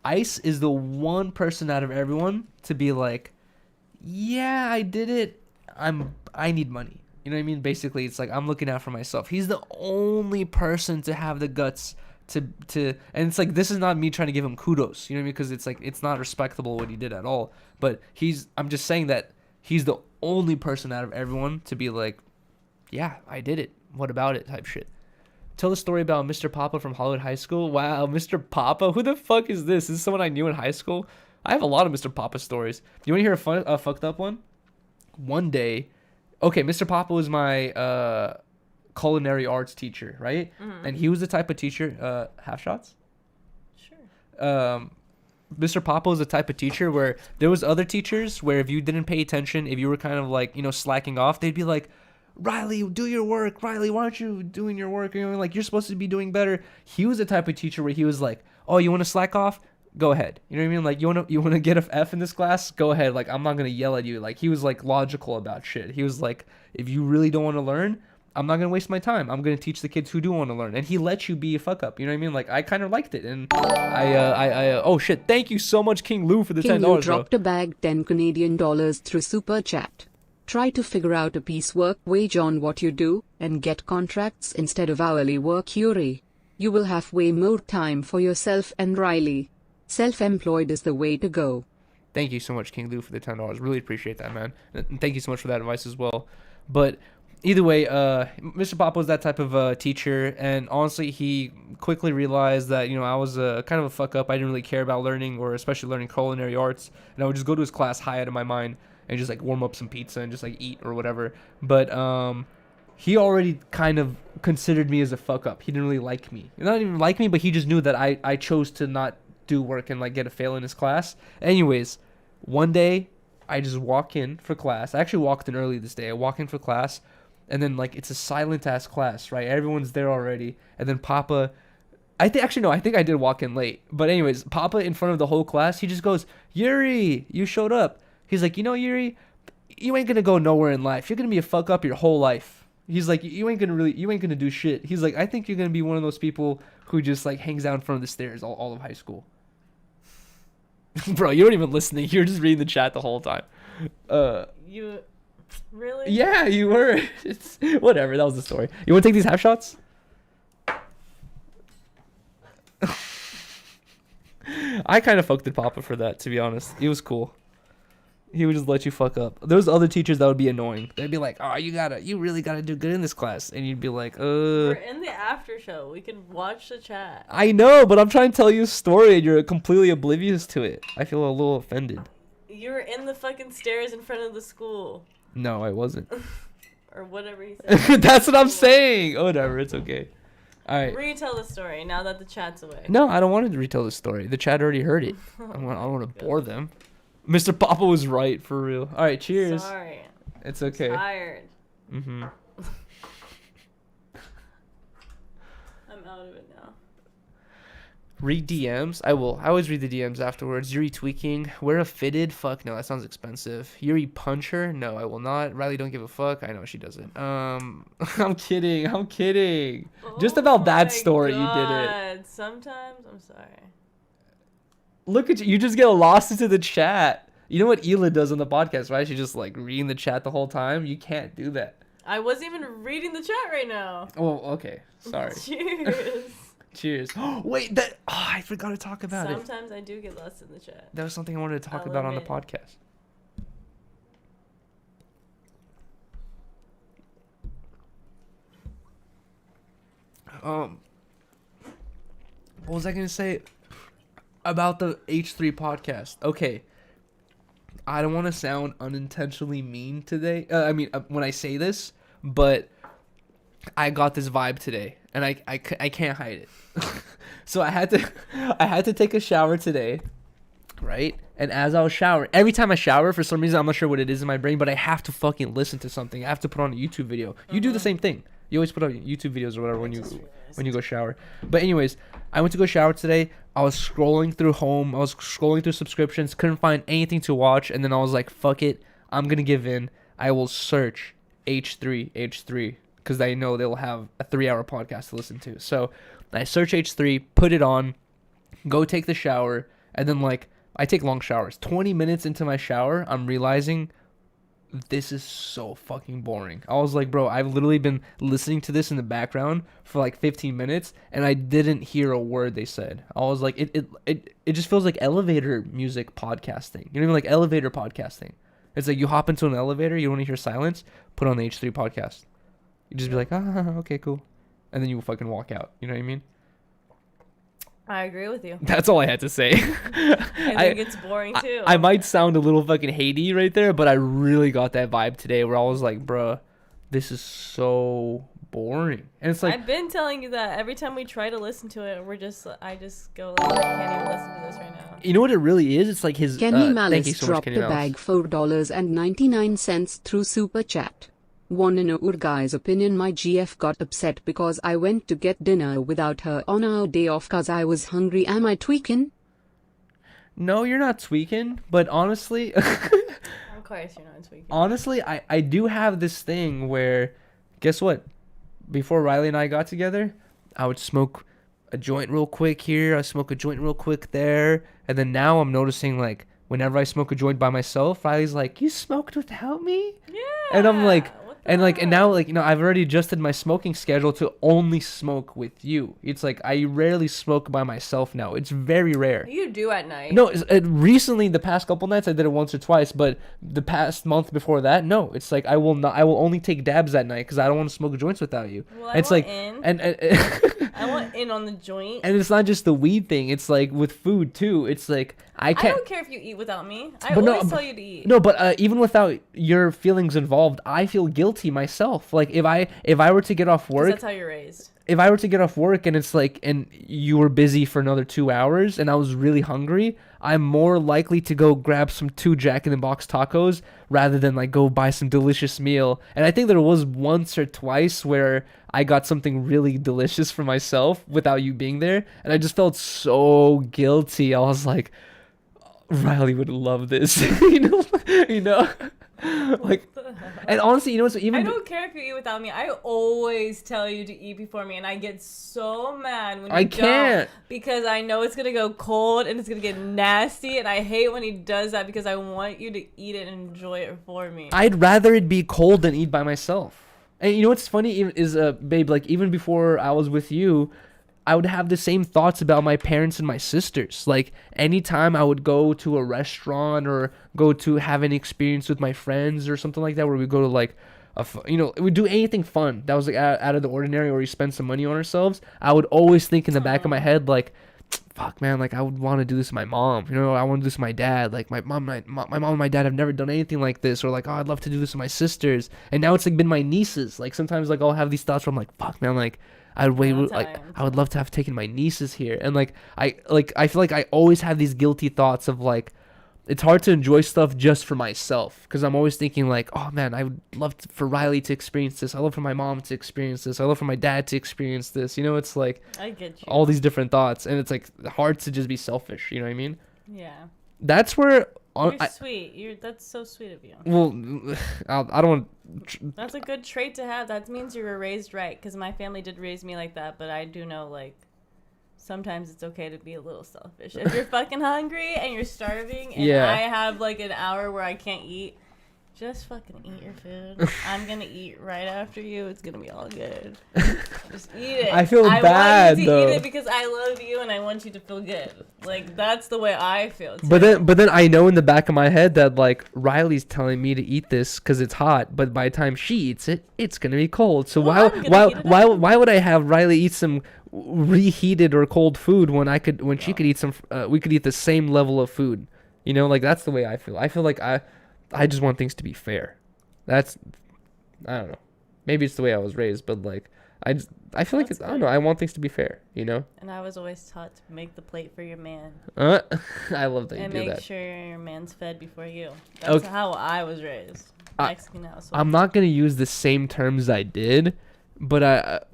Ice is the one person out of everyone to be like, yeah, I did it. I need money. You know what I mean? Basically, it's like, I'm looking out for myself. He's the only person to have the guts to and it's like, this is not me trying to give him kudos. You know what I mean? Because it's like, it's not respectable what he did at all. But I'm just saying that he's the only person out of everyone to be like, yeah, I did it. What about it? Type shit. Tell the story about Mr. Papa from Hollywood High School. Wow, Mr. Papa? Who the fuck is this? Is this someone I knew in high school? I have a lot of Mr. Papa stories. You want to hear a fucked up one? One day, okay, Mr. Papa was my culinary arts teacher, right? Mm-hmm. And he was the type of teacher, half shots? Sure. Mr. Papa was the type of teacher where there was other teachers where if you didn't pay attention, if you were kind of like, slacking off, they'd be like, Riley, do your work. Riley, why aren't you doing your work? Like, you're supposed to be doing better. He was the type of teacher where he was like, oh, you want to slack off? Go ahead. You know what I mean? Like, you want to get an F in this class? Go ahead. Like, I'm not going to yell at you. Like, he was like logical about shit. He was like, if you really don't want to learn, I'm not going to waste my time. I'm going to teach the kids who do want to learn. And he let you be a fuck up. You know what I mean? Like, I kind of liked it. And oh shit. Thank you so much, King Lou, for the $10. King Lou dropped a bag $10 through Super Chat. Try to figure out a piecework wage on what you do, and get contracts instead of hourly work, Yuri. You will have way more time for yourself and Riley. Self-employed is the way to go. Thank you so much, King Lou, for the $10. Really appreciate that, man. And thank you so much for that advice as well. But either way, Mr. Papa was that type of teacher, and honestly, he quickly realized that, I was kind of a fuck up. I didn't really care about learning, or especially learning culinary arts, and I would just go to his class high out of my mind and just like warm up some pizza and just like eat or whatever. But he already kind of considered me as a fuck up. He didn't really like me. Not even like me, but he just knew that I chose to not do work and like get a fail in his class. Anyways, one day I just walk in for class. I actually walked in early this day. I walk in for class, and then like it's a silent ass class, right? Everyone's there already, and then Papa, I think I did walk in late. But anyways, Papa in front of the whole class, he just goes, Yuri, you showed up. He's like, Yuri, you ain't gonna go nowhere in life. You're gonna be a fuck up your whole life. He's like, you ain't gonna do shit. He's like, I think you're gonna be one of those people who just like hangs out in front of the stairs all of high school. Bro, you weren't even listening. You were just reading the chat the whole time. You really? Yeah, you were. It's whatever. That was the story. You want to take these half shots? I kind of fucked with Papa for that, to be honest. He was cool. He would just let you fuck up. There was other teachers that would be annoying. They'd be like, "Oh, you really gotta do good in this class," and you'd be like, We're in the after show. We can watch the chat. I know, but I'm trying to tell you a story, and you're completely oblivious to it. I feel a little offended. You were in the fucking stairs in front of the school. No, I wasn't. Or whatever he said. That's what I'm saying. Oh, whatever, it's okay. All right. Retell the story now that the chat's away. No, I don't want to retell the story. The chat already heard it. I don't want to bore them. Mr. Papa was right, for real. All right, cheers. Sorry. It's okay. I'm tired. Mm-hmm. I'm out of it now. Read DMs? I will. I always read the DMs afterwards. Yuri tweaking. Wear a fitted? Fuck no, that sounds expensive. Yuri punch her? No, I will not. Riley don't give a fuck. I know she doesn't. I'm kidding. Just about that story, you did it. Sometimes, I'm sorry. Look at you. You just get lost into the chat. You know what Ela does on the podcast, right? She's just like reading the chat the whole time. You can't do that. I wasn't even reading the chat right now. Oh, okay. Sorry. Cheers. Cheers. Wait, I forgot to talk about it. Sometimes I do get lost in the chat. That was something I wanted to talk about on the podcast. What was I going to say? About the H3 podcast. Okay. I don't want to sound unintentionally mean today. When I say this, but I got this vibe today, and I can't hide it. So I had to take a shower today, right? And as I was showering, every time I shower, for some reason, I'm not sure what it is in my brain, but I have to fucking listen to something. I have to put on a YouTube video. You do the same thing. You always put on YouTube videos or whatever when you go shower. But anyways, I went to go shower today. I was scrolling through home. I was scrolling through subscriptions. Couldn't find anything to watch. And then I was like, fuck it. I'm going to give in. I will search H3 because I know they'll have a 3-hour podcast to listen to. So I search H3, put it on, go take the shower. And then like, I take long showers. 20 minutes into my shower, I'm realizing this is so fucking boring. I was like, bro, I've literally been listening to this in the background for like 15 minutes and I didn't hear a word they said. I was like, it just feels like elevator music podcasting. You know what I mean? Like elevator podcasting. It's like you hop into an elevator, you want to hear silence, put on the H3 podcast. You just be like, okay, cool. And then you fucking walk out. You know what I mean? I agree with you. That's all I had to say. I think it's boring too. I might sound a little fucking hatey right there, but I really got that vibe today where I was like, bruh, this is so boring. And it's like, I've been telling you that every time we try to listen to it, I just go like, I can't even listen to this right now. You know what it really is? It's like his Kenny Malice thank you so dropped much, Kenny a Malice. bag $4.99 through Super Chat. Wanna know your guy's opinion? My GF got upset because I went to get dinner without her on our day off cause I was hungry. Am I tweaking? No, you're not tweaking, but honestly, Of course you're not tweaking. honestly, I do have this thing where, guess what? Before Riley and I got together, I would smoke a joint real quick here, I smoke a joint real quick there, and then now I'm noticing like whenever I smoke a joint by myself, Riley's like, "You smoked without me?" Yeah. And I'm like, what the and now heck? I've already adjusted my smoking schedule to only smoke with you. It's like I rarely smoke by myself now. It's very rare. You do at night. No, recently the past couple nights I did it once or twice, but the past month before that, no. It's like I will only take dabs at night because I don't want to smoke joints without you. Well, It's want like in. and I want in on the joint. and it's not just the weed thing. It's like with food too. It's like I I can't. don't care if you eat without me. I But no, always tell you to eat. No, but even without your feelings involved, I feel guilty myself. Like if I were to get off 'Cause work, that's how you're raised. if I were to get off work and it's like, and you were busy for another 2 hours and I was really hungry, I'm more likely to go grab some 2 Jack in the Box tacos rather than like go buy some delicious meal. And I think there was once or twice where I got something really delicious for myself without you being there. And I just felt so guilty. I was like, Riley would love this, you know, like, and honestly, you know, so even I don't care if you eat without me. I always tell you to eat before me, and I get so mad when you I don't can't. because I know it's gonna go cold and it's gonna get nasty, and I hate when he does that because I want you to eat it and enjoy it for me. I'd rather it be cold than eat by myself. And you know what's funny is, babe, like even before I was with you, I would have the same thoughts about my parents and my sisters. Like anytime I would go to a restaurant or go to have an experience with my friends or something like that, where we go to like, we do anything fun that was like out of the ordinary, or we spend some money on ourselves. I would always think in the back of my head like, fuck man, like I would want to do this with my mom. I want to do this with my dad. Like my mom and my dad have never done anything like this. Or like, oh, I'd love to do this with my sisters. And now it's like been my nieces. Like sometimes like I'll have these thoughts where I'm like, fuck man, like I would love to have taken my nieces here. And I feel like I always have these guilty thoughts of like, it's hard to enjoy stuff just for myself, because I'm always thinking like, oh man, I would love for Riley to experience this. I love for my mom to experience this. I love for my dad to experience this. It's like I get you. all these different thoughts, and it's like hard to just be selfish. You know what I mean? Yeah. That's where You're sweet. That's so sweet of you. well, I don't want. That's a good trait to have. That means you were raised right, because my family did raise me like that, but I do know like sometimes it's okay to be a little selfish. If you're fucking hungry and you're starving and Yeah. I have like an hour where I can't eat, just fucking eat your food. I'm gonna eat right after you. It's gonna be all good. Just eat it. I feel bad, I want you to though. eat it because I love you and I want you to feel good. Like that's the way I feel too. But then I know in the back of my head that like Riley's telling me to eat this because it's hot, but by the time she eats it, it's gonna be cold. So Well, I'm gonna heat it up. why would I have Riley eat some reheated or cold food when she could eat some? We could eat the same level of food. Like that's the way I feel. I feel like I just want things to be fair. I don't know. Maybe it's the way I was raised, but like I feel like That's I don't know. I want things to be fair, you know. And I was always taught to make the plate for your man. I love that you And do make that. sure your man's fed before you. That's how I was raised. Mexican household. I'm not gonna use the same terms I did, but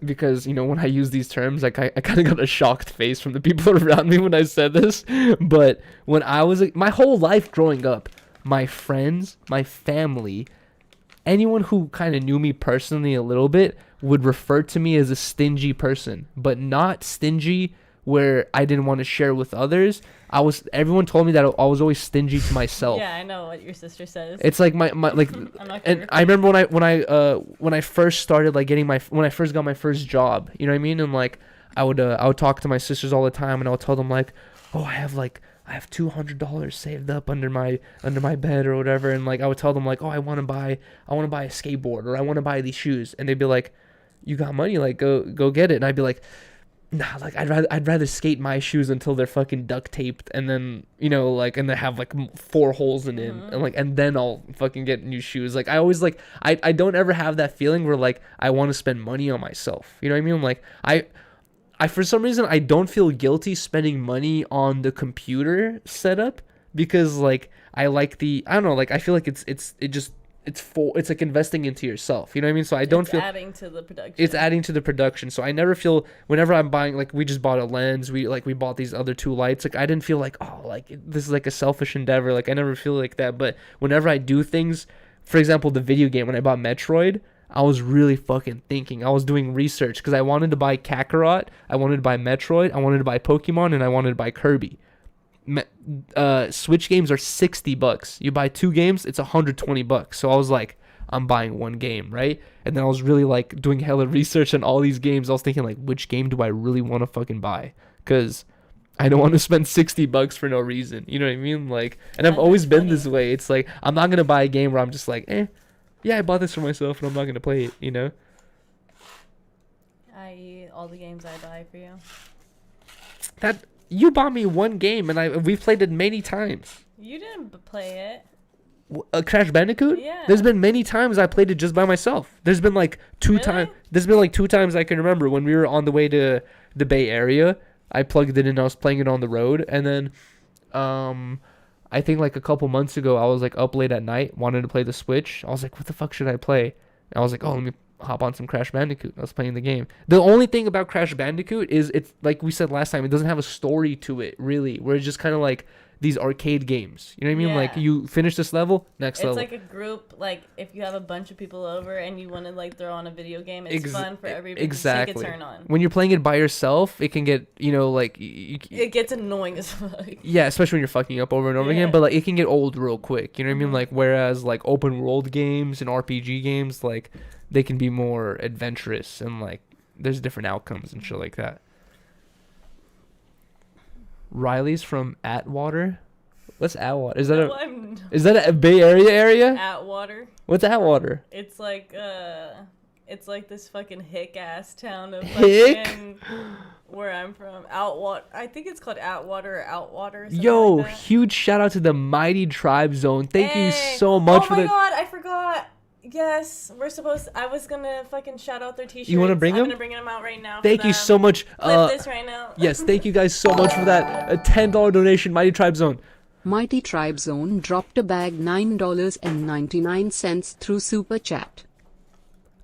because when I use these terms, like I kind of got a shocked face from the people around me when I said this. But when I was my whole life growing up, my friends, my family, anyone who kind of knew me personally a little bit would refer to me as a stingy person, but not stingy where I didn't want to share with others. Everyone told me that I was always stingy to myself. Yeah, I know what your sister says. It's like my like, and I remember when I first started like when I first got my first job, you know what I mean? And like I would talk to my sisters all the time, and I would tell them like, oh, I have $200 saved up under my bed or whatever, and like I would tell them like, oh, I want to buy a skateboard, or I want to buy these shoes, and they'd be like, you got money, like go get it. And I'd be like, nah, like I'd rather skate my shoes until they're fucking duct taped, and then and they have like 4 holes in it, and then I'll fucking get new shoes. Like I always like I don't ever have that feeling where like I want to spend money on myself. You know what I mean? Like I for some reason I don't feel guilty spending money on the computer setup, because like I like I don't know, like I feel like it's like investing into yourself, you know what I mean? So I don't feel adding to the production. It's adding to the production. So I never feel, whenever I'm buying, like we just bought a lens, we bought these other 2 lights, like I didn't feel like, oh, like this is like a selfish endeavor. Like I never feel like that. But whenever I do things, for example, the video game, when I bought Metroid, I was really fucking thinking. I was doing research because I wanted to buy Kakarot, I wanted to buy Metroid, I wanted to buy Pokemon, and I wanted to buy Kirby. Switch games are $60. You buy 2 games, it's $120. So I was like, I'm buying 1 game, right? And then I was really like doing hella research on all these games. I was thinking like, which game do I really want to fucking buy? Because I don't want to spend $60 for no reason. You know what I mean? Like, and I've always been this way. It's like, I'm not gonna buy a game where I'm just like, yeah, I bought this for myself and I'm not gonna play it. You know? I.e., all the games I buy for you. That. You bought me 1 game, and we've played it many times. You didn't play it. Crash Bandicoot? Yeah. There's been many times I played it just by myself. There's been like 2 times. There's been like 2 times I can remember when we were on the way to the Bay Area. I plugged it in. I was playing it on the road, and then, I think like a couple months ago, I was like up late at night, wanted to play the Switch. I was like, what the fuck should I play? And I was like, oh, let me hop on some Crash Bandicoot. I was playing the game. The only thing about Crash Bandicoot is it's like we said last time, it doesn't have a story to it really, where it's just kind of like these arcade games. You know what I mean? Yeah. Like you finish this level, next level. It's like a group, like if you have a bunch of people over and you want to like throw on a video game, it's fun for everybody to take a turn on. When you're playing it by yourself, it can get, like it gets annoying as fuck. Yeah, especially when you're fucking up over and over again, but like it can get old real quick. You know what I mean? Like whereas like open world games and RPG games, like they can be more adventurous and like there's different outcomes and shit like that. Riley's from Atwater. What's Atwater? Is that a Bay Area? Atwater. What's Atwater? It's like this fucking hick ass town of Hick? Where I'm from. Outwater. I think it's called Atwater or Outwater. Or Yo, like that. Huge shout out to the Mighty Tribe Zone. Thank you so much for Oh my god, I forgot. Yes, I was gonna fucking shout out their t-shirts. You want to bring them? I'm gonna bring them out right now. Thank you so much. Clip this right now. Yes, thank you guys so much for that. A $10 donation, Mighty Tribe Zone. Mighty Tribe Zone dropped a bag $9.99 through Super Chat.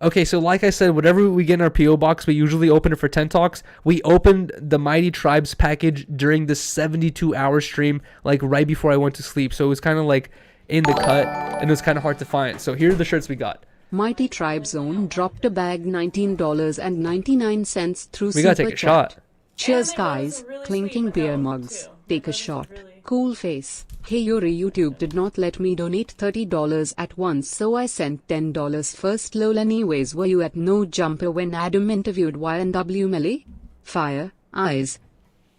Okay, so like I said, whatever we get in our P.O. box, we usually open it for 10 Talks. We opened the Mighty Tribes package during the 72-hour stream, like right before I went to sleep. So it was kind of like in the cut, and it was kind of hard to find. So here are the shirts we got. Mighty Tribe Zone dropped a bag $19.99 through Super Chat. We gotta take a shot. Cheers, guys. Clinking beer mugs. Take a shot. Cool face. Hey Yuri, YouTube did not let me donate $30 at once, so I sent $10 first. Lol, anyways, were you at No Jumper when Adam interviewed YNW Melly? Fire. Eyes.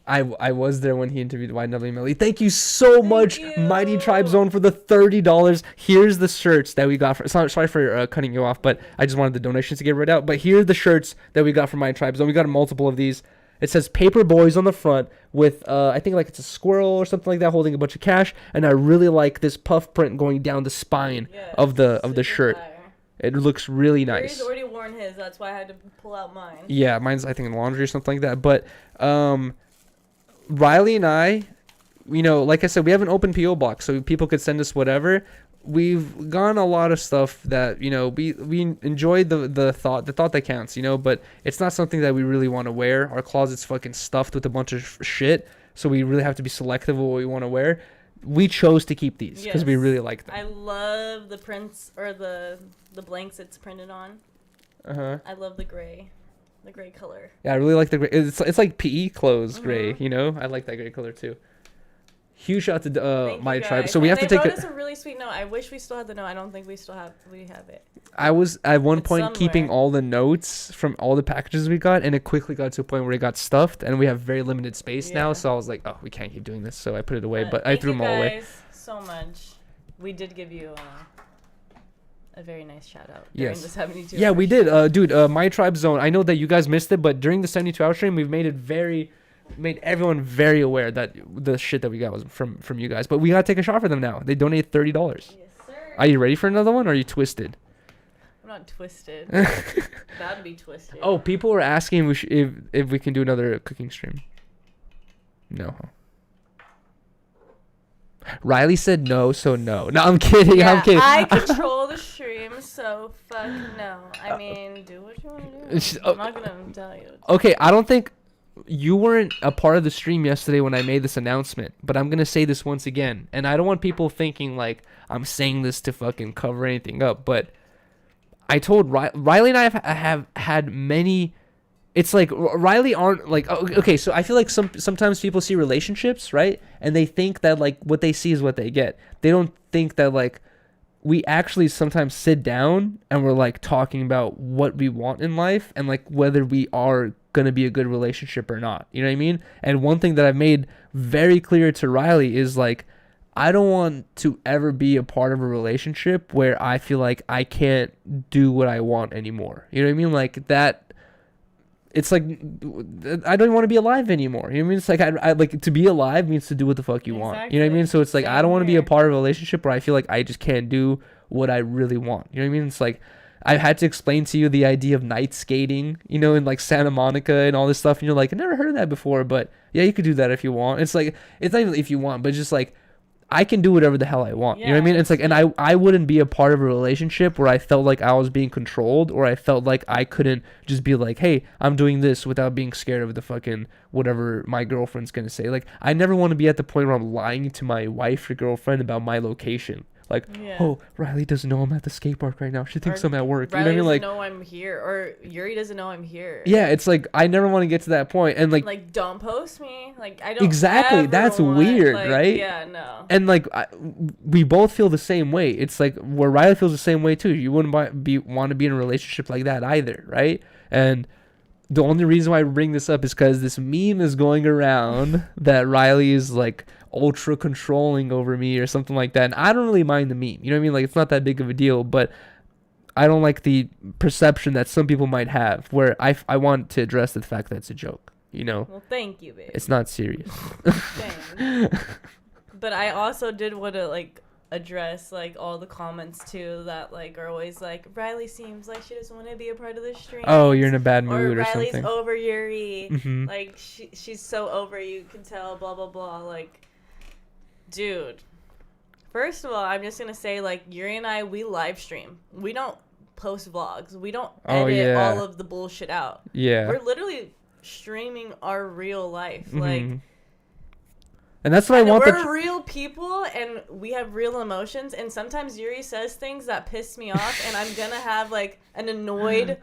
I was there when he interviewed YNW Melly. Thank you so much, Mighty Tribe Zone, for the $30. Here's the shirts that we got. Sorry for cutting you off, but I just wanted the donations to get read out. But here are the shirts that we got from Mighty Tribe Zone. We got multiple of these. It says Paper Boys on the front with, I think like it's a squirrel or something like that holding a bunch of cash. And I really like this puff print going down the spine of the shirt. It looks really nice. Yuri's already worn his. That's why I had to pull out mine. Yeah, mine's I think in laundry or something like that. But Riley and I, you know, like I said, we have an open PO box, so people could send us whatever. We've gotten a lot of stuff that, you know, we enjoyed the thought that counts, you know, but it's not something that we really want to wear. Our closet's fucking stuffed with a bunch of shit, so we really have to be selective of what we want to wear. We chose to keep these because we really like them. I love the prints or the blanks it's printed on. I love the gray color. Yeah, I really like the gray. It's like PE clothes gray, you know. I like that gray color too. Huge shout to my tribe. So we have to take. They wrote us a really sweet note. I wish we still had the note. I don't think we have it. I was at one point somewhere. keeping all the notes from all the packages we got, and it quickly got to a point where it got stuffed, and we have very limited space now. So I was like, oh, we can't keep doing this. So I put it away, but I threw them all away. So much. We did give you a very nice shout out during the 72 Yeah, we did. Dude, My Tribe Zone. I know that you guys missed it, but during the 72-hour stream, we've made everyone very aware that the shit that we got was from you guys. But we gotta take a shot for them now. They donated $30. Yes, sir. Are you ready for another one, or are you twisted? I'm not twisted. That'd be twisted. Oh, people were asking if we can do another cooking stream. No. Riley said no, so no. No, I'm kidding. Yeah, I'm kidding. I control the stream, so fuck no. I mean, do what you want to do. I'm not gonna tell you. Okay, I don't think you weren't a part of the stream yesterday when I made this announcement, but I'm gonna say this once again, and I don't want people thinking like I'm saying this to fucking cover anything up, but I told Riley and I have had many. It's like Riley aren't like okay, so I feel like sometimes people see relationships, right, and they think that like what they see is what they get. They don't think that like we actually sometimes sit down and we're like talking about what we want in life and like whether we are gonna be a good relationship or not. You know what I mean? And one thing that I've made very clear to Riley is like I don't want to ever be a part of a relationship where I feel like I can't do what I want anymore. You know what I mean? Like that. It's like I don't want to be alive anymore. You know what I mean? It's like I like to be alive means to do what the fuck you want. You know what I mean? So it's like I don't want to be a part of a relationship where I feel like I just can't do what I really want. You know what I mean? It's like I've had to explain to you the idea of night skating, you know, in like Santa Monica and all this stuff, and you're like, I never heard of that before, but yeah, you could do that if you want. It's like it's not even if you want, but just like I can do whatever the hell I want. You know what I mean? It's like, and I wouldn't be a part of a relationship where I felt like I was being controlled or I felt like I couldn't just be like, hey, I'm doing this without being scared of the fucking whatever my girlfriend's going to say. Like, I never want to be at the point where I'm lying to my wife or girlfriend about my location. Like, oh, Riley doesn't know I'm at the skate park right now. She thinks I'm at work. Riley you know what I mean? doesn't know I'm here, or Yuri doesn't know I'm here. Yeah, it's like I never want to get to that point, and like don't post me. Like I don't exactly. That's weird, like, right? Yeah, no. And like we both feel the same way. It's like where Riley feels the same way too. You wouldn't want to be in a relationship like that either, right? And the only reason why I bring this up is because this meme is going around that Riley is like ultra controlling over me or something like that. And I don't really mind the meme. You know what I mean? Like it's not that big of a deal, but I don't like the perception that some people might have where I want to address the fact that it's a joke, you know? Well, thank you, babe. It's not serious. Thanks. But I also did want to like address like all the comments too that like are always like Riley seems like she doesn't want to be a part of the stream. Oh, you're in a bad mood or Riley's something. over Yuri. Mm-hmm. Like she's so over you can tell. Blah blah blah. Like, dude. First of all, I'm just gonna say like Yuri and I we live stream. We don't post vlogs. We don't edit all of the bullshit out. Yeah. We're literally streaming our real life. Mm-hmm. Like. And that's what I want. We're real people, and we have real emotions. And sometimes Yuri says things that piss me off, and I'm gonna have like an annoyed.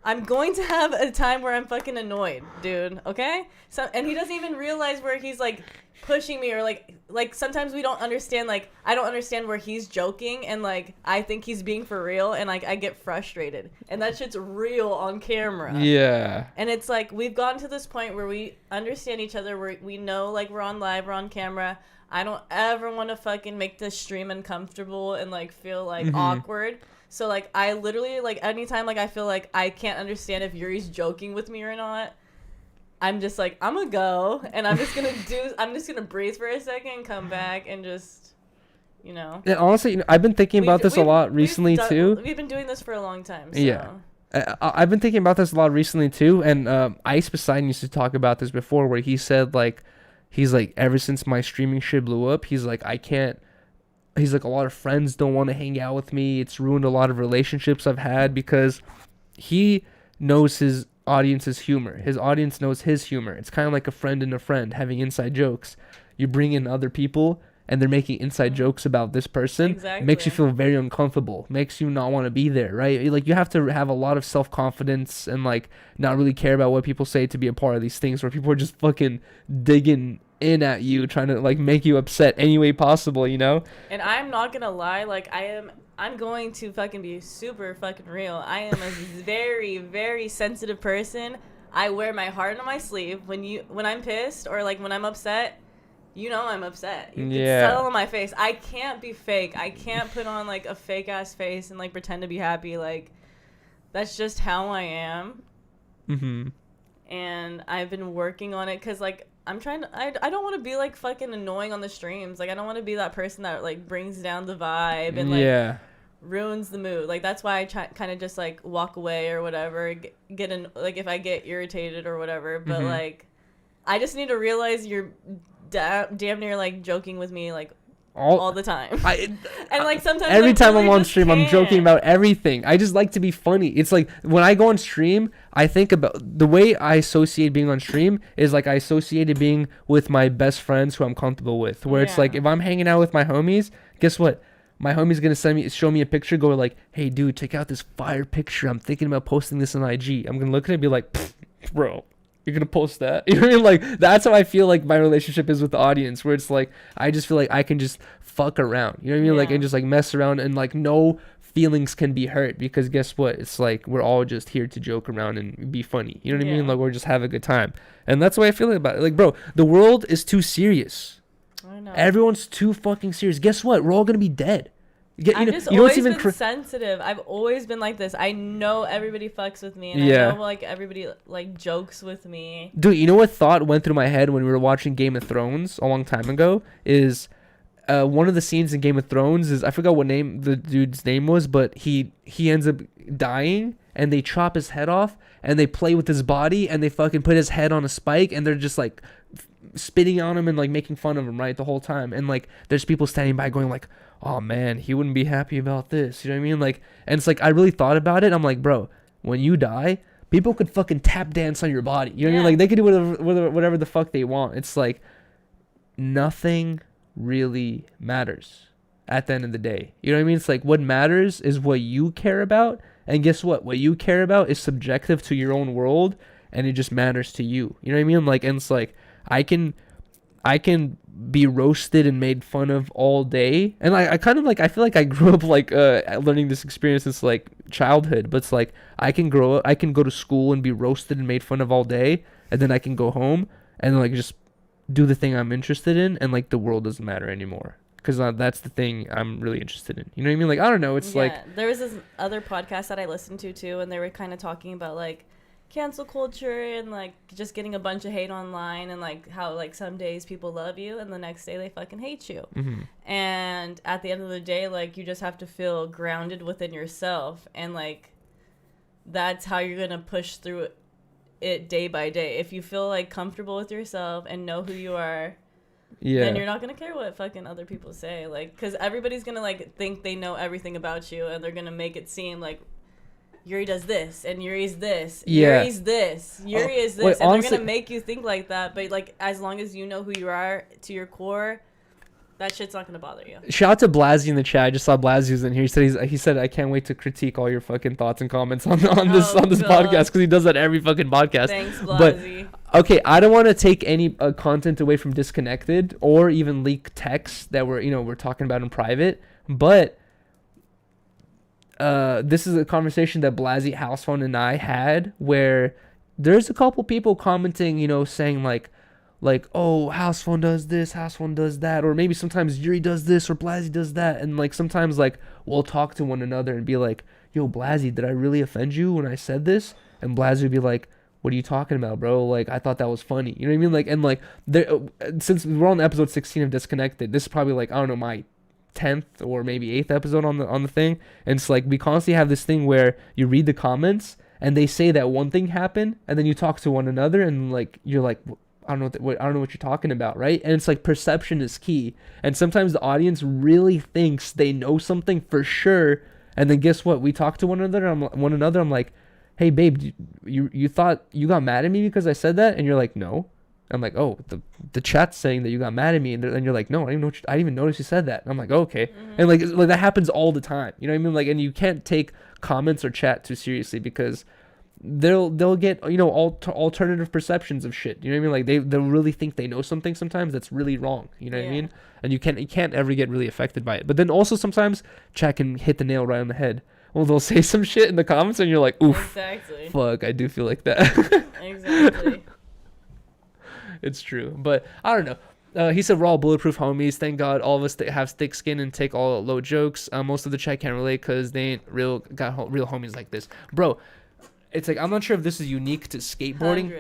I'm going to have a time where I'm fucking annoyed, dude. Okay? So, and he doesn't even realize where he's like pushing me or like sometimes we don't understand. Like I don't understand where he's joking, and like I think he's being for real, and like I get frustrated, and that shit's real on camera. Yeah. And it's like we've gotten to this point where we understand each other. We know like we're on live, we're on camera. I don't ever want to fucking make this stream uncomfortable and like feel like awkward. So like I literally like anytime like I feel like I can't understand if Yuri's joking with me or not, I'm just like I'm gonna go and I'm just gonna breathe for a second, come back and just you know. And honestly, I've been thinking about this a lot recently too. We've been doing this for a long time. So. Yeah. I've been thinking about this a lot recently too, and Ice Poseidon used to talk about this before, where he said like, he's like, ever since my streaming shit blew up, he's like, I can't. He's like, a lot of friends don't want to hang out with me. It's ruined a lot of relationships I've had because he knows his audience's humor. His audience knows his humor. It's kind of like a friend and a friend having inside jokes. You bring in other people and they're making inside jokes about this person. Exactly. Makes you feel very uncomfortable. Makes you not want to be there, right? Like, you have to have a lot of self-confidence and like not really care about what people say to be a part of these things where people are just fucking digging in at you, trying to like make you upset any way possible, you know? And I'm not gonna lie, like I'm going to fucking be super fucking real. I am a very, very sensitive person. I wear my heart on my sleeve. When I'm pissed or like when I'm upset, you know I'm upset. You can settle on my face. I can't be fake. I can't put on like a fake ass face and like pretend to be happy. Like, that's just how I am. Mm-hmm. And I've been working on it because like I don't want to be like fucking annoying on the streams. Like, I don't want to be that person that like brings down the vibe and like ruins the mood. Like, that's why I kind of just like walk away or whatever. Get in, like, if I get irritated or whatever. But like, I just need to realize you're damn near like joking with me like all the time. And like sometimes every time really I'm on stream, I'm joking about everything. I just like to be funny. It's like when I go on stream, I think about the way I associate being on stream is like I associated being with my best friends who I'm comfortable with. Where it's like if I'm hanging out with my homies, guess what? My homie's gonna show me a picture, go like, "Hey dude, check out this fire picture. I'm thinking about posting this on IG." I'm gonna look at it and be like, "Bro, you're gonna post that?" You know what I mean? Like, that's how I feel like my relationship is with the audience, where it's like I just feel like I can just fuck around. You know what I mean? Like, and just like mess around, and like no feelings can be hurt, because guess what? It's like we're all just here to joke around and be funny. You know what I mean? Like, we're just have a good time. And that's the way I feel about it. Like, bro, the world is too serious. I know. Everyone's too fucking serious. Guess what? We're all gonna be dead. I've just always been sensitive. I've always been like this. I know everybody fucks with me, and I know like everybody like jokes with me. Dude, you know what thought went through my head when we were watching Game of Thrones a long time ago is one of the scenes in Game of Thrones is, I forgot what name the dude's name was, but he ends up dying and they chop his head off and they play with his body and they fucking put his head on a spike and they're just like spitting on him and like making fun of him, right, the whole time. And like there's people standing by going like, "Oh man, he wouldn't be happy about this." You know what I mean? Like, and it's like I really thought about it. I'm like, bro, when you die, people could fucking tap dance on your body. You know what I mean? Like, they could do whatever the fuck they want. It's like nothing really matters at the end of the day. You know what I mean? It's like what matters is what you care about. And guess what? What you care about is subjective to your own world, and it just matters to you. You know what I mean? Like, and it's like I can be roasted and made fun of all day, and I kind of like, I feel like I grew up like learning this experience since like childhood, but it's like I can go to school and be roasted and made fun of all day, and then I can go home and like just do the thing I'm interested in, and like the world doesn't matter anymore, because that's the thing I'm really interested in. You know what I mean? Like, I don't know, it's like there was this other podcast that I listened to too, and they were kind of talking about like cancel culture and like just getting a bunch of hate online, and like how like some days people love you and the next day they fucking hate you. And at the end of the day, like, you just have to feel grounded within yourself, and like that's how you're gonna push through it day by day. If you feel like comfortable with yourself and know who you are, then you're not gonna care what fucking other people say, like, because everybody's gonna like think they know everything about you, and they're gonna make it seem like Yuri does this, and Yuri's this, Yuri's this, Yuri is this, and honestly, they're gonna make you think like that. But like, as long as you know who you are to your core, that shit's not gonna bother you. Shout out to Blasey in the chat. I just saw Blasey was in here. He said I can't wait to critique all your fucking thoughts and comments on this podcast, because he does that every fucking podcast. Thanks, Blasey. But okay, I don't want to take any content away from Disconnected or even leak text that we're talking about in private, but this is a conversation that Blasey, Housephone, and I had, where there's a couple people commenting, saying like, oh, Housephone does this, Housephone does that, or maybe sometimes Yuri does this or Blasey does that, and like sometimes like we'll talk to one another and be like, "Yo, Blasey, did I really offend you when I said this?" And Blasey would be like, "What are you talking about, bro? Like, I thought that was funny." You know what I mean? Like, and like since we're on episode 16 of Disconnected, this is probably like, I don't know, my 10th or maybe 8th episode on the thing, and it's like we constantly have this thing where you read the comments and they say that one thing happened, and then you talk to one another and like you're like, I don't know what you're talking about, right? And it's like perception is key, and sometimes the audience really thinks they know something for sure, and then guess what? We talk to one another. I'm like, hey babe, you thought you got mad at me because I said that, and you're like, no. I'm like, oh, the chat's saying that you got mad at me, and you're like, no, I didn't even notice you said that. And I'm like, okay, and like that happens all the time, you know what I mean? Like, and you can't take comments or chat too seriously because they'll get, you know, alternative perceptions of shit. You know what I mean? Like they'll really think they know something sometimes that's really wrong. You know what I mean? And you can't ever get really affected by it. But then also sometimes chat can hit the nail right on the head. Well, they'll say some shit in the comments and you're like, oof, exactly. Fuck, I do feel like that. Exactly. It's true, but I don't know. He said we're all bulletproof homies. Thank God all of us have thick skin and take all low jokes. Most of the chat can't relate because they ain't real homies like this, bro. It's like I'm not sure if this is unique to skateboarding.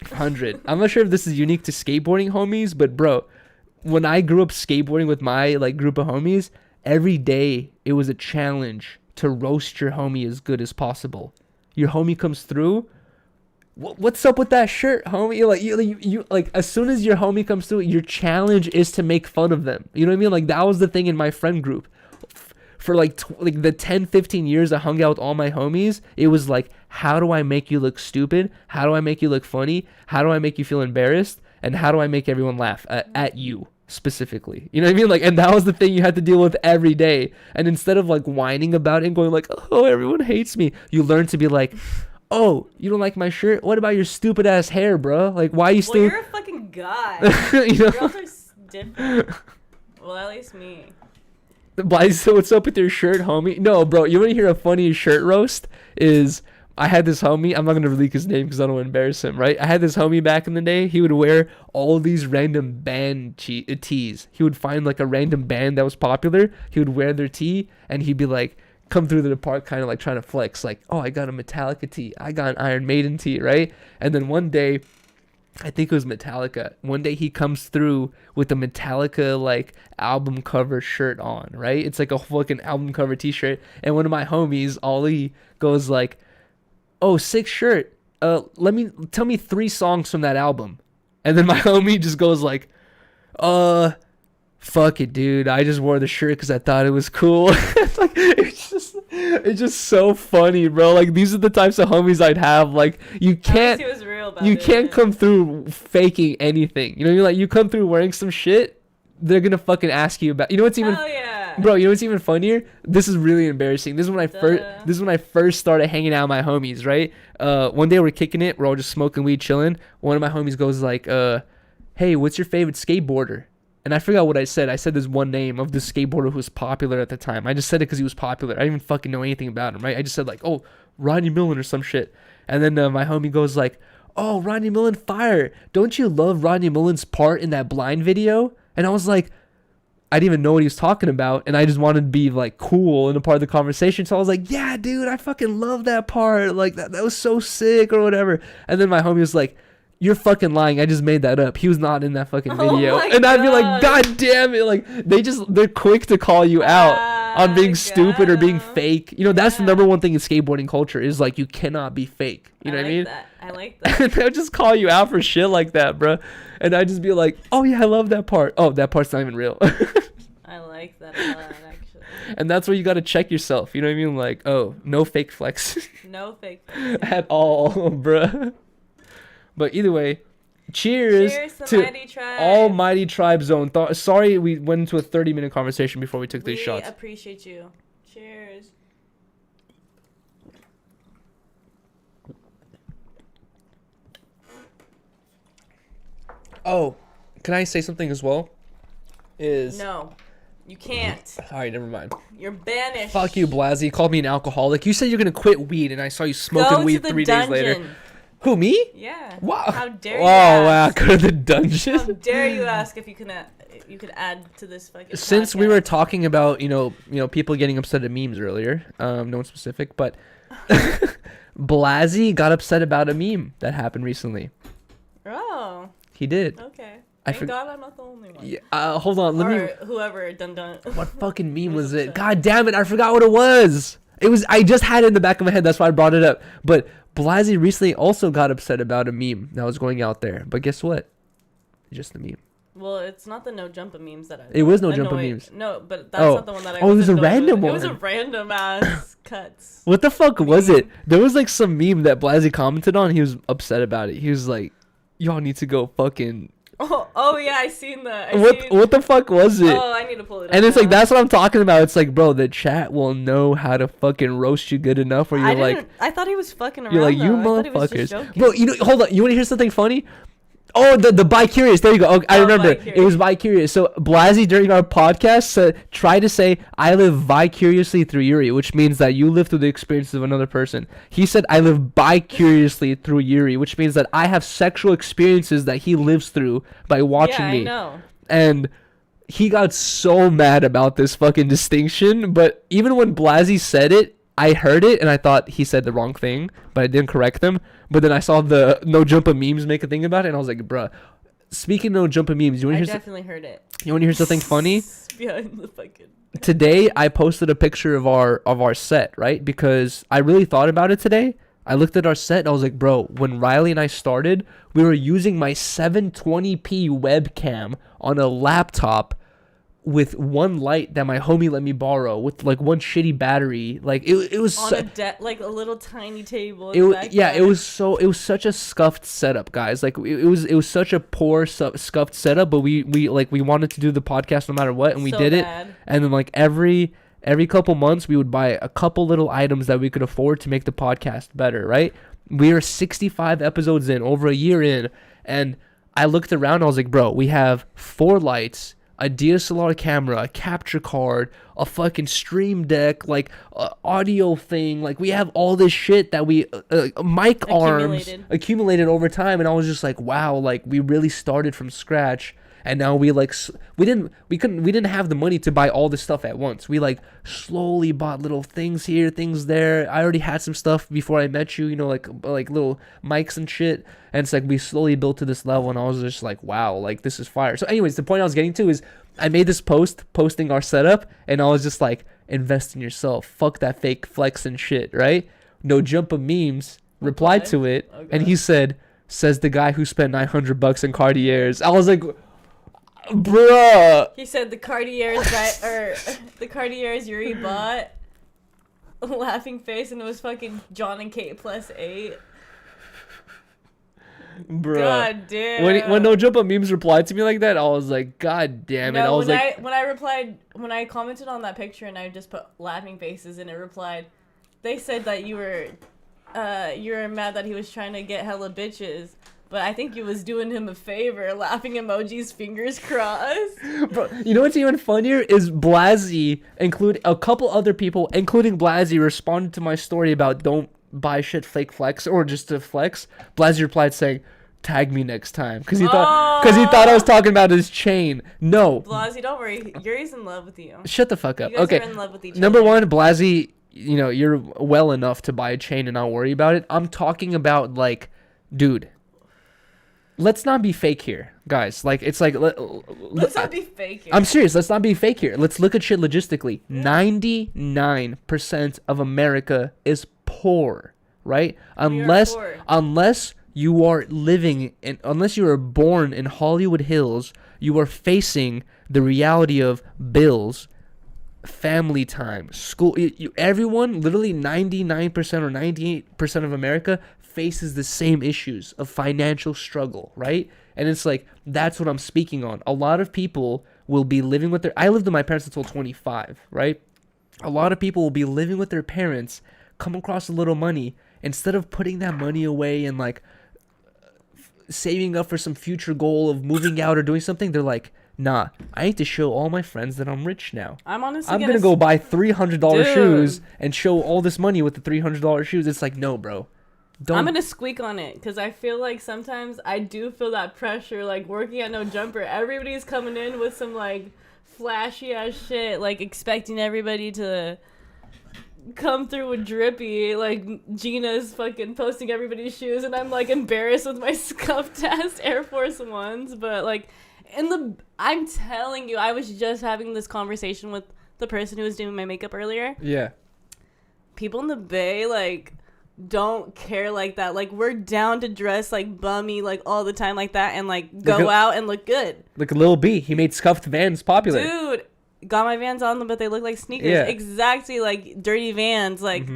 100. I'm not sure if this is unique to skateboarding homies, but bro, when I grew up skateboarding with my like group of homies, every day it was a challenge to roast your homie as good as possible. Your homie comes through. What's up with that shirt, homie? You like as soon as your homie comes through, your challenge is to make fun of them. You know what I mean? Like that was the thing in my friend group. For like the 10-15 years I hung out with all my homies, it was like, how do I make you look stupid? How do I make you look funny? How do I make you feel embarrassed? And how do I make everyone laugh at you specifically? You know what I mean? Like, and that was the thing you had to deal with every day. And instead of like whining about it and going like, oh, everyone hates me, you learn to be like, oh, you don't like my shirt? What about your stupid ass hair, bro? Like, why are you still... Well, you're a fucking guy. You know? Girls are different. Well, at least me. So what's up with your shirt, homie? No, bro, you want to hear a funny shirt roast? Is I had this homie, I'm not going to leak his name because I don't want to embarrass him, right? I had this homie back in the day. He would wear all these random band tees. He would find like a random band that was popular. He would wear their tee and he'd be like, come through the park kind of like trying to flex, like, oh, I got a Metallica tee, I got an Iron Maiden tee, right? And then one day, I think it was Metallica, one day he comes through with a Metallica like album cover shirt on, right? It's like a fucking album cover t-shirt, and one of my homies, Ollie, goes like, oh, sick shirt, tell me 3 songs from that album. And then my homie just goes like, fuck it, dude, I just wore the shirt because I thought it was cool. Like, it's just so funny, bro. Like, these are the types of homies I'd have. Like, you can't come through faking anything. You know what I mean? Like, you come through wearing some shit, they're gonna fucking ask you about. You know what's even? Hell yeah. Bro, you know what's even funnier? This is really embarrassing. This is when I first started hanging out with my homies, right? One day we're kicking it, we're all just smoking weed, chilling. One of my homies goes like, hey, what's your favorite skateboarder? And I forgot what I said. I said this one name of this skateboarder who was popular at the time. I just said it because he was popular. I didn't even fucking know anything about him, right? I just said like, oh, Rodney Mullen or some shit. And then my homie goes like, oh, Rodney Mullen, fire. Don't you love Rodney Mullen's part in that Blind video? And I was like, I didn't even know what he was talking about. And I just wanted to be like cool and a part of the conversation. So I was like, yeah, dude, I fucking love that part. Like that was so sick or whatever. And then my homie was like, you're fucking lying. I just made that up. He was not in that fucking video. And I'd be like, God damn it. Like, they're quick to call you out on being stupid or being fake. You know, that's the number one thing in skateboarding culture is like, you cannot be fake. You know what I mean? I like that. They'll just call you out for shit like that, bro. And I'd just be like, oh yeah, I love that part. Oh, that part's not even real. I like that a lot, actually. And that's where you got to check yourself. You know what I mean? Like, oh, no fake flex. No fake flex. At all, bro. But either way, cheers to Mighty Tribe. Almighty Tribe Zone. Sorry we went into a 30-minute conversation before we took these shots. We appreciate you. Cheers. Oh, can I say something as well? No, you can't. All right, never mind. You're banished. Fuck you, Blasey. You called me an alcoholic. You said you're going to quit weed, and I saw you smoking weed 3 days later. Who, me? Yeah. Wow. How dare you ask? Wow, go to the dungeon. How dare you ask if you could add to this fucking Since podcast. we were talking about, you know, people getting upset at memes earlier, no one specific, but Blasey got upset about a meme that happened recently. Oh. He did. Okay. Thank God I'm not the only one. Yeah, hold on. Whoever done. What fucking meme was it? God damn it! I forgot what it was. I just had it in the back of my head. That's why I brought it up. But Blasey recently also got upset about a meme that was going out there. But guess what? Just a meme. Well, it's not the no jumper memes that I. It was no jumper memes. No, but that's not the one that I. Oh, it was a random one. It was a random ass cuts. What the fuck was it? There was like some meme that Blasey commented on. He was upset about it. He was like, "Y'all need to go fucking." Oh yeah, I seen that. What the fuck was it? Oh, I need to pull it up. And it's like, that's what I'm talking about. It's like, bro, the chat will know how to fucking roast you good enough where you're like, I thought he was fucking around. You're like, though. you motherfuckers. Bro, hold on. You want to hear something funny? Oh, the bi-curious. There you go. Okay, I remember. It was bi-curious. So Blasey during our podcast tried to say, I live vicariously through Yuri, which means that you live through the experiences of another person. He said, I live bi-curiously through Yuri, which means that I have sexual experiences that he lives through by watching me. Yeah, I know. And he got so mad about this fucking distinction. But even when Blasey said it, I heard it and I thought he said the wrong thing, but I didn't correct them. But then I saw the No Jumpa memes make a thing about it, and I was like, bruh. Speaking of No Jumpa memes, I definitely heard it. You want to hear something funny? Behind the fucking. Today I posted a picture of our set, right? Because I really thought about it today. I looked at our set and I was like, bro, when Riley and I started, we were using my 720p webcam on a laptop with one light that my homie let me borrow with like one shitty battery. Like it was on like a little tiny table. It was such a scuffed setup, guys. Like it was such a poor scuffed setup, but we wanted to do the podcast no matter what, and we did it. And then like every couple months we would buy a couple little items that we could afford to make the podcast better, right? We are 65 episodes in, over a year in, and I looked around and I was like, bro, we have 4 lights, a DSLR camera, a capture card, a fucking stream deck, like audio thing. Like we have all this shit that we mic arms accumulated over time, and I was just like, wow, like we really started from scratch. And now we didn't have the money to buy all this stuff at once. We like slowly bought little things here, things there. I already had some stuff before I met you, like little mics and shit. And it's like we slowly built to this level, and I was just like, wow, like this is fire. So anyways, the point I was getting to is I made this posting our setup, and I was just like, invest in yourself. Fuck that fake flex and shit, right? No Jumpa memes replied to it, and he said, says the guy who spent $900 in Cartiers. I was like, bruh. He said the Cartiers the Cartiers Yuri bought. Laughing face, and it was fucking John and Kate +8. Bruh. God damn. When No Jumpa memes replied to me like that, I was like, God damn it. No, I was when I commented on that picture and I just put laughing faces and it replied, they said that you were mad that he was trying to get hella bitches. But I think you was doing him a favor, laughing emojis, fingers crossed. Bro, you know what's even funnier is Blasey, a couple other people, including Blasey, responded to my story about don't buy shit fake flex or just to flex. Blasey replied saying, tag me next time, because he thought I was talking about his chain. No. Blasey, don't worry. Yuri's in love with you. Shut the fuck up. You guys okay. are in love with each Number other. one, Blasey, you're well enough to buy a chain and not worry about it. I'm talking about like, dude. Let's not be fake here, guys. Like, it's like... Let's not be fake here. I'm serious. Let's not be fake here. Let's look at shit logistically. 99% of America is poor, right? Unless you are unless you are born in Hollywood Hills, you are facing the reality of bills, family time, school. Everyone, literally 99% or 98% of America faces the same issues of financial struggle, right? And it's like, that's what I'm speaking on. A lot of people will be living with I lived with my parents until 25, right? A lot of people will be living with their parents, come across a little money, instead of putting that money away and like saving up for some future goal of moving out or doing something, they're like, nah, I need to show all my friends that I'm rich now. I'm gonna go buy $300 shoes and show all this money with the $300 shoes. It's like, no, bro. I'm gonna squeak on it because I feel like sometimes I do feel that pressure, like working at No Jumper. Everybody's coming in with some like flashy ass shit, like expecting everybody to come through with drippy. Like Gina's fucking posting everybody's shoes, and I'm like embarrassed with my scuffed ass Air Force Ones. But like I'm telling you, I was just having this conversation with the person who was doing my makeup earlier. Yeah. People in the Bay, like, don't care like that. Like, we're down to dress like bummy, like, all the time like that, and like go out and look good. Like a Lil B, he made scuffed Vans popular. Dude, got my Vans on them, but they look like sneakers. Yeah. Exactly, like dirty Vans. Like,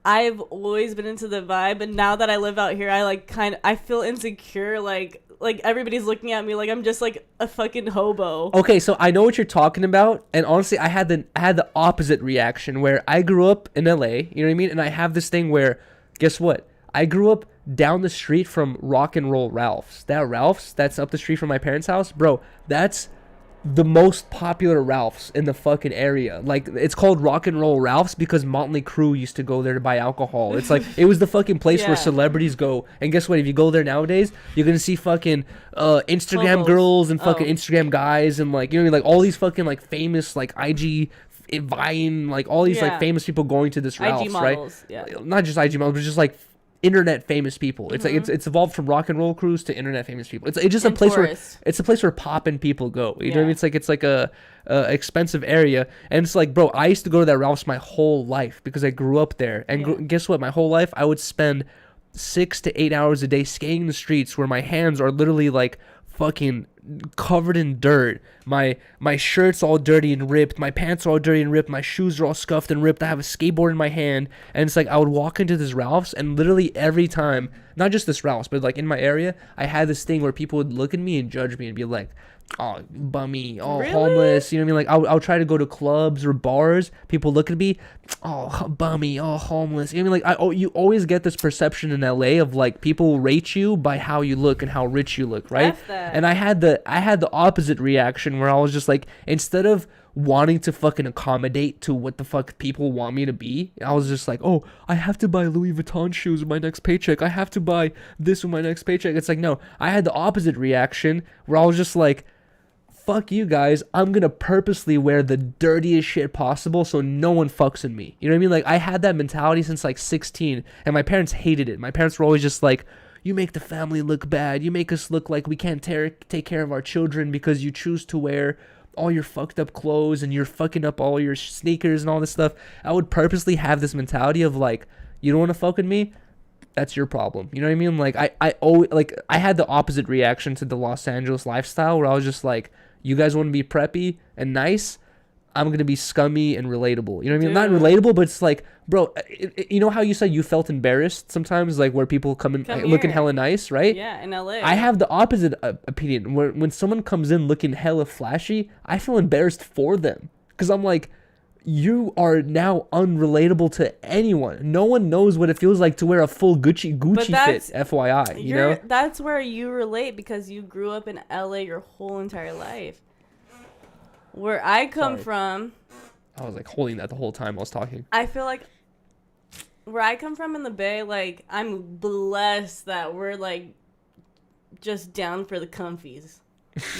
I've always been into the vibe, but now that I live out here, I feel insecure. Like everybody's looking at me like I'm just like a fucking hobo. Okay, so I know what you're talking about, and honestly, I had the opposite reaction where I grew up in LA, you know what I mean? And I have this thing where, guess what? I grew up down the street from Rock and Roll Ralph's. That Ralph's that's up the street from my parents' house, bro. That's the most popular Ralph's in the fucking area. Like, it's called Rock and Roll Ralph's because Motley Crue used to go there to buy alcohol. It's like, it was the fucking place where celebrities go. And guess what? If you go there nowadays, you're gonna see fucking Instagram girls and fucking Instagram guys and, like, you know what I mean? Like, all these fucking, like, famous, like, IG, Vine, like, all these, like, famous people going to this Ralph's, IG models, right? Not just IG models, but just, like, internet famous people. It's like it's evolved from rock and roll crews to internet famous people. It's just a place tourists. Where it's a place where poppin' people go. You know what I mean? It's like a expensive area, and it's like, bro, I used to go to that Ralph's my whole life because I grew up there. And guess what? My whole life I would spend 6 to 8 hours a day skating the streets where my hands are literally like fucking covered in dirt. My shirt's all dirty and ripped. My pants are all dirty and ripped. My shoes are all scuffed and ripped. I have a skateboard in my hand, and it's like I would walk into this Ralph's, and literally every time, not just this Ralph's, but like in my area, I had this thing where people would look at me and judge me and be like, oh, bummy, oh, really? Homeless, you know what I mean? Like, I'll try to go to clubs or bars, people look at me, oh, bummy, oh, homeless, you know what I mean? Like, you always get this perception in LA of, like, people rate you by how you look and how rich you look, right? And I had the opposite reaction where I was just like, instead of wanting to fucking accommodate to what the fuck people want me to be, I was just like, oh, I have to buy Louis Vuitton shoes with my next paycheck, I have to buy this with my next paycheck. It's like, no, I had the opposite reaction where I was just like, fuck you guys, I'm gonna purposely wear the dirtiest shit possible so no one fucks with me. You know what I mean? Like, I had that mentality since like 16, and my parents hated it. My parents were always just like, you make the family look bad, you make us look like we can't take care of our children because you choose to wear all your fucked up clothes and you're fucking up all your sneakers and all this stuff. I would purposely have this mentality of like, you don't want to fuck with me? That's your problem. You know what I mean? Like, I always, like, I had the opposite reaction to the Los Angeles lifestyle where I was just like, you guys want to be preppy and nice? I'm going to be scummy and relatable. You know what I mean? Dude. Not relatable, but it's like, bro, you know how you said you felt embarrassed sometimes, like where people come in looking hella nice, right? Yeah, in LA. I have the opposite opinion. When someone comes in looking hella flashy, I feel embarrassed for them. Because I'm like, you are now unrelatable to anyone. No one knows what it feels like to wear a full Gucci fit, FYI. You know? That's where you relate because you grew up in LA your whole entire life. Where I come from... I was like holding that the whole time I was talking. I feel like where I come from in the Bay, like, I'm blessed that we're, like, just down for the comfies.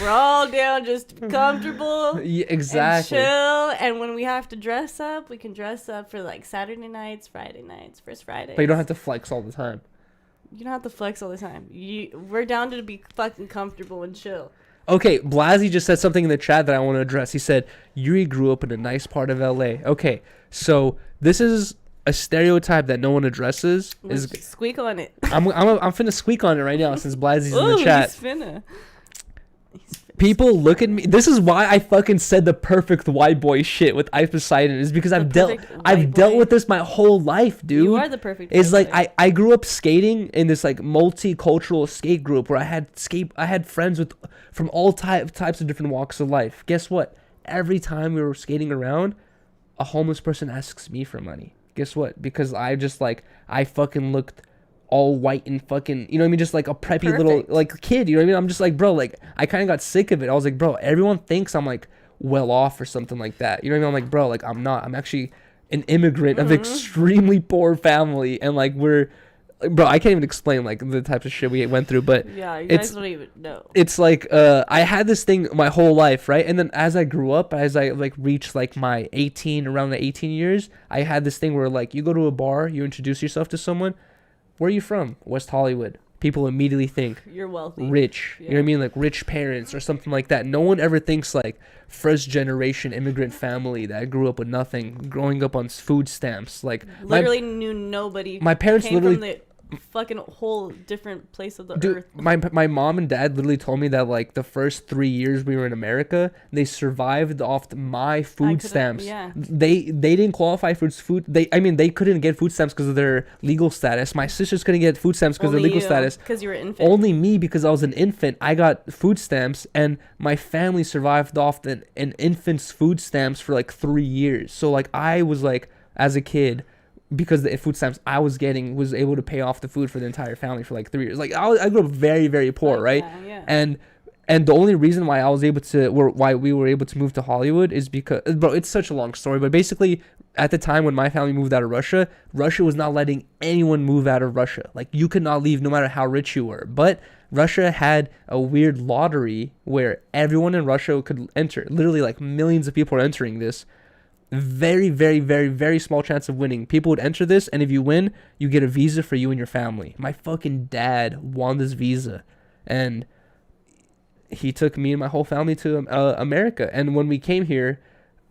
We're all down, just comfortable. Yeah, exactly. And chill. And when we have to dress up, we can dress up for like Saturday nights, Friday nights, First Fridays. But you don't have to flex all the time. You don't have to flex all the time. We're down to be fucking comfortable and chill. Okay, Blasey just said something in the chat that I want to address. He said, Yuri grew up in a nice part of LA. Okay, so this is a stereotype that no one addresses. Squeak on it. I'm finna squeak on it right now since Blasey's in the chat. He's finna. People look at me. This is why I fucking said the perfect white boy shit with Ice Poseidon is because I've dealt with this my whole life, dude. You are the perfect. It's like I grew up skating in this like multicultural skate group where I had friends from all types of different walks of life. Guess what? Every time we were skating around, a homeless person asks me for money. Guess what? Because I fucking looked all white and fucking, you know what I mean, just like a preppy little like kid, you know what I mean? I'm just like, bro, like I kind of got sick of it. I was like, bro, everyone thinks I'm like well off or something like that, you know what I mean? I'm like, bro, like I'm not. I'm actually an immigrant of extremely poor family, and like we're, bro, I can't even explain like the types of shit we went through, but yeah, you guys don't even know. It's like I had this thing my whole life, right? And then as I grew up, as I like reached like my around the 18 years, I had this thing where like you go to a bar, you introduce yourself to someone. Where are you from? West Hollywood. people immediately think you're wealthy, rich. You know what I mean? Like rich parents or something like that. No one ever thinks like first generation immigrant family that grew up with nothing, growing up on food stamps. Like literally knew nobody. My parents came literally from the fucking whole different place of the Dude, earth. my mom and dad literally told me that like the first 3 years we were in America, they survived off my food stamps. Yeah. They didn't qualify for food. They couldn't get food stamps because of their legal status. My sisters couldn't get food stamps because of their legal status. Because you were an infant. Only me, because I was an infant, I got food stamps, and my family survived off an infant's food stamps for like 3 years. So like I was like, as a kid, because the food stamps I was getting was able to pay off the food for the entire family for like 3 years. Like I grew up very, very poor, right? Yeah. And the only reason why I was able to, why we were able to move to Hollywood is because, bro, it's such a long story. But basically, at the time when my family moved out of Russia, Russia was not letting anyone move out of Russia. Like you could not leave no matter how rich you were. But Russia had a weird lottery where everyone in Russia could enter. Literally, like millions of people are entering this. Very, very, very, very small chance of winning. People would enter this, and if you win, you get a visa for you and your family. My fucking dad won this visa, and he took me and my whole family to America. And when we came here,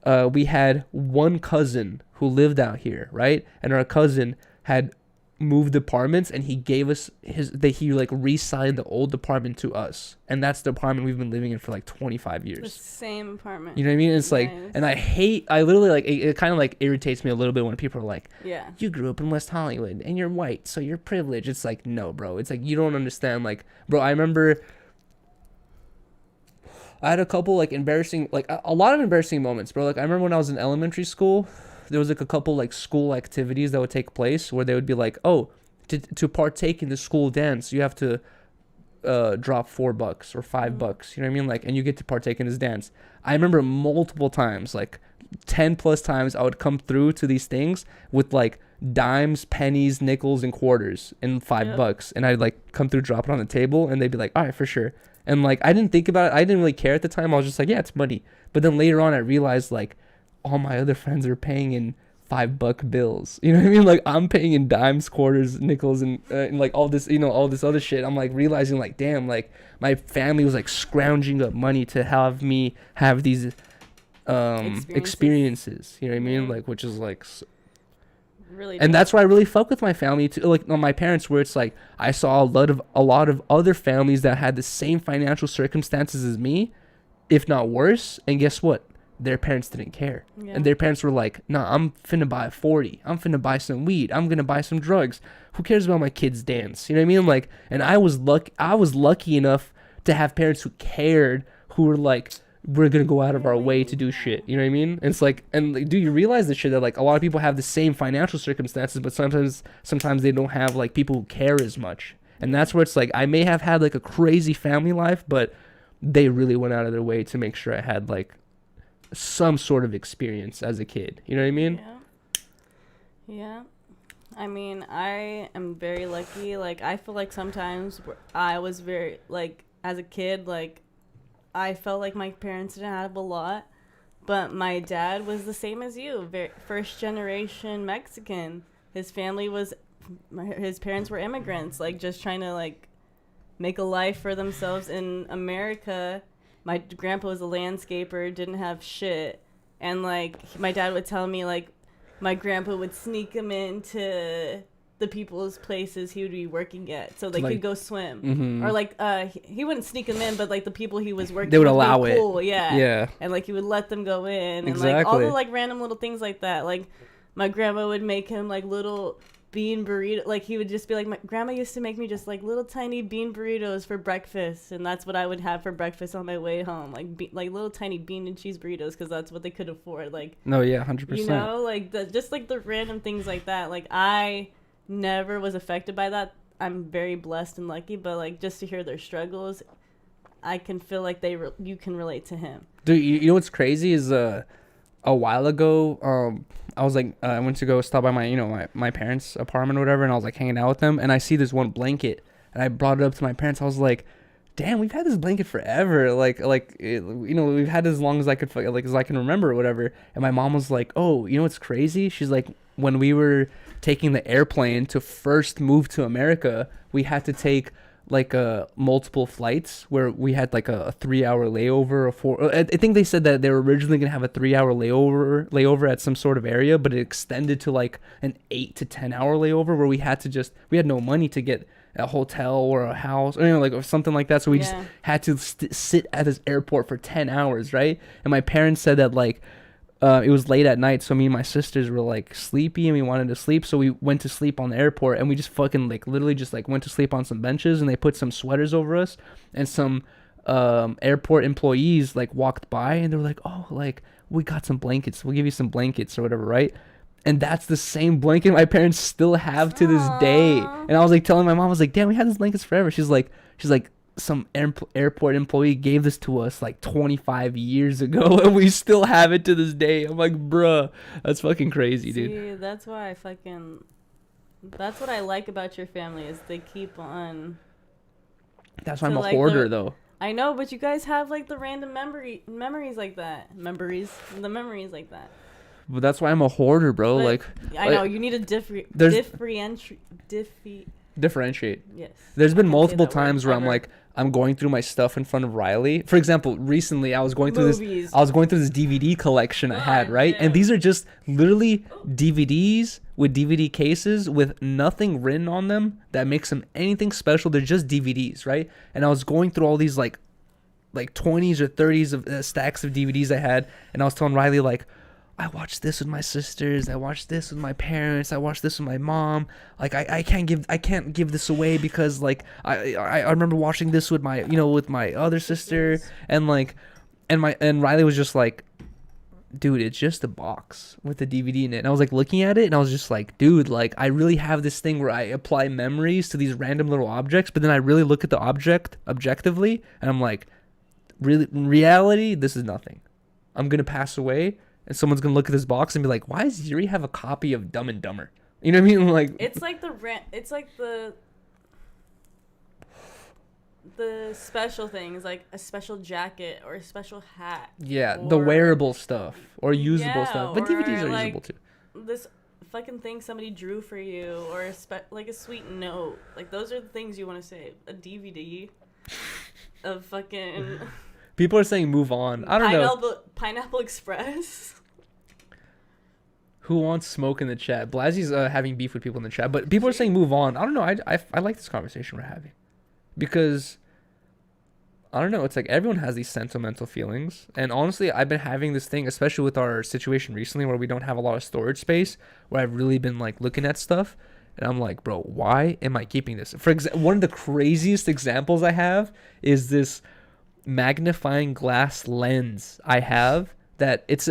we had one cousin who lived out here, right? And our cousin had moved apartments, and he gave us he like re-signed the old apartment to us, and that's the apartment we've been living in for like 25 years. The same apartment. You know what I mean? It's like, nice. And I literally like it kind of like irritates me a little bit when people are like, yeah, you grew up in West Hollywood and you're white, so you're privileged. It's like, no, bro. It's like you don't understand. Like, bro, I remember I had a couple like embarrassing, like a lot of embarrassing moments, bro. Like I remember when I was in elementary school, there was like a couple like school activities that would take place where they would be like, oh, to partake in the school dance, you have to drop $4 or $5. You know what I mean? Like, and you get to partake in this dance. I remember multiple times, like 10 plus times, I would come through to these things with like dimes, pennies, nickels, and quarters and $5, and I'd like come through, drop it on the table, and they'd be like, all right, for sure. And like I didn't think about it. I didn't really care at the time. I was just like, yeah, it's money. But then later on, I realized like all my other friends are paying in $5 bills. You know what I mean? Like I'm paying in dimes, quarters, nickels, and like all this, all this other shit. I'm like realizing like, damn, like my family was like scrounging up money to have me have these experiences. You know what I mean? Like, which is like really. And that's why I really fuck with my family too. Like on my parents, where it's like I saw a lot of other families that had the same financial circumstances as me, if not worse. And guess what? Their parents didn't care. Yeah. And their parents were like, nah, I'm finna buy a 40. I'm finna buy some weed. I'm gonna buy some drugs. Who cares about my kids' dance? You know what I mean? Like, and I was lucky enough to have parents who cared, who were like, we're gonna go out of our way to do shit. You know what I mean? And it's like, and like, do you realize this shit that like a lot of people have the same financial circumstances, but sometimes they don't have like people who care as much. And that's where it's like, I may have had like a crazy family life, but they really went out of their way to make sure I had like some sort of experience as a kid. You know what I mean? Yeah. I mean, I am very lucky. Like, I feel like sometimes I was very, like, as a kid, like, I felt like my parents didn't have a lot. But my dad was the same as you. First generation Mexican. His parents were immigrants, like, just trying to, like, make a life for themselves in America. My grandpa was a landscaper, didn't have shit. And, like, my dad would tell me, like, my grandpa would sneak him into the people's places he would be working at so they could go swim. Mm-hmm. Or, like, he wouldn't sneak him in, but, like, the people he was working with, they would allow it. Cool. Yeah. And, like, he would let them go in. And, like, all the, like, random little things like that. Like, my grandma would make him, like, little bean burrito. Like, he would just be like, my grandma used to make me just like little tiny bean burritos for breakfast, and that's what I would have for breakfast on my way home, like like little tiny bean and cheese burritos, because that's what they could afford. Like, no, yeah, 100%. You know, like just like the random things like that. Like, I never was affected by that. I'm very blessed and lucky, but like just to hear their struggles, I can feel like you can relate to him. Dude, you know what's crazy is a while ago, I was like, I went to go stop by my parents' apartment or whatever, and I was like hanging out with them, and I see this one blanket, and I brought it up to my parents. I was like, damn, we've had this blanket forever. We've had it as long as I could, like, as I can remember or whatever. And my mom was like, oh, you know what's crazy? She's like, when we were taking the airplane to first move to America, we had to take like multiple flights where we had like a 3-hour layover, I think they said that they were originally gonna have a 3-hour layover at some sort of area, but it extended to like an 8 to 10-hour layover where we had no money to get a hotel or a house or like or something like that, so we just had to sit at this airport for 10 hours, right? And my parents said that like it was late at night, so me and my sisters were like sleepy and we wanted to sleep, so we went to sleep on the airport, and we just fucking like literally just like went to sleep on some benches, and they put some sweaters over us, and some airport employees like walked by and they were like, oh, like we got some blankets, we'll give you some blankets or whatever, right? And that's the same blanket my parents still have to this day. And I was like telling my mom, I was like, damn, we had these blankets forever. She's like some airport employee gave this to us like 25 years ago and we still have it to this day. I'm like, bruh, that's fucking crazy, dude. See, that's what I like about your family is they keep on. That's why I'm a hoarder, though. I know, but you guys have like the random memories like that. Memories like that. But that's why I'm a hoarder, bro. Like I know you need to differentiate. Yes. There's been multiple times where I'm like, I'm going through my stuff in front of Riley. For example, recently I was going through this DVD collection I had, right? Yeah. And these are just literally DVDs with DVD cases with nothing written on them that makes them anything special. They're just DVDs, right? And I was going through all these like 20s or 30s of stacks of DVDs I had, and I was telling Riley like, I watched this with my sisters. I watched this with my parents. I watched this with my mom. Like I can't give this away because like I remember watching this with my other sister, and Riley was just like, dude, it's just a box with a DVD in it. And I was like looking at it and I was just like, dude, like I really have this thing where I apply memories to these random little objects, but then I really look at the object objectively and I'm like, really, in reality, this is nothing. I'm gonna pass away. And someone's gonna look at this box and be like, "Why does Yuri have a copy of Dumb and Dumber?" You know what I mean? Like, it's like the special things, like a special jacket or a special hat. Yeah, the wearable stuff or usable stuff. But DVDs are usable too. This fucking thing somebody drew for you, or like a sweet note. Like those are the things you want to save. A DVD of fucking. People are saying move on. I don't know. Pineapple Express. Who wants smoke in the chat? Blazzy's having beef with people in the chat, but people are saying move on. I don't know. I like this conversation we're having because I don't know. It's like everyone has these sentimental feelings, and honestly, I've been having this thing, especially with our situation recently, where we don't have a lot of storage space. Where I've really been like looking at stuff, and I'm like, bro, why am I keeping this? For example, one of the craziest examples I have is this magnifying glass lens I have that it's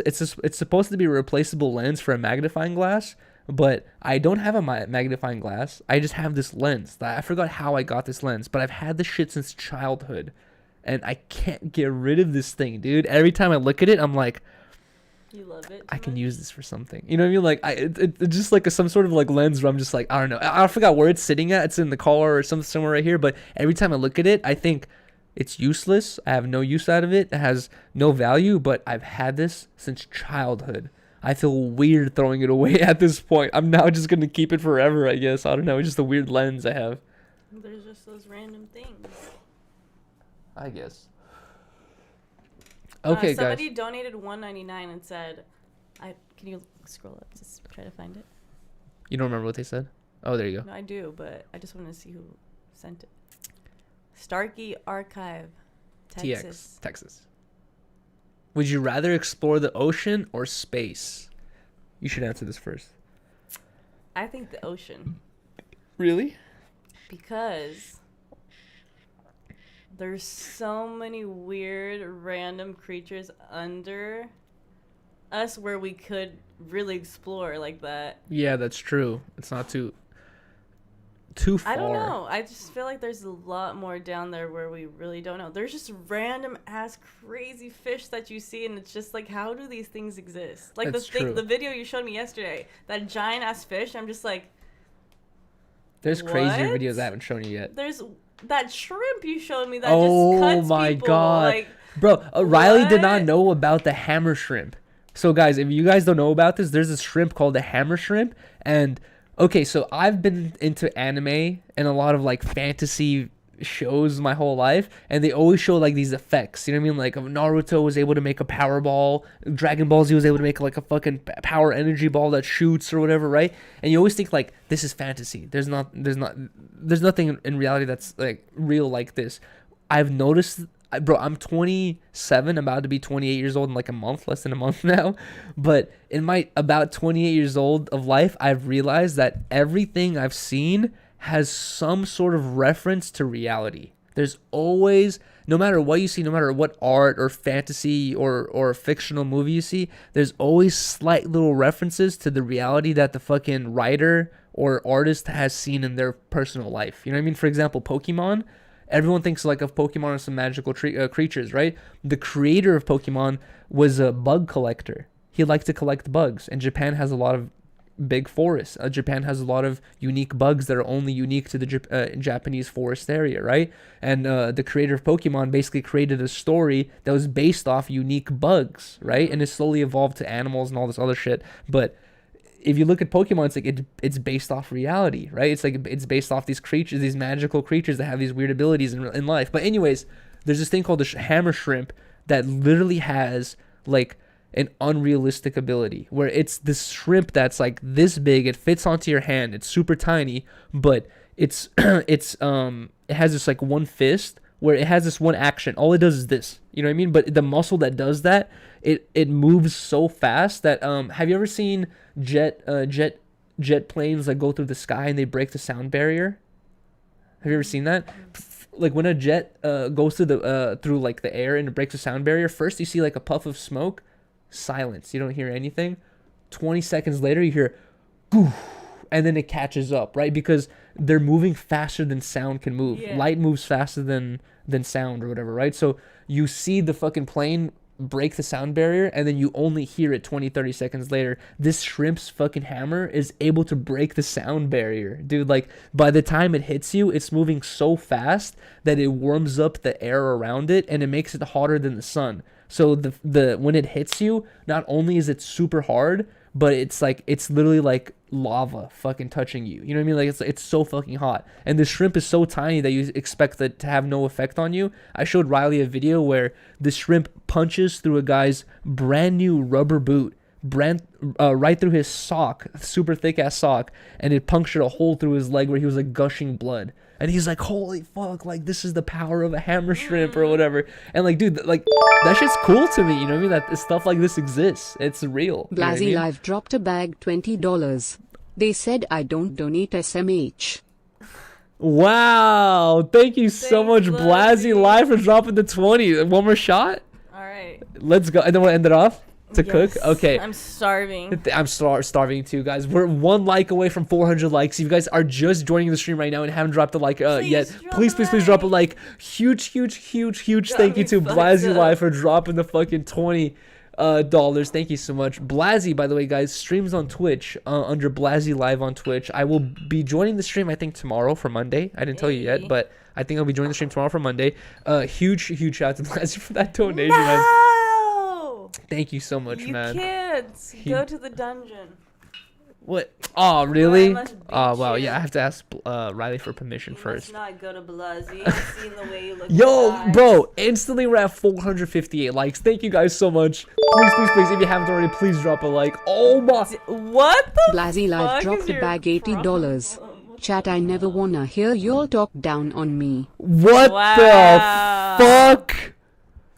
supposed to be a replaceable lens for a magnifying glass, but I don't have a magnifying glass. I just have this lens. I forgot how I got this lens, but I've had this shit since childhood and I can't get rid of this thing, dude. Every time I look at it, I'm like, you love it. I can use this for something. You know what I mean? Like it's just like some sort of like lens where I'm just like, I don't know. I forgot where it's sitting at. It's in the car or somewhere right here, but every time I look at it, I think it's useless. I have no use out of it. It has no value, but I've had this since childhood. I feel weird throwing it away at this point. I'm now just going to keep it forever, I guess. I don't know. It's just a weird lens I have. There's just those random things. I guess. Okay, somebody guys. donated $1.99 and said, can you scroll up to try to find it? You don't remember what they said? Oh, there you go. No, I do, but I just wanted to see who sent it. Starkey Archive, Texas. Would you rather explore the ocean or space? You should answer this first. I think the ocean. Really? Because there's so many weird, random creatures under us where we could really explore like that. Yeah, that's true. It's not too far. I don't know. I just feel like there's a lot more down there where we really don't know. There's just random ass crazy fish that you see, and it's just like, how do these things exist? Like the video you showed me yesterday, that giant ass fish. I'm just like, there's crazier videos I haven't shown you yet. There's that shrimp you showed me that just cuts people. Oh my god, like, bro! Riley did not know about the hammer shrimp. So guys, if you guys don't know about this, there's this shrimp called the hammer shrimp, and okay, so I've been into anime and a lot of like fantasy shows my whole life, and they always show like these effects. You know what I mean? Like Naruto was able to make a power ball, Dragon Ball Z was able to make like a fucking power energy ball that shoots or whatever, right? And you always think like this is fantasy. There's nothing in reality that's like real like this. I've noticed, bro, I'm 27, about to be 28 years old in like a month, less than a month now. But in my about 28 years old of life, I've realized that everything I've seen has some sort of reference to reality. There's always, no matter what you see, no matter what art or fantasy or fictional movie you see, there's always slight little references to the reality that the fucking writer or artist has seen in their personal life. You know what I mean? For example, Pokemon. Everyone thinks like of Pokemon as some magical creatures, right? The creator of Pokemon was a bug collector. He liked to collect bugs, and Japan has a lot of big forests. Japan has a lot of unique bugs that are only unique to the Japanese forest area, right? And the creator of Pokemon basically created a story that was based off unique bugs, right? And it slowly evolved to animals and all this other shit. But if you look at Pokemon, it's like it's based off reality, right? It's like it's based off these creatures, these magical creatures that have these weird abilities in life. But anyways, there's this thing called the hammer shrimp that literally has like an unrealistic ability where it's this shrimp that's like this big, it fits onto your hand, it's super tiny, but it has this like one fist where it has this one action. All it does is this, you know what I mean? But the muscle that does that, it moves so fast that have you ever seen jet planes that go through the sky and they break the sound barrier? Have you ever seen that? Like when a jet goes through through like the air and it breaks the sound barrier, first you see like a puff of smoke, silence, you don't hear anything. 20 seconds later you hear goof, and then it catches up, right? Because they're moving faster than sound can move. Yeah. Light moves faster than sound or whatever, right? So you see the fucking plane break the sound barrier and then you only hear it 20-30 seconds later. This shrimp's fucking hammer is able to break the sound barrier, dude. Like by the time it hits you, it's moving so fast that it warms up the air around it and it makes it hotter than the sun. So the when it hits you, not only is it super hard, but it's literally like lava fucking touching you. You know what I mean? Like it's so fucking hot. And the shrimp is so tiny that you expect it to have no effect on you. I showed Riley a video where the shrimp punches through a guy's brand new rubber boot, right through his sock, super thick ass sock, and it punctured a hole through his leg where he was like gushing blood. And he's like, holy fuck, like this is the power of a hammer shrimp or whatever. And like, dude, like that shit's cool to me. You know what I mean? That stuff like this exists. It's real. Blasi, you know what I mean? Live dropped a bag $20. They said I don't donate SMH. Wow. Thank you so much, Blasi Live, for dropping the 20. One more shot? All right. Let's go. And then we'll end it off? To cook? Okay. I'm starving. I'm starving too, guys. We're 1 like away from 400 likes. If you guys are just joining the stream right now and haven't dropped a like yet, please drop a like. Huge thank you to Blasi Live for dropping the fucking $20. Thank you so much. Blasi, by the way, guys, streams on Twitch under Blasi Live on Twitch. I will be joining the stream, I think, tomorrow for Monday. I didn't tell you yet, but I think I'll be joining the stream tomorrow for Monday. Huge shout out to Blasi for that donation, man. Thank you so much, man. You kids, go to the dungeon. What? Oh, really? Oh, wow. Yeah, I have to ask Riley for permission first. Must not go to Blasi. I've seen the way you look. Yo, bro, instantly we're at 458 likes. Thank you guys so much. Please, if you haven't already, please drop a like. Oh my. What the Blasi Live dropped a bag $80. Chat, I never wanna hear y'all talk down on me. What the fuck?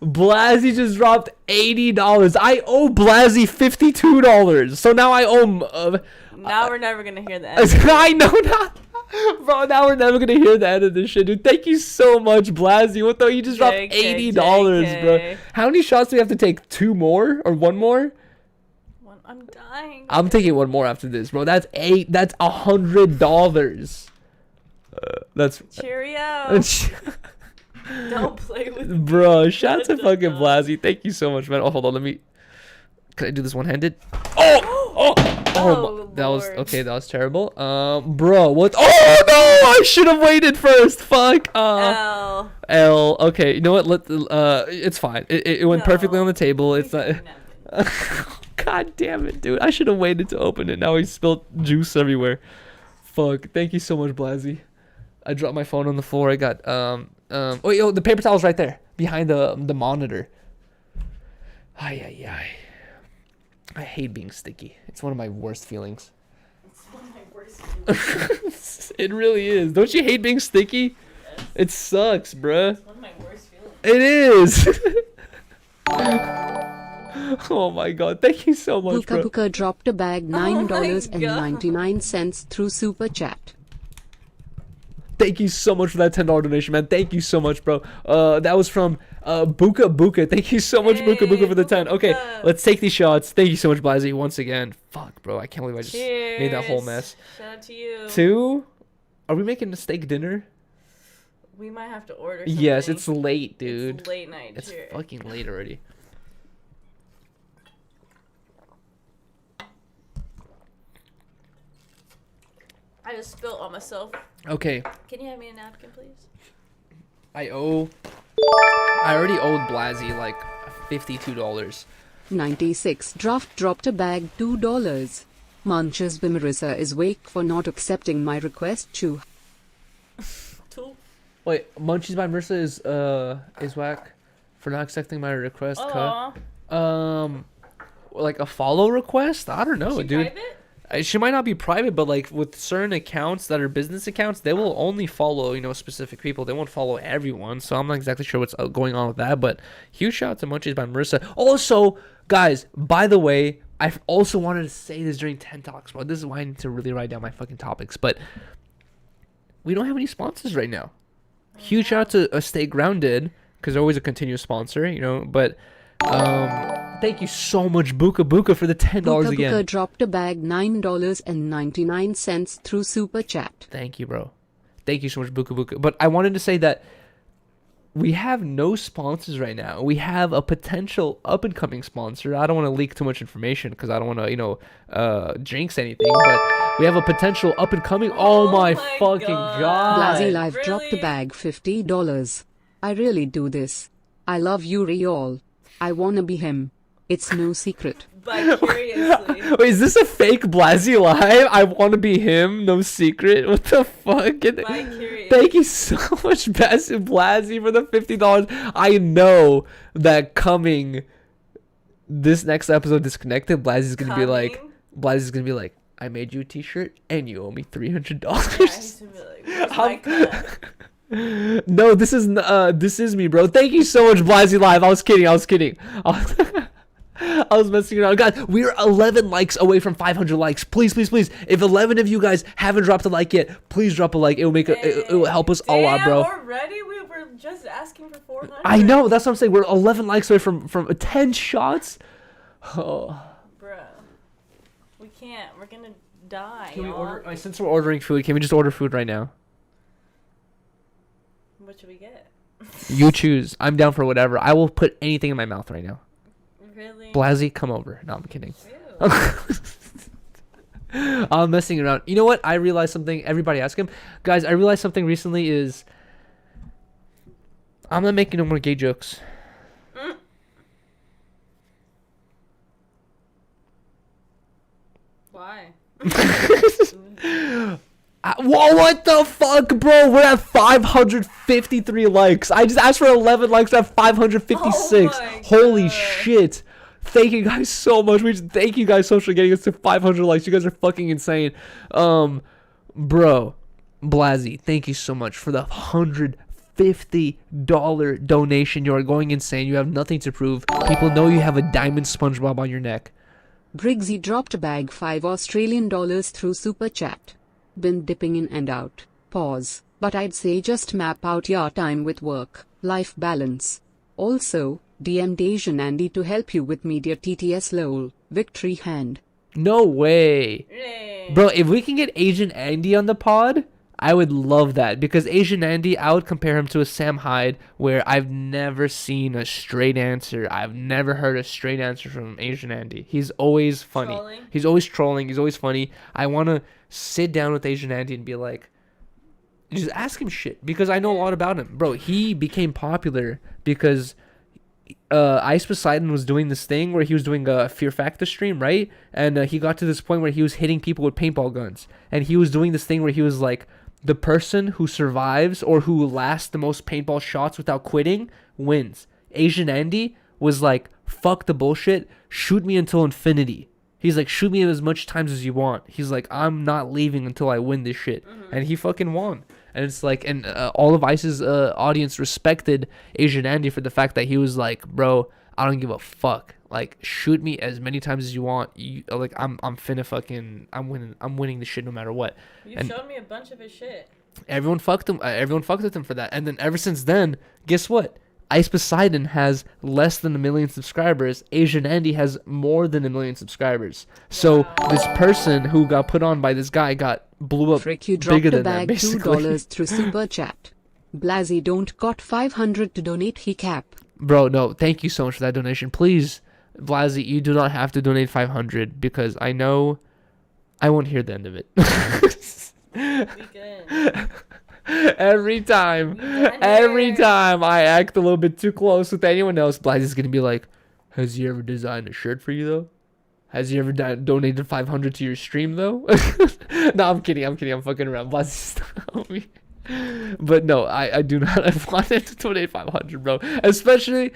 Blasi just dropped $80. I owe Blasi $52. So now I owe now we're never gonna hear the end. I know not. Bro, now we're never gonna hear the end of this shit, dude. Thank you so much, Blasi. What the? You just dropped $80, bro. How many shots do we have to take? 2 more or 1 more? I'm dying. I'm taking 1 more after this, bro. That's $100. That's Cheerio. Don't play with bro. Shout out to fucking Blasi. Thank you so much, man. Oh, hold on. Can I do this one-handed? Oh, that was okay. That was terrible. Bro, what? Oh no! I should have waited first. Fuck. L. Okay, you know what? It's fine. It went perfectly on the table. It's not. God damn it, dude! I should have waited to open it. Now he spilled juice everywhere. Fuck. Thank you so much, Blasi. I dropped my phone on the floor. I got oh yo, the paper towel's right there behind the monitor. Ay. I hate being sticky. It's one of my worst feelings. It's one of my worst feelings. It really is. Don't you hate being sticky? Yes. It sucks, bruh. It's one of my worst feelings. It is. Oh my god. Thank you so much, Buka bro. Buka dropped a bag $9.99 through Super Chat. Thank you so much for that $10 donation, man. Thank you so much, bro. That was from Buka Buka. Thank you so much, Buka Buka, for the 10. Okay, let's take these shots. Thank you so much, Blasey, once again. Fuck, bro. I can't believe I just made that whole mess. Shout out to you. 2? Are we making a steak dinner? We might have to order something. Yes, it's late, dude. It's late night. It's Cheers. fucking late already. I just spilled on myself. Okay, Can you hand me a napkin, please? I already owed Blasey like $52. 96 Draft dropped a bag $2. Munches Bimarissa is wake for not accepting my request to. Two. Wait, Munchies by Marissa is whack for not accepting my request. Aw. Like a follow request? I don't know, She dude. private? She might not be private, but like with certain accounts that are business accounts, they will only follow, specific people. They won't follow everyone. So I'm not exactly sure what's going on with that. But huge shout out to Munchies by Marissa. Also, guys, by the way, I also wanted to say this during 10 Talks, bro. This is why I need to really write down my fucking topics. But we don't have any sponsors right now. Huge shout out to Stay Grounded, because they're always a continuous sponsor, But thank you so much, Buka Buka, for the $10 Buka again. Buka dropped a bag $9.99 through Super Chat. Thank you, bro. Thank you so much, Buka Buka. But I wanted to say that we have no sponsors right now. We have a potential up-and-coming sponsor. I don't want to leak too much information because I don't want to, jinx anything. But we have a potential up-and-coming. Oh my fucking god! Blasi Live Really? dropped a bag $50. I really do this. I love Yuri all. I wanna be him. It's no secret. Vicariously. Wait, is this a fake Blasi Live? I want to be him. No secret. What the fuck? Vicariously. Thank you so much, Blasi, for the $50. I know that coming this next episode, Disconnected, Blasi's gonna be like, I made you a t-shirt and you owe me $300. Yeah, he's gonna be like, where's my cut? No, this is me, bro. Thank you so much, Blasi Live. I was kidding. I was messing around. Guys, we're 11 likes away from 500 likes. Please, please, please. If 11 of you guys haven't dropped a like yet, please drop a like. It will help us a lot, bro. Already? We were just asking for 400. I know. That's what I'm saying. We're 11 likes away from 10 shots. Oh. Bruh. We can't. We're gonna die. Can we y'all. order? Since we're ordering food, can we just order food right now? What should we get? You choose. I'm down for whatever. I will put anything in my mouth right now. Really? Blasi, come over. No, I'm kidding. Ew. I'm messing around. You know what? I realized something. Everybody ask him. Guys, I realized something recently is I'm not making no more gay jokes. Why? Whoa, what the fuck, bro? We're at 553 likes. I just asked for 11 likes at 556. Oh my Holy God. shit. Thank you guys so much. Thank you guys so much for getting us to 500 likes. You guys are fucking insane. Bro, Blasi, thank you so much for the $150 donation. You are going insane. You have nothing to prove. People know you have a diamond SpongeBob on your neck. Briggsy dropped a bag $5 Australian through Super Chat. Been dipping in and out. Pause. But I'd say just map out your time with work-life balance. Also, DM'd Asian Andy to help you with media TTS lol. Victory hand. No way. Yay. Bro, if we can get Asian Andy on the pod, I would love that. Because Asian Andy, I would compare him to a Sam Hyde, where I've never seen a straight answer. I've never heard a straight answer from Asian Andy. He's always funny. Trolling. He's always trolling. He's always funny. I want to sit down with Asian Andy and be like, just ask him shit. Because I know a lot about him. Bro, he became popular because Ice Poseidon was doing this thing where he was doing a Fear Factor stream, right? And he got to this point where he was hitting people with paintball guns. And he was doing this thing where he was like the person who survives or who lasts the most paintball shots without quitting wins. Asian Andy was like, fuck the bullshit, shoot me until infinity. He's like, shoot me as much times as you want. He's like, I'm not leaving until I win this shit. And he fucking won. And it's like, and all of Ice's audience respected Asian Andy for the fact that he was like, bro, I don't give a fuck. Like, shoot me as many times as you want. Like, I'm finna fucking, I'm winning the shit no matter what. You showed me a bunch of his shit. Everyone fucked him. Everyone fucked with him for that. And then ever since then, guess what? Ice Poseidon has less than 1 million subscribers. Asian Andy has more than 1 million subscribers. So this person who got put on by this guy blew up Frick, you bigger dropped a than that, bag basically. $2 through super chat. Blasey don't got 500 to donate he cap. Bro, no, thank you so much for that donation. Please, Blasey, you do not have to donate 500 because I know I won't hear the end of it. We good. Every time I act a little bit too close with anyone else, Blasey's gonna be like, has he ever designed a shirt for you though? Has he ever donated 500 to your stream though? No, I'm kidding. I'm fucking around. Blasey's not me. But no, I do not want him to donate 500, bro. Especially,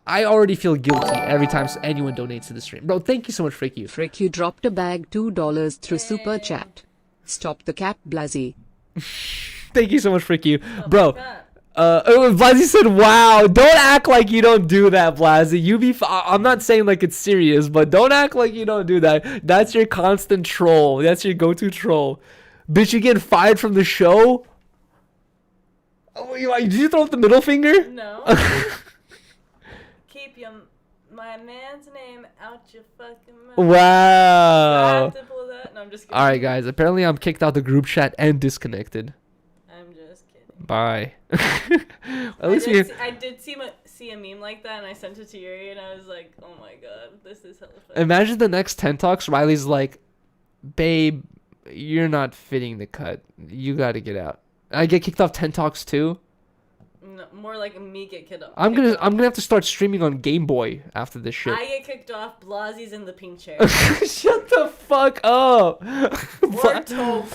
I already feel guilty every time anyone donates to the stream. Bro, thank you so much, Frick you. Frick, you dropped a bag $2 through super chat. Stop the cap, Blasey. Thank you so much, Frick you. Bro, Blasey said, wow, don't act like you don't do that, Blasey. I'm not saying like it's serious, but don't act like you don't do that. That's your constant troll. That's your go-to troll. Bitch, you get fired from the show? Oh, did you throw up the middle finger? No. Keep my man's name out your fucking mouth. Wow. I have to pull that? No, I'm just kidding. Alright, guys. Apparently, I'm kicked out the group chat and disconnected. I'm just kidding. Bye. At least I did see a meme like that, and I sent it to Yuri, and I was like, oh my god, this is hella funny. Imagine the next 10 talks. Riley's like, babe, you're not fitting the cut. You got to get out. I get kicked off 10 talks too. No, more like me get kicked off. I'm gonna have to start streaming on Game Boy after this shit. I get kicked off. Blasey's in the pink chair. Shut the fuck up. Or Toke.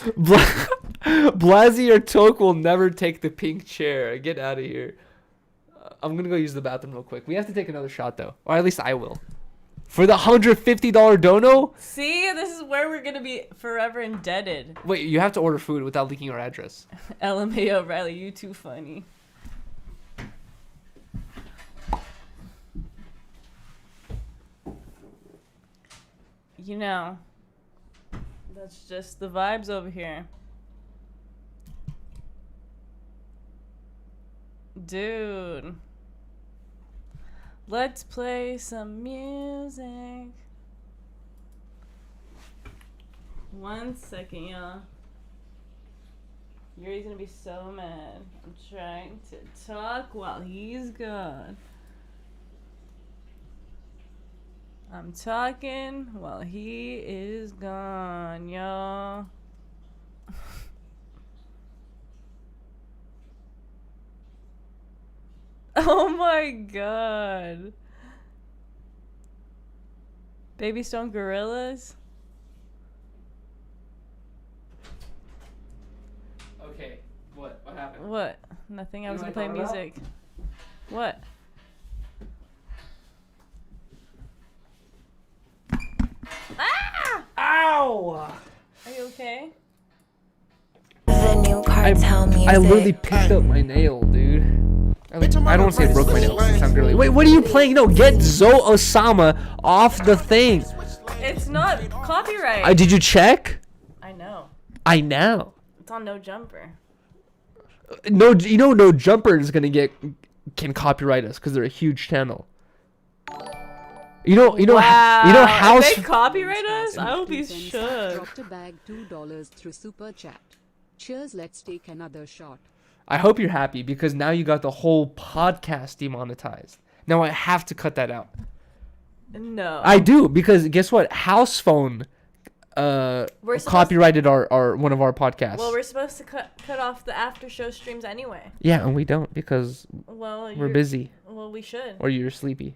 Blasey or Toke will never take the pink chair. Get out of here. I'm gonna go use the bathroom real quick. We have to take another shot though, or at least I will. For the $150 dono? See, this is where we're gonna be forever indebted. Wait, you have to order food without leaking our address. LMAO, Riley, you too funny. You know, that's just the vibes over here. Dude. Let's play some music. 1 second, y'all. Yuri's gonna be so mad. I'm trying to talk while he's gone. I'm talking while he is gone, y'all. Oh my god. Baby Stone Gorillas? Okay, what happened? What? Nothing. I was gonna know play what I thought music. What? Ah! Ow! Are you okay? The new cartel music. I literally picked up my nail, dude. I don't want to say I broke my nail. It sounds girly. Wait, what are you playing? No, get Zoe Osama off the thing. It's not copyright. Did you check? I know. I know. It's on No Jumper. No, No Jumper is can copyright us because they're a huge channel. Wow. House. If they copyright us? I hope he should. Dropped a bag $2 through super chat. Cheers, let's take another shot. I hope you're happy because now you got the whole podcast demonetized. Now I have to cut that out. No. I do because guess what? House Phone copyrighted our one of our podcasts. Well, we're supposed to cut off the after show streams anyway. Yeah, and we don't because Well, we're busy Well, we should. or you're sleepy.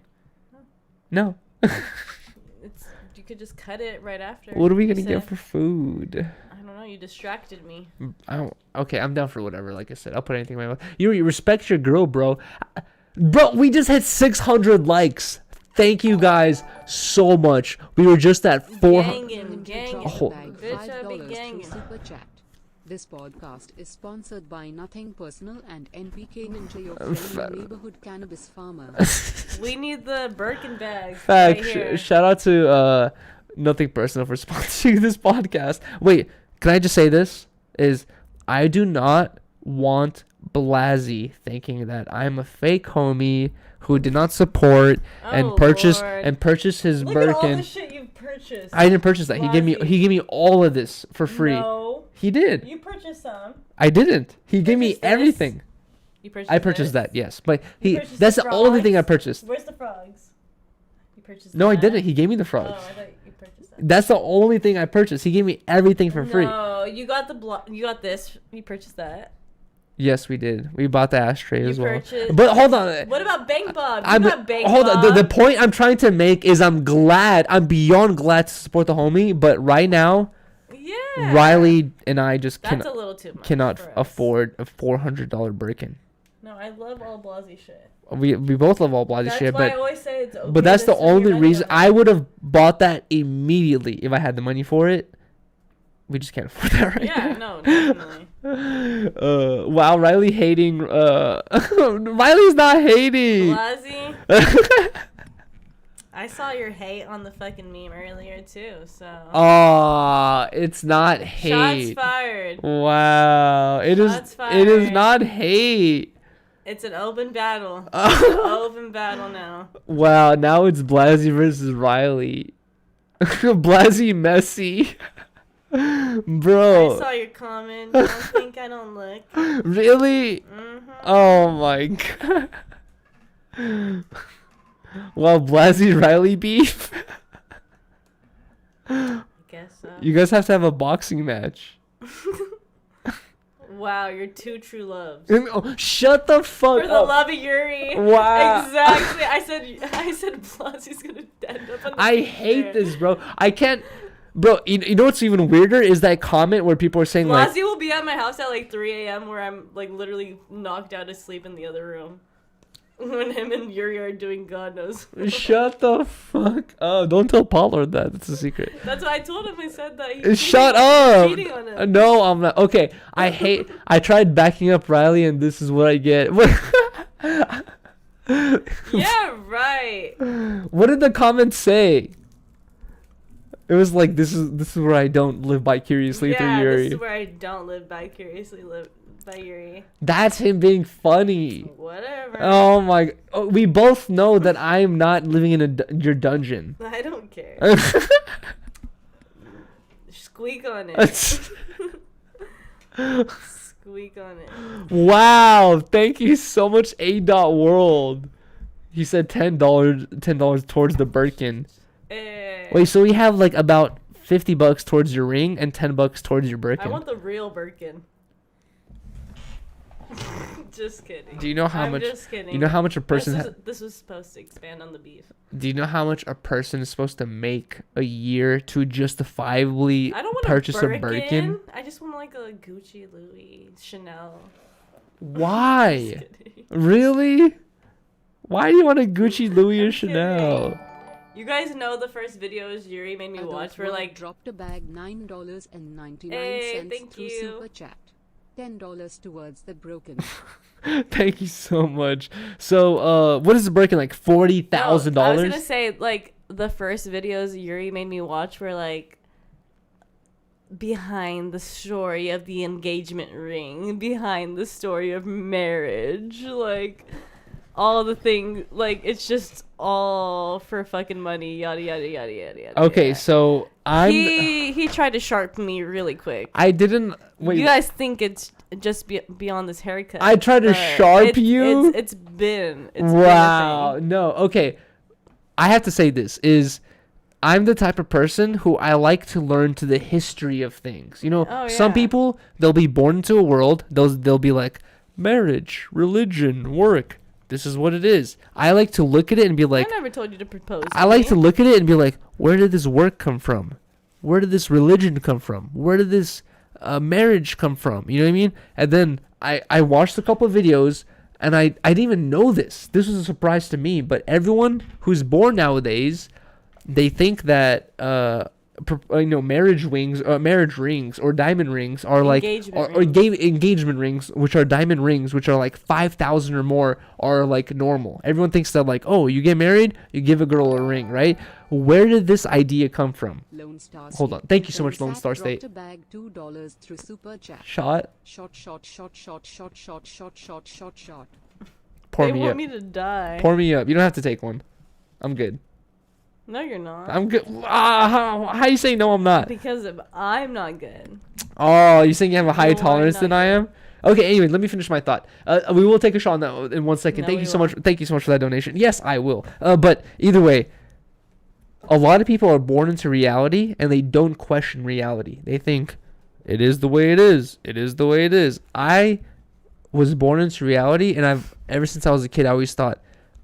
No. You could just cut it right after. What are we You gonna get for food? I don't know. No, you distracted me. Okay, I'm down for whatever. Like I said, I'll put anything in my mouth. You respect your girl, bro. Bro, we just hit 600 likes. Thank you guys so much. We were just at 400. Super chat. This podcast is sponsored by Nothing Personal and NPK Ninja, your friendly neighborhood cannabis farmer. We need the Birkin bags. Fact. Right Shout out to Nothing Personal for sponsoring this podcast. Wait, can I just say this? I do not want Blasey thinking that I'm a fake homie who did not support and purchase his Look Birkin. Look at all the shit you've purchased. I didn't purchase that. Blasey. He gave me all of this for free. No. He did. You purchased some. I didn't. He gave me everything. You purchased I purchased this? that, yes. But the that's the only thing I frogs? purchased. Where's the frogs? You purchased No, I that? didn't. He gave me the Oh, frogs. I thought you purchased that. That's the only thing I purchased. He gave me everything for free. No, you got you got this. You purchased that. Yes, we did. We bought the ashtray as well. Purchased... But hold on. What about Bang Bob? I'm got Bang hold Bob. on. The point I'm trying to make is I'm beyond glad to support the homie, but right now, yeah, Riley and I just That's a little too much cannot for us. afford a $400 Birkin. No, I love all Blasey shit. We both love all Blasey That's shit, why I but always say it's okay but that's to the spend your only money reason on I it. would have bought that immediately if I had the money for it. We just can't afford that right Yeah, now. no, definitely. Wow, Riley hating. Riley's not hating. Blasey, I saw your hate on the fucking meme earlier too. So. It's not hate. Shots fired. Wow, it Shots is. fired. It is not hate. It's an open battle. It's an open battle now. Wow, now it's Blasey versus Riley. Blasey Messi. Bro. I saw your comment. Don't think I don't look. Really? Mm-hmm. Oh my god. Well, Blasey Riley beef. I guess so. You guys have to have a boxing match. Wow, you're two true loves. Oh, shut the fuck For the up. love of Yuri. Wow. Exactly. I said Blasey's gonna end up on the I hate this, bro. I can't. Bro, you know what's even weirder is that comment where people are saying like, Blasey will be at my house at like 3 a.m. where I'm like literally knocked out asleep in the other room. When him and Yuri are doing God knows. shut the fuck up. Don't tell Pollard that. That's a secret. That's what I told him. I said that he's Shut up. cheating on him. No, I'm not. Okay, I tried backing up Riley and this is what I get. Yeah, right. What did the comments say? It was like, this is where I don't live vicariously through Yuri. This is where I don't live vicariously by Yuri. That's him being funny. Whatever. Oh my! Oh, we both know that I'm not living in your dungeon. I don't care. Squeak on it. Squeak on it. Wow! Thank you so much, A.World. He said $10 towards the Birkin. Wait, so we have like about $50 towards your ring and $10 towards your Birkin. I want the real Birkin. Just kidding. Do you know how much? Just kidding. You know how much a person? This was supposed to expand on the beef. Do you know how much a person is supposed to make a year to justifiably I don't want purchase a a Birkin? I just want like a Gucci, Louis, Chanel. Why? Just kidding. Really? Why do you want a Gucci, Louis, or I'm Chanel? kidding. You guys know the first videos Yuri made me watch were like dropped a bag $9.99 thank through you. super chat. $10 towards the broken. Thank you so much. So, what is the Birkin like? $40,000? I was gonna say like the first videos Yuri made me watch were like behind the story of the engagement ring, behind the story of marriage, like all the things, like it's just all for fucking money, yada yada yada yada yada. Okay, yada. so he tried to sharp me really quick. I didn't. Wait. You guys think it's just beyond this haircut? I tried to but sharp you? It's been. Wow. No. Okay. I have to say this is. I'm the type of person who I like to learn to the history of things. You know, some people, they'll be born into a world. They'll be like, marriage, religion, work. This is what it is. I like to look at it and be like... I never told you to propose I like to look at it and be like, where did this work come from? Where did this religion come from? Where did this marriage come from? You know what I mean? And then I watched a couple of videos, and I didn't even know this. This was a surprise to me. But everyone who's born nowadays, they think that marriage rings or diamond rings are like engagement rings, which are diamond rings, which are like 5,000 or more, are like normal. Everyone thinks that like, oh, you get married, you give a girl a ring, right? Where did this idea come from? Hold on. Thank you so much, Lone Star State. $2 through super chat. Shot. They want me to die. Pour me up. You don't have to take one. I'm good. No, you're not. I'm good. How you say no? I'm not. Because I'm not good. Oh, you saying you have a higher tolerance than I am? Okay. Anyway, let me finish my thought. We will take a shot on that in 1 second. Thank you so much. Thank you so much for that donation. Yes, I will. But either way, a lot of people are born into reality and they don't question reality. They think it is the way it is. It is the way it is. I was born into reality, and ever since I was a kid, I always thought,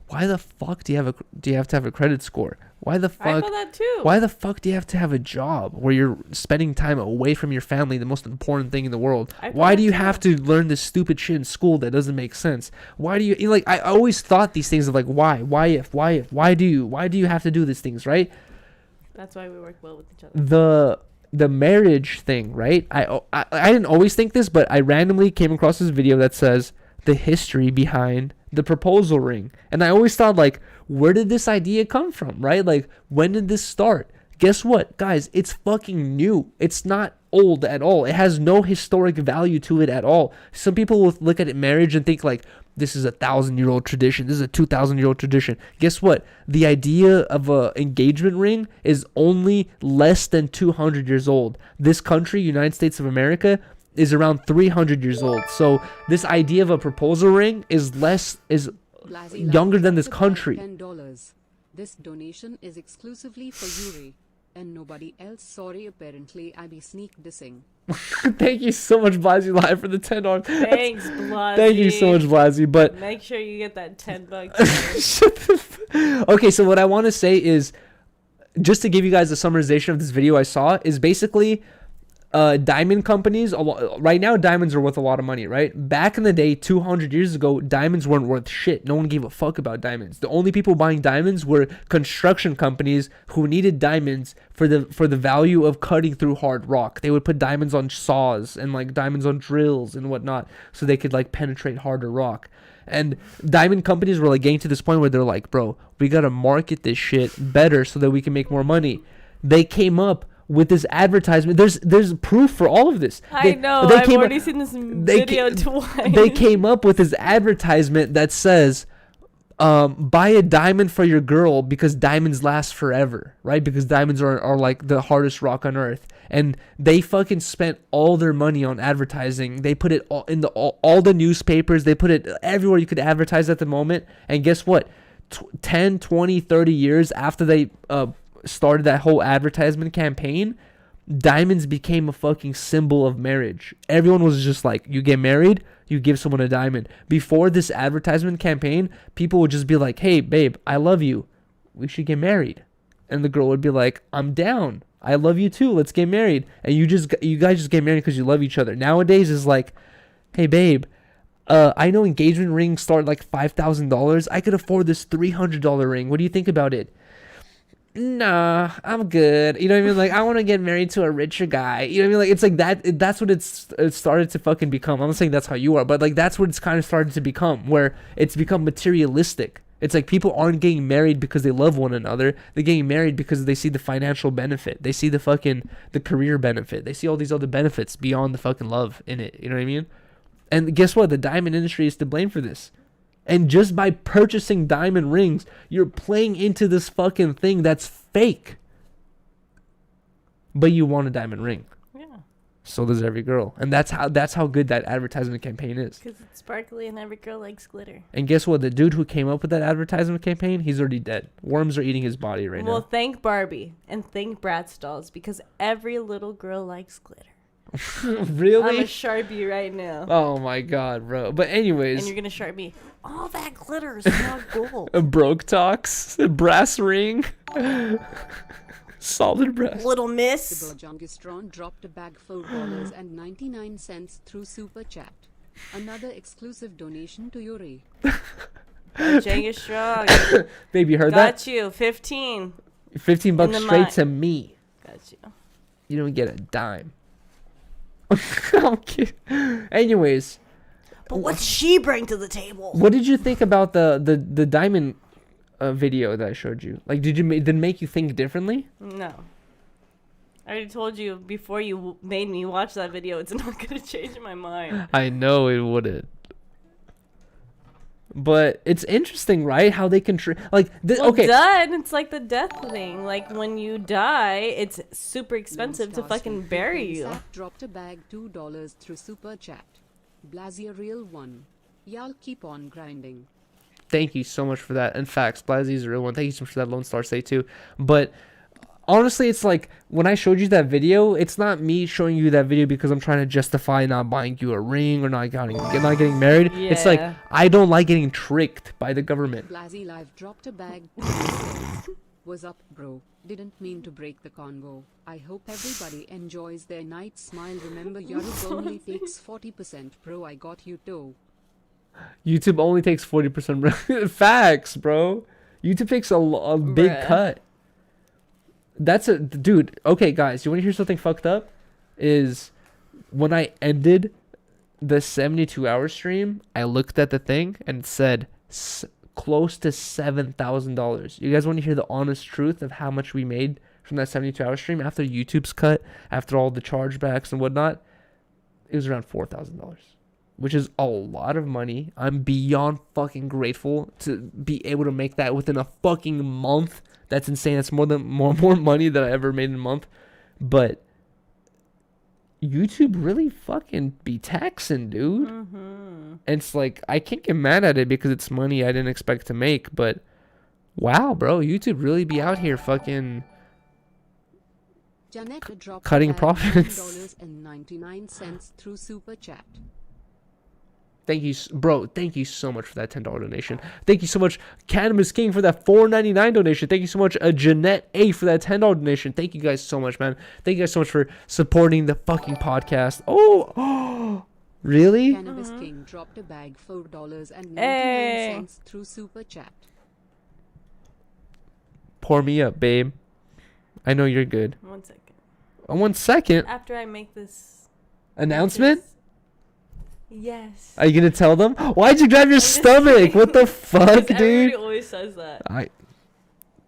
why the fuck do you have to have a credit score? Why the fuck? I thought that too. Why the fuck do you have to have a job where you're spending time away from your family, the most important thing in the world? Why do you have to learn this stupid shit in school that doesn't make sense? Why do you like? I always thought these things of like, why do you have to do these things, right? That's why we work well with each other. The marriage thing, right? I didn't always think this, but I randomly came across this video that says the history behind the proposal ring. And I always thought, like, where did this idea come from, right? Like, when did this start? Guess what, guys? It's fucking new. It's not old at all. It has no historic value to it at all. Some people will look at marriage and think, like, this is a 1,000-year-old tradition. This is a 2,000-year-old tradition. Guess what? The idea of a engagement ring is only less than 200 years old. This country, United States of America, is around 300 years old. So this idea of a proposal ring is younger than this country. $10. This donation is exclusively for Yuri and nobody else. Sorry, apparently I be sneak dissing. Thank you so much, Blasey Live, for the $10. Thanks, Blasey. Thank you so much, Blasey. But make sure you get that $10. Okay, so what I want to say is, just to give you guys a summarization of this video I saw, is basically diamond companies. Right now, diamonds are worth a lot of money, right? Back in the day, 200 years ago, diamonds weren't worth shit. No one gave a fuck about diamonds. The only people buying diamonds were construction companies who needed diamonds for the value of cutting through hard rock. They would put diamonds on saws and like diamonds on drills and whatnot, so they could like penetrate harder rock. And diamond companies were like getting to this point where they're like, bro, we gotta market this shit better so that we can make more money. They came up with this advertisement. There's proof for all of this. I know. I've already seen this video twice. They came up with this advertisement that says, buy a diamond for your girl because diamonds last forever, right? Because diamonds are like the hardest rock on earth. And they fucking spent all their money on advertising. They put it all in all the newspapers. They put it everywhere you could advertise at the moment. And guess what? 10, 20, 30 years after they started that whole advertisement campaign, diamonds became a fucking symbol of marriage. Everyone was just like, you get married, you give someone a diamond. Before this advertisement campaign, people would just be like, hey babe, I love you, we should get married. And the girl would be like, I'm down, I love you too, let's get married. And you guys just get married because you love each other. Nowadays is like, hey babe, I know engagement rings start like $5,000. I could afford this $300 ring. What do you think about it? Nah, I'm good. You know what I mean? Like, I want to get married to a richer guy. You know what I mean? Like, it's like that. That's what it started to fucking become. I'm not saying that's how you are, but like that's what it's kind of started to become, where it's become materialistic. It's like people aren't getting married because they love one another. They're getting married because they see the financial benefit. They see the career benefit. They see all these other benefits beyond the fucking love in it. You know what I mean? And guess what? The diamond industry is to blame for this. And just by purchasing diamond rings, you're playing into this fucking thing that's fake. But you want a diamond ring. Yeah. So does every girl. And that's how good that advertisement campaign is. Because it's sparkly and every girl likes glitter. And guess what? The dude who came up with that advertisement campain, he's already dead. Worms are eating his body right now. Well, thank Barbie and thank Bratz dolls, because every little girl likes glitter. Really? I'm a Sharpie right now. Oh my god, bro. But anyways. And you're going to Sharpie. All that glitter is not gold. A broke talks. A brass ring. Solid breast. Little miss. Jungistron dropped a bag $4.99 through Super Chat. Another exclusive donation to Yuri. Jenga strong. Baby, you heard Got that? you. 15. $15 the straight mi- to me. Got you. You don't get a dime. I'm kidding. Anyways, But what's she bring to the table? what did you think about the diamond video that I showed you? Like, did it make you think differently? No. I already told you before you made me watch that video, it's not going to change my mind. I know it wouldn't. But it's interesting, right? How they can okay. Done. It's like the death thing. Like when you die, it's super expensive to fucking bury you. Dropped a bag $2 through Super Chat. Blazier real one. Y'all keep on grinding. Thank you so much for that. And facts, Blazzy is a real one. Thank you so much for that, Lone Star State too. But honestly, it's like when I showed you that video, it's not me showing you that video because I'm trying to justify not buying you a ring or not getting married. Yeah. It's like I don't like getting tricked by the government. Blazzy Live dropped a bag. Was up, bro. Didn't mean to break the convo. I hope everybody enjoys their night. Smile. Remember, YouTube only takes 40%. Bro, I got you too. YouTube only takes 40%. Facts, bro. YouTube takes a big Bruh. cut. That's a dude. Okay, guys, you want to hear something fucked up? Is when I ended the 72-hour stream, I looked at the thing and it said close to $7,000. You guys want to hear the honest truth of how much we made from that 72-hour stream after YouTube's cut, after all the chargebacks and whatnot? It was around $4,000, which is a lot of money. I'm beyond fucking grateful to be able to make that within a fucking month. That's insane. That's more money than I ever made in a month. But YouTube really fucking be taxing, dude. And it's like, I can't get mad at it because it's money I didn't expect to make. But wow, bro, YouTube really be out here fucking cutting profits. $99 through Super Chat. Thank you, bro. Thank you so much for that $10 donation. Thank you so much, Cannabis King, for that $4.99 donation. Thank you so much, Jeanette A, for that $10 donation. Thank you guys so much, man. Thank you guys so much for supporting the fucking podcast. Oh, really? Cannabis King dropped a bag $4.99 Hey. through Super Chat. Pour me up, babe. I know you're good. 1 second. 1 second. After I make this Announcement? Yes. Are you gonna tell them? Why'd you grab your just stomach? kidding. What the fuck, Everybody dude? always says that.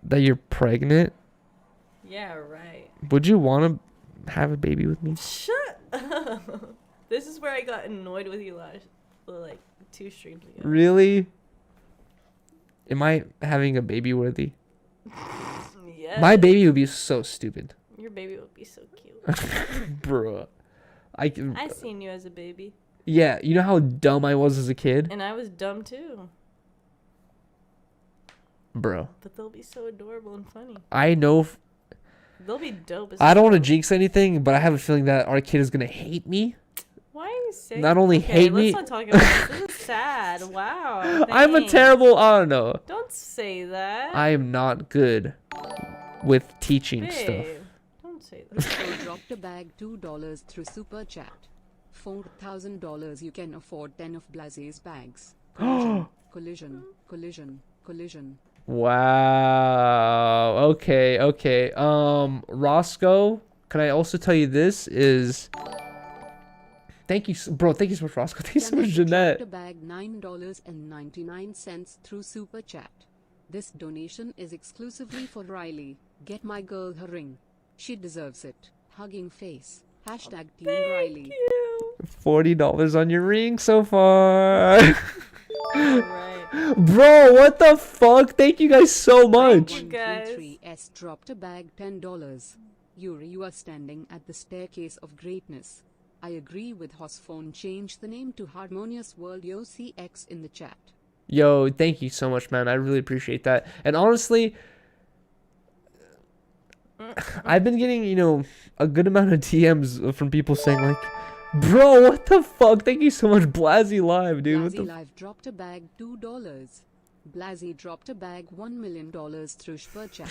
That you're pregnant? Yeah, right. Would you want to have a baby with me? Shut up. This is where I got annoyed with you like 2 streams ago. Really? Am I having a baby worthy? Yeah. My baby would be so stupid. Your baby would be so cute. Bruh. I seen you as a baby. Yeah, you know how dumb I was as a kid? And I was dumb too. Bro. But they'll be so adorable and funny. I know. They'll be dope as I don't want to hell. jinx anything, but I have a feeling that our kid is going to hate me. Why are you saying Not only okay, hate me- let's not talk about this. This is sad. Wow. I'm a thanks. terrible. I don't know. Don't say that. I am not good with teaching stuff. Babe, don't say that. So dropped a bag $2 through Super Chat. $4,000 you can afford 10 of Blaze's bags. Collision. Wow. Okay. Roscoe, can I also tell you this is... Thank you, bro. Thank you so much, Roscoe. Thank you so much, Jeanette. Dropped a bag $9.99 through Super Chat. This donation is exclusively for Riley. Get my girl her ring. She deserves it. Hugging face. Hashtag Team Riley. Thank you. $40 on your ring so far. Alright. Bro, what the fuck? Thank you guys so much. you, guys. 133S dropped a bag $10. Yuri, you are standing at the staircase of greatness. I agree with Hosphone. Change the name to Harmonious World YoCX in the chat. Yo, thank you so much, man. I really appreciate that. And honestly, I've been getting, a good amount of DMs from people saying like, bro, what the fuck? Thank you so much, Blazzy Live, dude. What Blazzy the Live dropped a bag $2. Blazzy dropped a bag $1 million through Super Chat.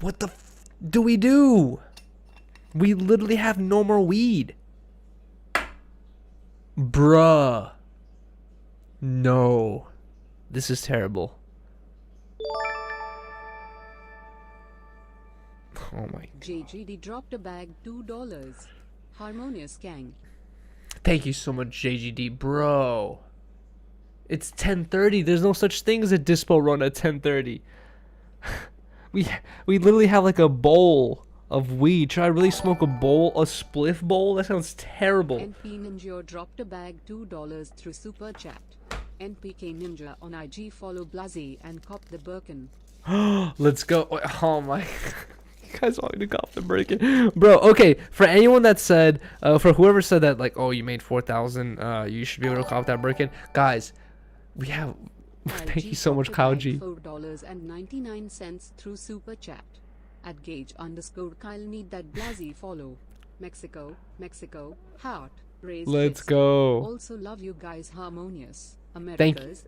What the do we do? We literally have no more weed. Bruh. No. This is terrible. Oh my. JGD dropped a bag $2. Harmonious gang. Thank you so much, JGD, bro. It's 10:30. There's no such thing as a dispo run at 10:30. we literally have like a bowl of weed. Should I really smoke a spliff bowl? That sounds terrible. NP Ninja dropped a bag $2 through Super Chat. NPK Ninja on IG, follow Blasi and cop the Birkin. Let's go. Oh my. You guys want me to cop the Birkin? Bro, okay. For anyone that said, for whoever said that, like, oh, you made 4,000, you should be able to cop that Birkin. Guys, we have. Thank you so much, Kauji. $4.99 through Super Chat. At Gage_Kyle, need that Blasi follow. Mexico, heart, raise. Let's fist. go. Also love you guys, Harmonious. Americas.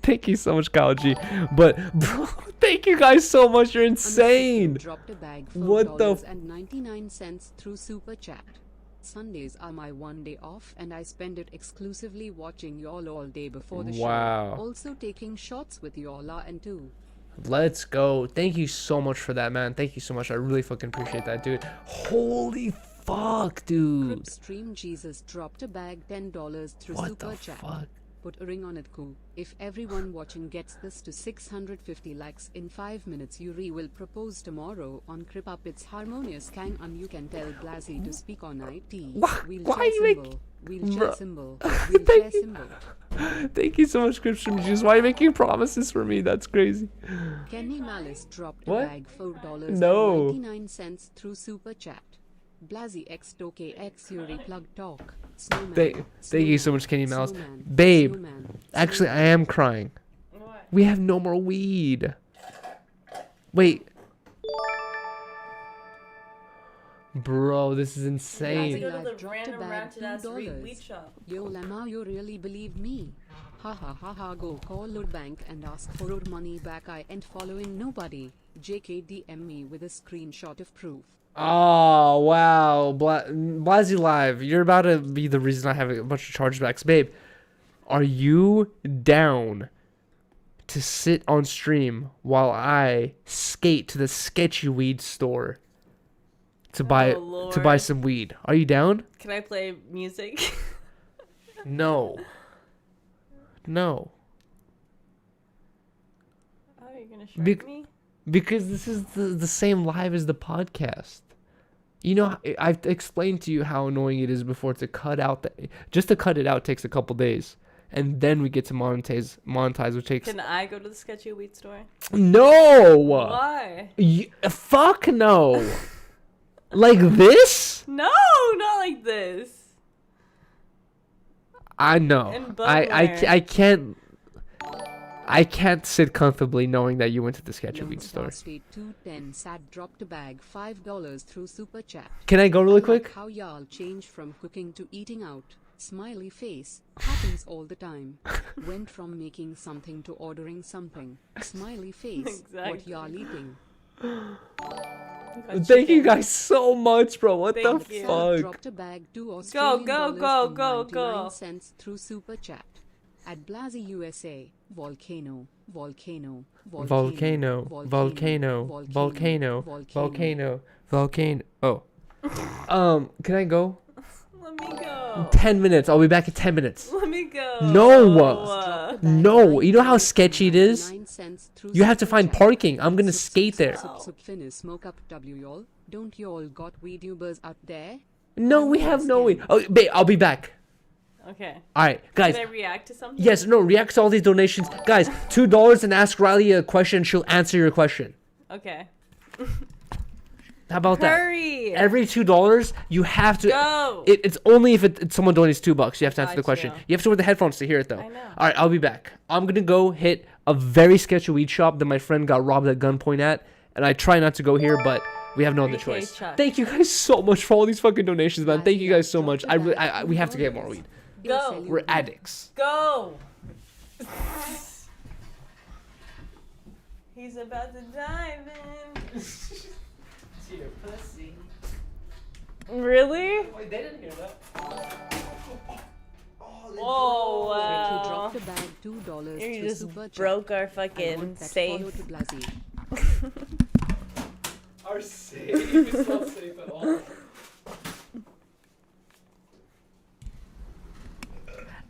Thank you so much, Kauji. But, bro, thank you guys so much. You're insane. Dropped a bag What the $4.99 through Super Chat. Sundays are my one day off and I spend it exclusively watching y'all all day before the Wow. show. Also taking shots with y'all and too. Let's go. Thank you so much for that, man. Thank you so much. I really fucking appreciate that, dude. Holy fuck, dude. Stream Jesus dropped a bag $10 through What Super the Chat. fuck? Put a ring on it, cool. If everyone watching gets this to 650 likes in 5 minutes, Yuri will propose tomorrow on Crip Up. It's Harmonious Kang, and you can tell Blasi to speak on IT. Why you make... Wheelchair symbol. Wheelchair symbol. Thank you so much, Christian Jesus. Why are you making promises for me? That's crazy. Kenny Malice dropped What? a bag $4.99 No. through Super Chat. Blasi X Toke X Yuri plug talk. Snowman, Thank you so much, Kenny Mouse. snowman, Babe, snowman, actually, I am crying. What? We have no more weed. Wait. Bro, this is Let's insane. go to the Dropped a random bag ratchet ass $2. weed shop. Yo Lama, you really believe me? Ha ha ha ha, go call Lord Bank and ask for your money back. I ain't following nobody. JK DM me with a screenshot of proof. Oh, wow. Blasi Live, you're about to be the reason I have a bunch of chargebacks. Babe, are you down to sit on stream while I skate to the sketchy weed store to buy some weed? Are you down? Can I play music? No. No. Oh, you're gonna shrink me? Because this is the same live as the podcast. You know, I've explained to you how annoying it is before to cut out. Just to cut it out takes a couple days. And then we get to monetize, which takes... Can I go to the sketchy weed store? No! Why? Fuck no! Like this? No, not like this. I know. And I can't sit comfortably knowing that you went to the sketchy weed store. State 210 Sad dropped a bag $5 through Super Chat. Can I go really quick? How y'all change from cooking to eating out. Smiley face. Happens all the time. Went from making something to ordering something. Smiley face. Exactly. What y'all eating? Thank you guys so much, bro. What Thank the you. fuck? Dropped a bag $2 Australian go. cents through Super Chat. At Blasi USA, volcano. Oh. Can I go? Let me go. 10 minutes. I'll be back in 10 minutes. Let me go. No. No. You know how sketchy it is? You have to find parking. I'm gonna skate there. Smoke up W y'all. Don't y'all got weed Ubers out there? No, we have no way. Oh, babe, I'll be back. Okay. All right, guys. Can I react to something? Yes, no, react to all these donations. Guys, $2 and ask Riley a question. She'll answer your question. Okay. How about that? Hurry. Every $2, you have to. Go. It's only if someone donates $2. You have to answer the question. Gotcha. You have to wear the headphones to hear it, though. I know. All right, I'll be back. I'm gonna go hit a very sketchy weed shop that my friend got robbed at gunpoint at, and I try not to go here, but we have no other 3K choice. Chuck. Thank you guys so much for all these fucking donations, man. Thank you guys so much. We have to get more weed. Go. We're addicts. Go. He's about to dive in. To your pussy. Really? Wait, they didn't hear that. Oh, He wow. dropped a bag $2 You through just Super Chat. broke our I fucking want that safe. follow to Blasi. Our safe is not safe at all.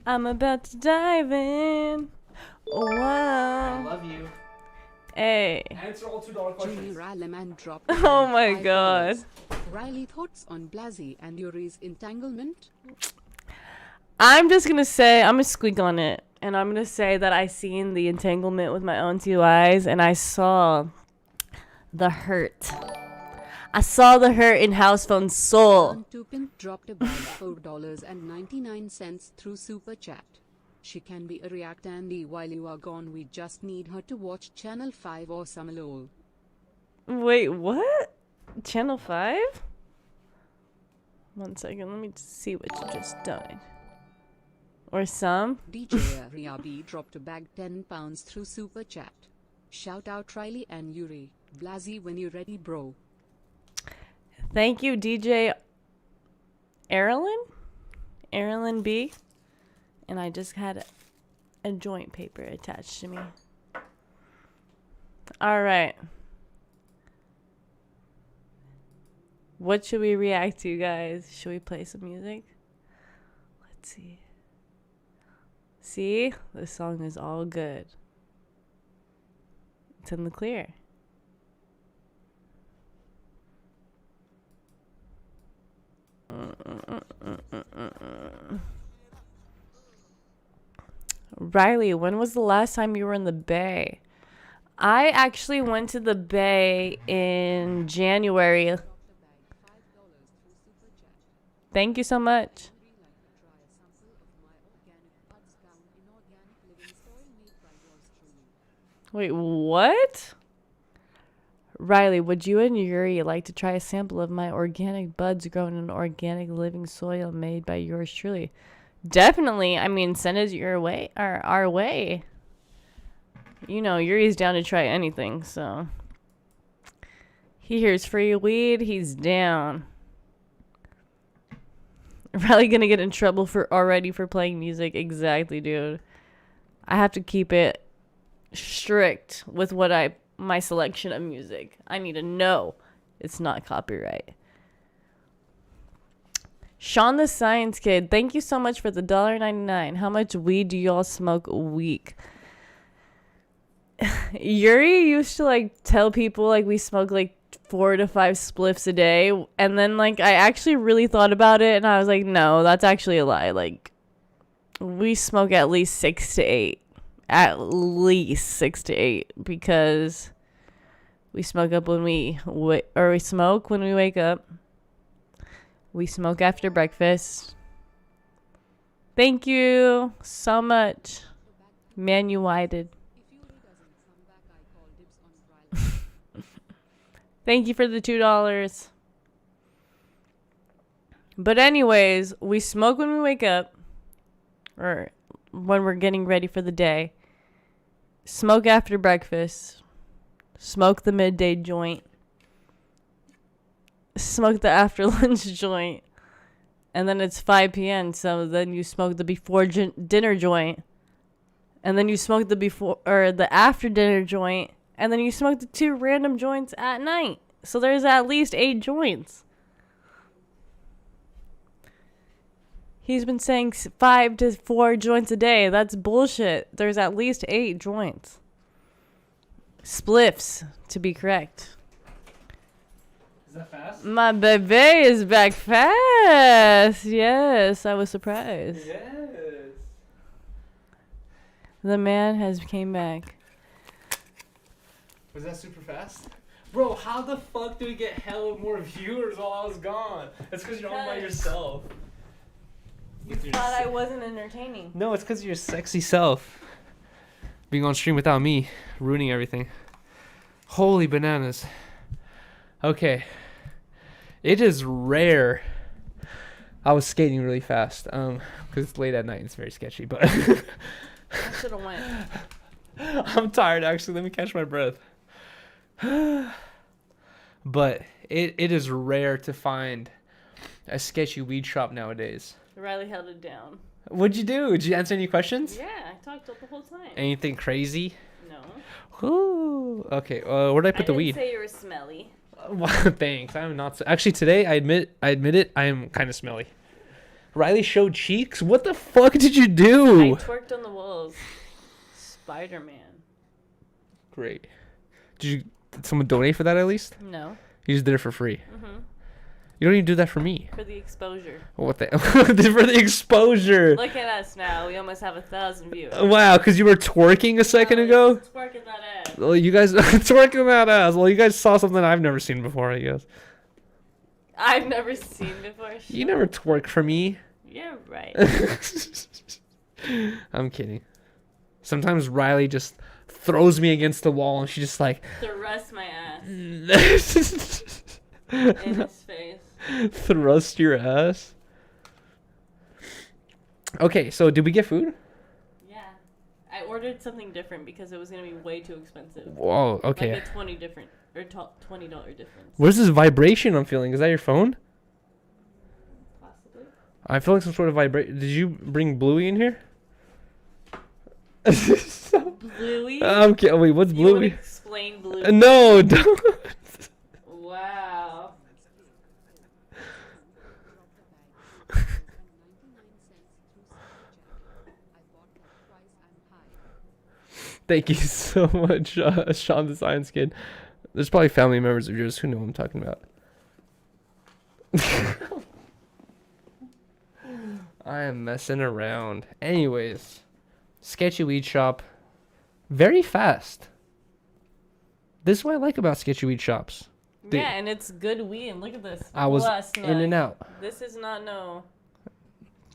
I'm about to dive in. Oh, I wow. love you. Hey. Answer all $2 Junior questions. Raleman dropped. Oh my $5. god. Riley, thoughts on Blasi and Yuri's entanglement? I'm just gonna say, I'm gonna squeak on it. And I'm gonna say that I seen the entanglement with my own two eyes and I saw the hurt. I saw the hurt in House Phone's soul. Tupin dropped a bag $4.99 through Super Chat. She can be a React Andy while you are gone. We just need her to watch Channel 5 or some lol. Wait, what? Channel 5? 1 second, let me just see what you just done. Or some? DJ Riabi dropped a bag £10 through Super Chat. Shout out Riley and Yuri. Blasi when you're ready, bro. Thank you, DJ Erilyn B. And I just had a joint paper attached to me. All right. What should we react to, guys? Should we play some music? Let's see. See? This song is all good. It's in the clear. Riley, when was the last time you were in the Bay? I actually went to the Bay in January. Thank you so much. Wait, what? Riley, would you and Yuri like to try a sample of my organic buds grown in organic living soil made by yours truly? Definitely. I mean, send it your way or our way. You know, Yuri's down to try anything, so. He hears free weed, he's down. Riley gonna get in trouble for playing music. Exactly, dude. I have to keep it strict with my selection of music. I need to know it's not copyright. Sean the Science Kid, thank you so much for the $1.99. How much weed do y'all smoke a week? Yuri used to tell people we smoke 4 to 5 spliffs a day, and then I actually really thought about it and I was like, no, that's actually a lie. We smoke at least 6 to 8. At least 6 to 8, because we smoke up when we smoke when we wake up. We smoke after breakfast. Thank you so much, Manuited. Thank you for the $2. But anyways, we smoke when we wake up, or when we're getting ready for the day. Smoke after breakfast. Smoke the midday joint. Smoke the after lunch joint. And then it's 5 p.m. So then you smoke the before dinner joint. And then you smoke the after dinner joint. And then you smoke the 2 random joints at night. So there's at least 8 joints. He's been saying 5 to 4 joints a day. That's bullshit. There's at least 8 joints. Spliffs, to be correct. Is that fast? My baby is back fast. Yes, I was surprised. Yes. The man has came back. Was that super fast? Bro, how the fuck do we get hella more viewers while I was gone? It's because you're all by yourself. You thought I wasn't entertaining. No, it's because of your sexy self. Being on stream without me, ruining everything. Holy bananas. Okay. It is rare. I was skating really fast. Because it's late at night and it's very sketchy, but I should have went. I'm tired actually. Let me catch my breath. But it is rare to find a sketchy weed shop nowadays. Riley held it down. What'd you do? Did you answer any questions? Yeah, I talked the whole time. Anything crazy? No. Ooh. Okay. Where did I put the weed? I didn't say you were smelly. Thanks. I'm not. Actually, today I admit it. I am kind of smelly. Riley showed cheeks. What the fuck did you do? I twerked on the walls. Spider-Man. Great. Did someone donate for that at least? No. You just did it for free. Mm-hmm. You don't even do that for me. For the exposure. What the? For the exposure. Look at us now. We almost have 1,000 views. Wow, because you were twerking a second ago? Twerking that ass. Well, you guys twerking that ass. Well, you guys saw something I've never seen before, I guess. I've never seen before. You never twerk for me. Yeah, right. I'm kidding. Sometimes Riley just throws me against the wall and she just like Thrust my ass in in his face. Thrust your ass. Okay, so did we get food? Yeah. I ordered something different because it was going to be way too expensive. Whoa, okay. Like a $20 difference. What is this vibration I'm feeling? Is that your phone? Possibly. I feel like some sort of vibration. Did you bring Bluey in here? Bluey? Okay, wait, what's You want Bluey? to explain Bluey? No, don't. Wow. Thank you so much, Sean the Science Kid. There's probably family members of yours who know what I'm talking about. I am messing around. Anyways, sketchy weed shop. Very fast. This is what I like about sketchy weed shops. Yeah, and it's good weed. Look at this. I was Plus, in and out. This is not no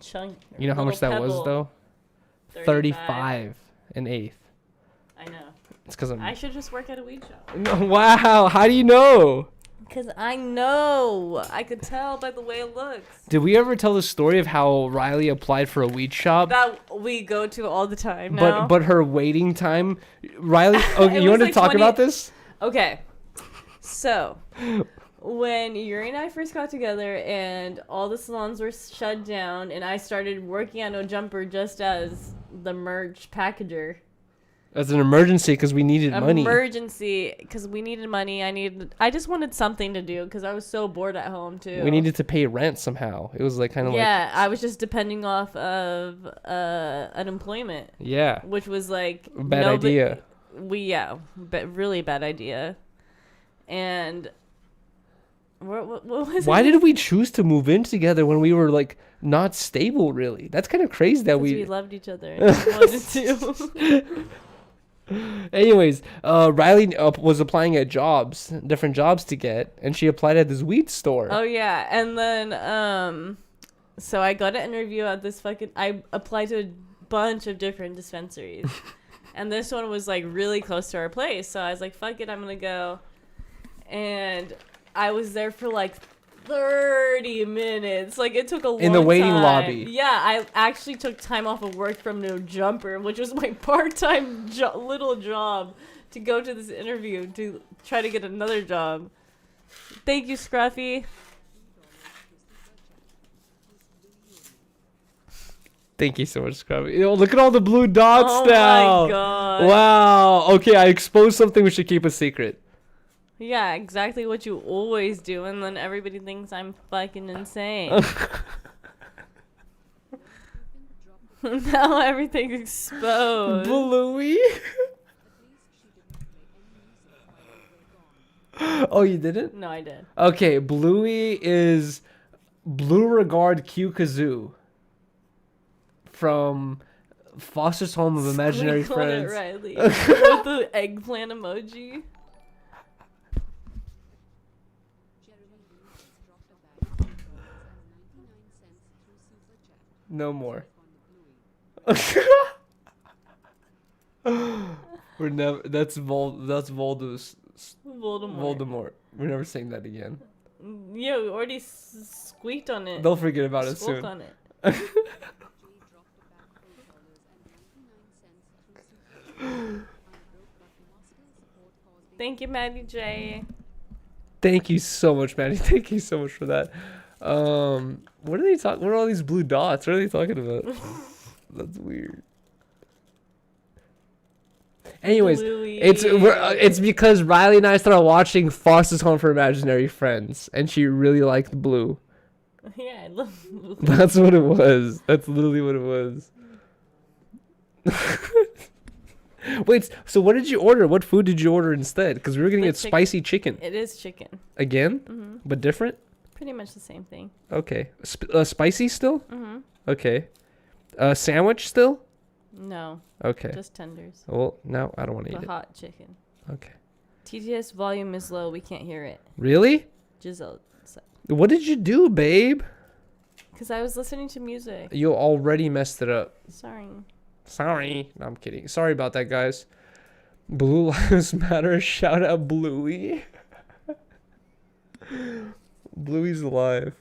chunk. You know how much that was, though? 35 an eighth. I know. It's because I should just work at a weed shop. Wow, how do you know? Because I know. I could tell by the way it looks. Did we ever tell the story of how Riley applied for a weed shop? That we go to all the time now. But her waiting time, Riley. Okay, you want to talk about this? Okay. So, when Yuri and I first got together and all the salons were shut down and I started working at No Jumper just as the merch packager. As an emergency because we needed money. Emergency because we needed money. I just wanted something to do because I was so bored at home too. We needed to pay rent somehow. It was like kind of like. Yeah, I was just depending off of unemployment. Yeah. Which was like bad idea. But really bad idea. And what was Why it? did we choose to move in together when we were like not stable? Really, that's kind of crazy that we loved each other and we wanted to. Anyways, Riley was applying at different jobs to get, and she applied at this weed store. Oh yeah, and then so I got an interview at this I applied to a bunch of different dispensaries, and this one was like really close to our place, so I was like, fuck it, I'm gonna go, and I was there for like 30 minutes. Like, it took a long time. In the waiting lobby. Yeah, I actually took time off of work from No Jumper, which was my part-time little job, to go to this interview to try to get another job. Thank you, Scruffy. Thank you so much, Scruffy. Look at all the blue dots oh now. Oh my god. Wow. Okay, I exposed something we should keep a secret. Yeah, exactly what you always do, and then everybody thinks I'm fucking insane. Now everything's exposed. Bluey? Oh, you didn't? No, I did. Okay, Bluey is Blue Regard Q Kazoo from Foster's Home of Imaginary Friends. Riley. With the eggplant emoji. No more. We're never. That's Voldemort. Voldemort. We're never saying that again. Yeah, we already squeaked on it. They'll forget about it soon. On it. Thank you, Maddie J. Thank you so much, Maddie. Thank you so much for that. What are they talking? What are all these blue dots? What are they talking about? That's weird. Anyways, Bluey. it's because Riley and I started watching Foster's Home for Imaginary Friends, and she really liked Blue. Yeah, I love Blue. That's what it was. That's literally what it was. Wait, so what did you order? What food did you order instead? Because we were getting spicy chicken. It is chicken. Again? Mm-hmm. But different? Pretty much the same thing. Okay. Spicy still? Mm-hmm. Okay. Sandwich still? No. Okay. Just tenders. Well, no, I don't want to eat The it. hot chicken. Okay. TTS volume is low. We can't hear it. Really? Giselle. What did you do, babe? Because I was listening to music. You already messed it up. Sorry. No, I'm kidding. Sorry about that, guys. Blue Lives Matter. Shout out Bluey. Bluey's alive.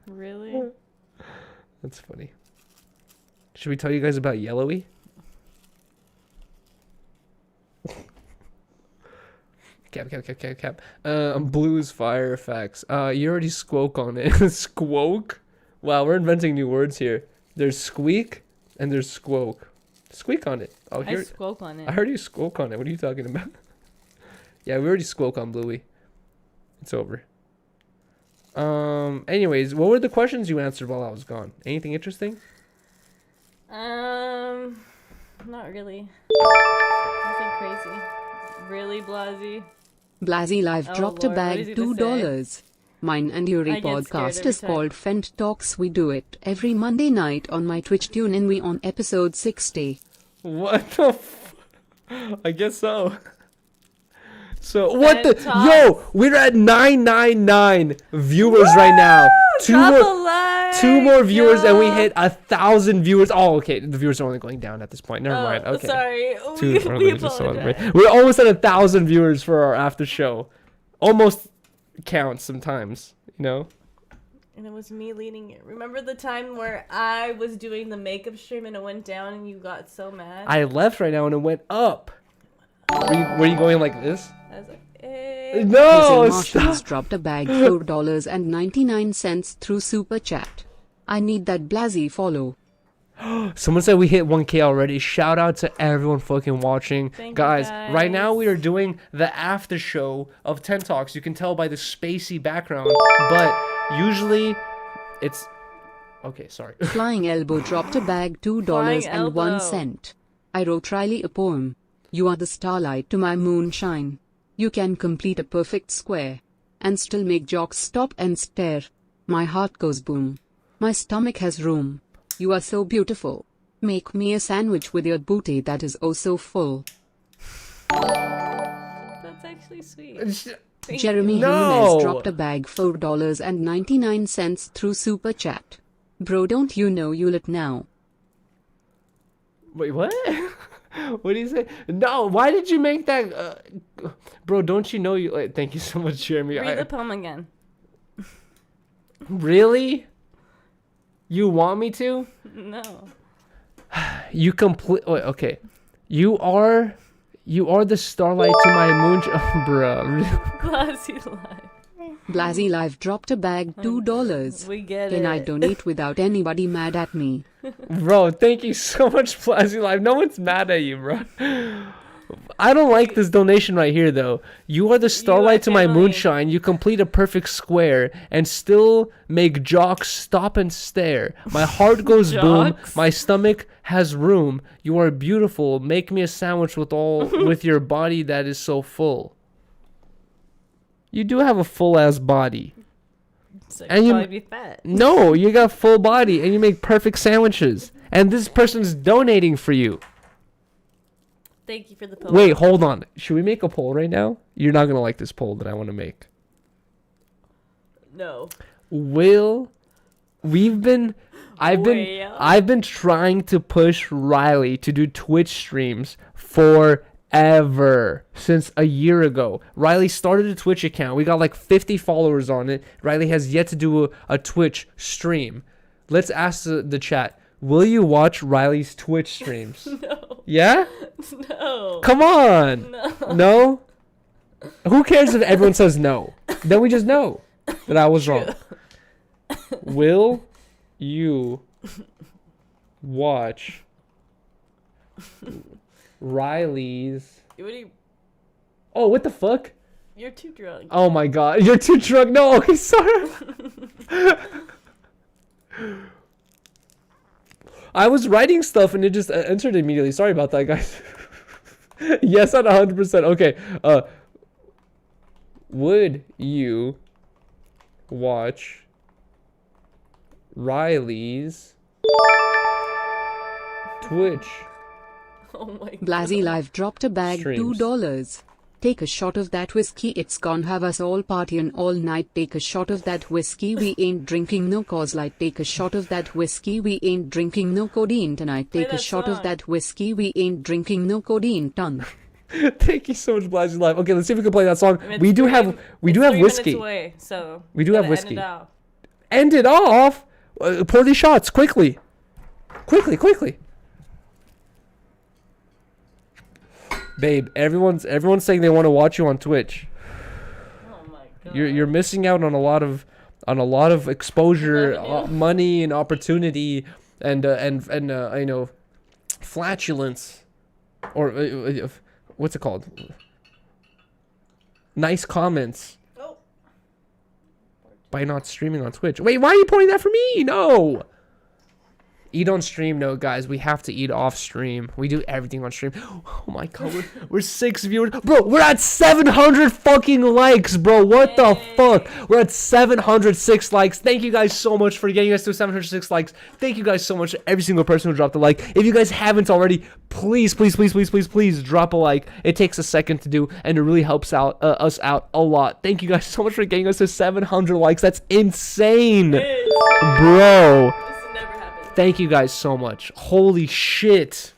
Really? That's funny. Should we tell you guys about Yellowy? Cap. Blue's fire effects. You already squoke on it. Squoke? Wow, we're inventing new words here. There's squeak and there's squoke. Squeak on it. Oh, I squoke on it. I heard you squoke on it. What are you talking about? Yeah, we already squoke on Bluey. It's over. Anyways, what were the questions you answered while I was gone? Anything interesting? Not really. Nothing crazy. Really, Blasey? Blasey Live dropped Lord, a bag $2. Mine and Yuri I get scared podcast every is time. called Fent Talks. We do it every Monday night on my Twitch. Tune in. We on episode 60. What the I guess so. So what the Talks. yo? We're at 999 viewers right now. Two more viewers, and we hit 1,000 viewers. Oh, okay. The viewers are only going down at this point. Never mind. Okay. Sorry. We apologize. We're almost at 1,000 viewers for our after show. Almost counts sometimes, you know. And it was me leading it. Remember the time where I was doing the makeup stream and it went down and you got so mad? I left right now and it went up. Were you going like this? I was like, eh. No, Martians stop. dropped a bag $4.99 through Super Chat. I need that Blasey follow. Someone said we hit 1K already. Shout out to everyone fucking watching. Thank you, guys, guys. right now we are doing the after show of 10 Talks. You can tell by the spacey background, but usually it's... Okay, sorry. Flying Elbow dropped a bag $2.01. I wrote Riley a poem. You are the starlight to my moonshine. You can complete a perfect square and still make jocks stop and stare. My heart goes boom. My stomach has room. You are so beautiful. Make me a sandwich with your booty that is oh so full. That's actually sweet. Thank Jeremy you. No. Jimenez dropped a bag $4.99 through Super Chat. Bro, don't you know you lit now? Wait, what? What do you say? No, why did you make that? Bro, don't you know you... Like, thank you so much, Jeremy. Read the poem again. Really? You want me to? No. You complete... Wait, okay. You are the starlight to my moon... Bruh. Blasey Live. Blasey Live dropped a bag $2. We get Can it. I donate without anybody mad at me? Bro, thank you so much, Plasy Live. No one's mad at you, bro. I don't like this donation right here, though. You are the starlight to my family. moonshine. You complete a perfect square and still make jocks stop and stare. My heart goes boom. Jocks? My stomach has room. You are beautiful. Make me a sandwich with your body that is so full. You do have a full ass body. So And you'd you- probably be fat. No, you got full body and you make perfect sandwiches. And this person's donating for you. Thank you for the poem. Wait, hold on. Should we make a poll right now? You're not gonna like this poll that I want to make. No. I've been trying to push Riley to do Twitch streams forever, since a year ago. Riley started a Twitch account. We got like 50 followers on it. Riley has yet to do a Twitch stream. Let's ask the chat. Will you watch Riley's Twitch streams? No. Yeah? No. Come on. No. No? Who cares if everyone says no? Then we just know that I was wrong. Will you watch Riley's... Oh, what the fuck? You're too drunk. Oh my god. You're too drunk. No, okay, sorry. I was writing stuff and it just entered immediately. Sorry about that, guys. Yes, at 100%. Okay. Would you watch Riley's Twitch? Oh my god. Blasi Live dropped a bag Streams. $2. Take a shot of that whiskey, it's gon' have us all partying all night. Take a shot of that whiskey, we ain't drinking no cause light. Take a shot of that whiskey, we ain't drinking no codeine tonight. Take a shot of that whiskey, we ain't drinking no codeine ton. Thank you so much, Blasi Live. Okay, let's see if we can play that song. We do have whiskey. Away, so we do have whiskey. End it off. Pour these shots quickly. Quickly. Babe, everyone's saying they want to watch you on Twitch. Oh my god. You're missing out on a lot of exposure, money and opportunity and you know, flatulence or what's it called? Nice comments. Oh. By not streaming on Twitch. Wait, why are you pointing that for me? No. Eat on stream, no, guys. We have to eat off stream. We do everything on stream. Oh my god, we're 6 viewers, bro. We're at 700 fucking likes, bro. What the fuck? We're at 706 likes. Thank you guys so much for getting us to 706 likes. Thank you guys so much to every single person who dropped a like. If you guys haven't already, please drop a like. It takes a second to do, and it really helps out us out a lot. Thank you guys so much for getting us to 700 likes. That's insane, bro. Thank you guys so much. Holy shit.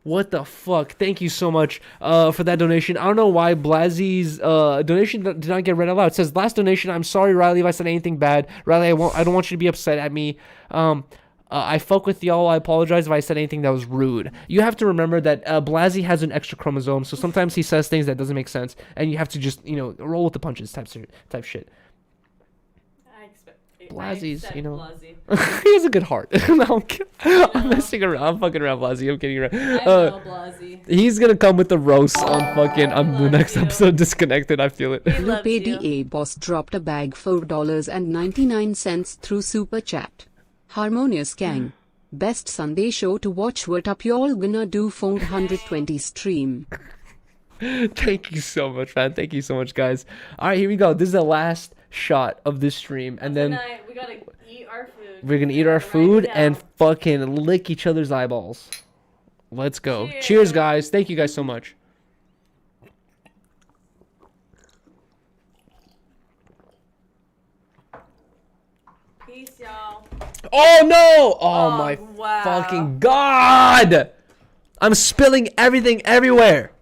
What the fuck? Thank you so much for that donation. I don't know why Blasi's donation did not get read out loud. It says, last donation, I'm sorry, Riley, if I said anything bad. Riley, I don't want you to be upset at me. I fuck with y'all. I apologize if I said anything that was rude. You have to remember that Blasi has an extra chromosome, so sometimes he says things that doesn't make sense, and you have to just, you know, roll with the punches type shit. Blasi's, you know, he has a good heart. No, I'm messing around. I'm fucking around, Blasi. I'm kidding around. I know, Blasi. He's gonna come with the roast on the next episode. Disconnected. I feel it. Lupe DA Boss dropped a bag $4.99 through Super Chat. Harmonious Gang. Best Sunday show to watch. What up y'all gonna do 420 stream? Thank you so much, man. Thank you so much, guys. All right, here we go. This is the last shot of this stream, and then we gotta eat our food. We're gonna eat our food and fucking lick each other's eyeballs. Let's go. Cheers, guys. Thank you guys so much. Peace, y'all. Oh no! Oh my fucking god! I'm spilling everything everywhere.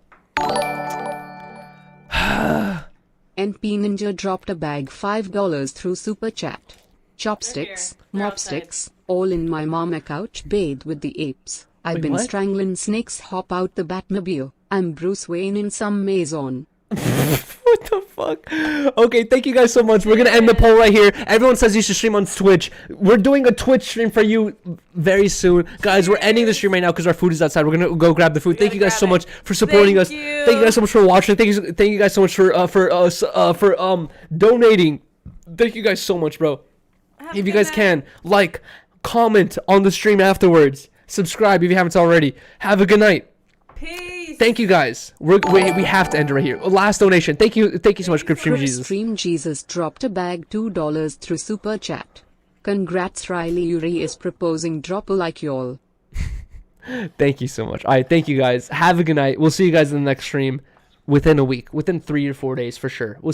NP Ninja dropped a bag $5 through Super Chat. Chopsticks, mopsticks, all in my mama couch bathed with the apes. I've been strangling snakes, hop out the Batmobile. I'm Bruce Wayne in some maison. What the fuck? Okay, thank you guys so much. We're gonna end the poll right here. Everyone says you should stream on Twitch. We're doing a Twitch stream for you very soon, guys. We're ending the stream right now because our food is outside. We're gonna go grab the food. Thank you guys so much for supporting us. Thank you guys so much for watching. Thank you guys so much for donating. Thank you guys so much, bro. If you guys can, like, comment on the stream afterwards. Subscribe if you haven't already. Have a good night. Peace. Thank you guys. We have to end it right here. Last donation. Thank you so much, Cripstream Jesus. Cripstream Jesus dropped a bag $2 through Super Chat. Congrats, Riley. Yuri is proposing. Drop a like, y'all. Thank you so much. All right, thank you guys. Have a good night. We'll see you guys in the next stream within a week, within 3 or 4 days for sure. We'll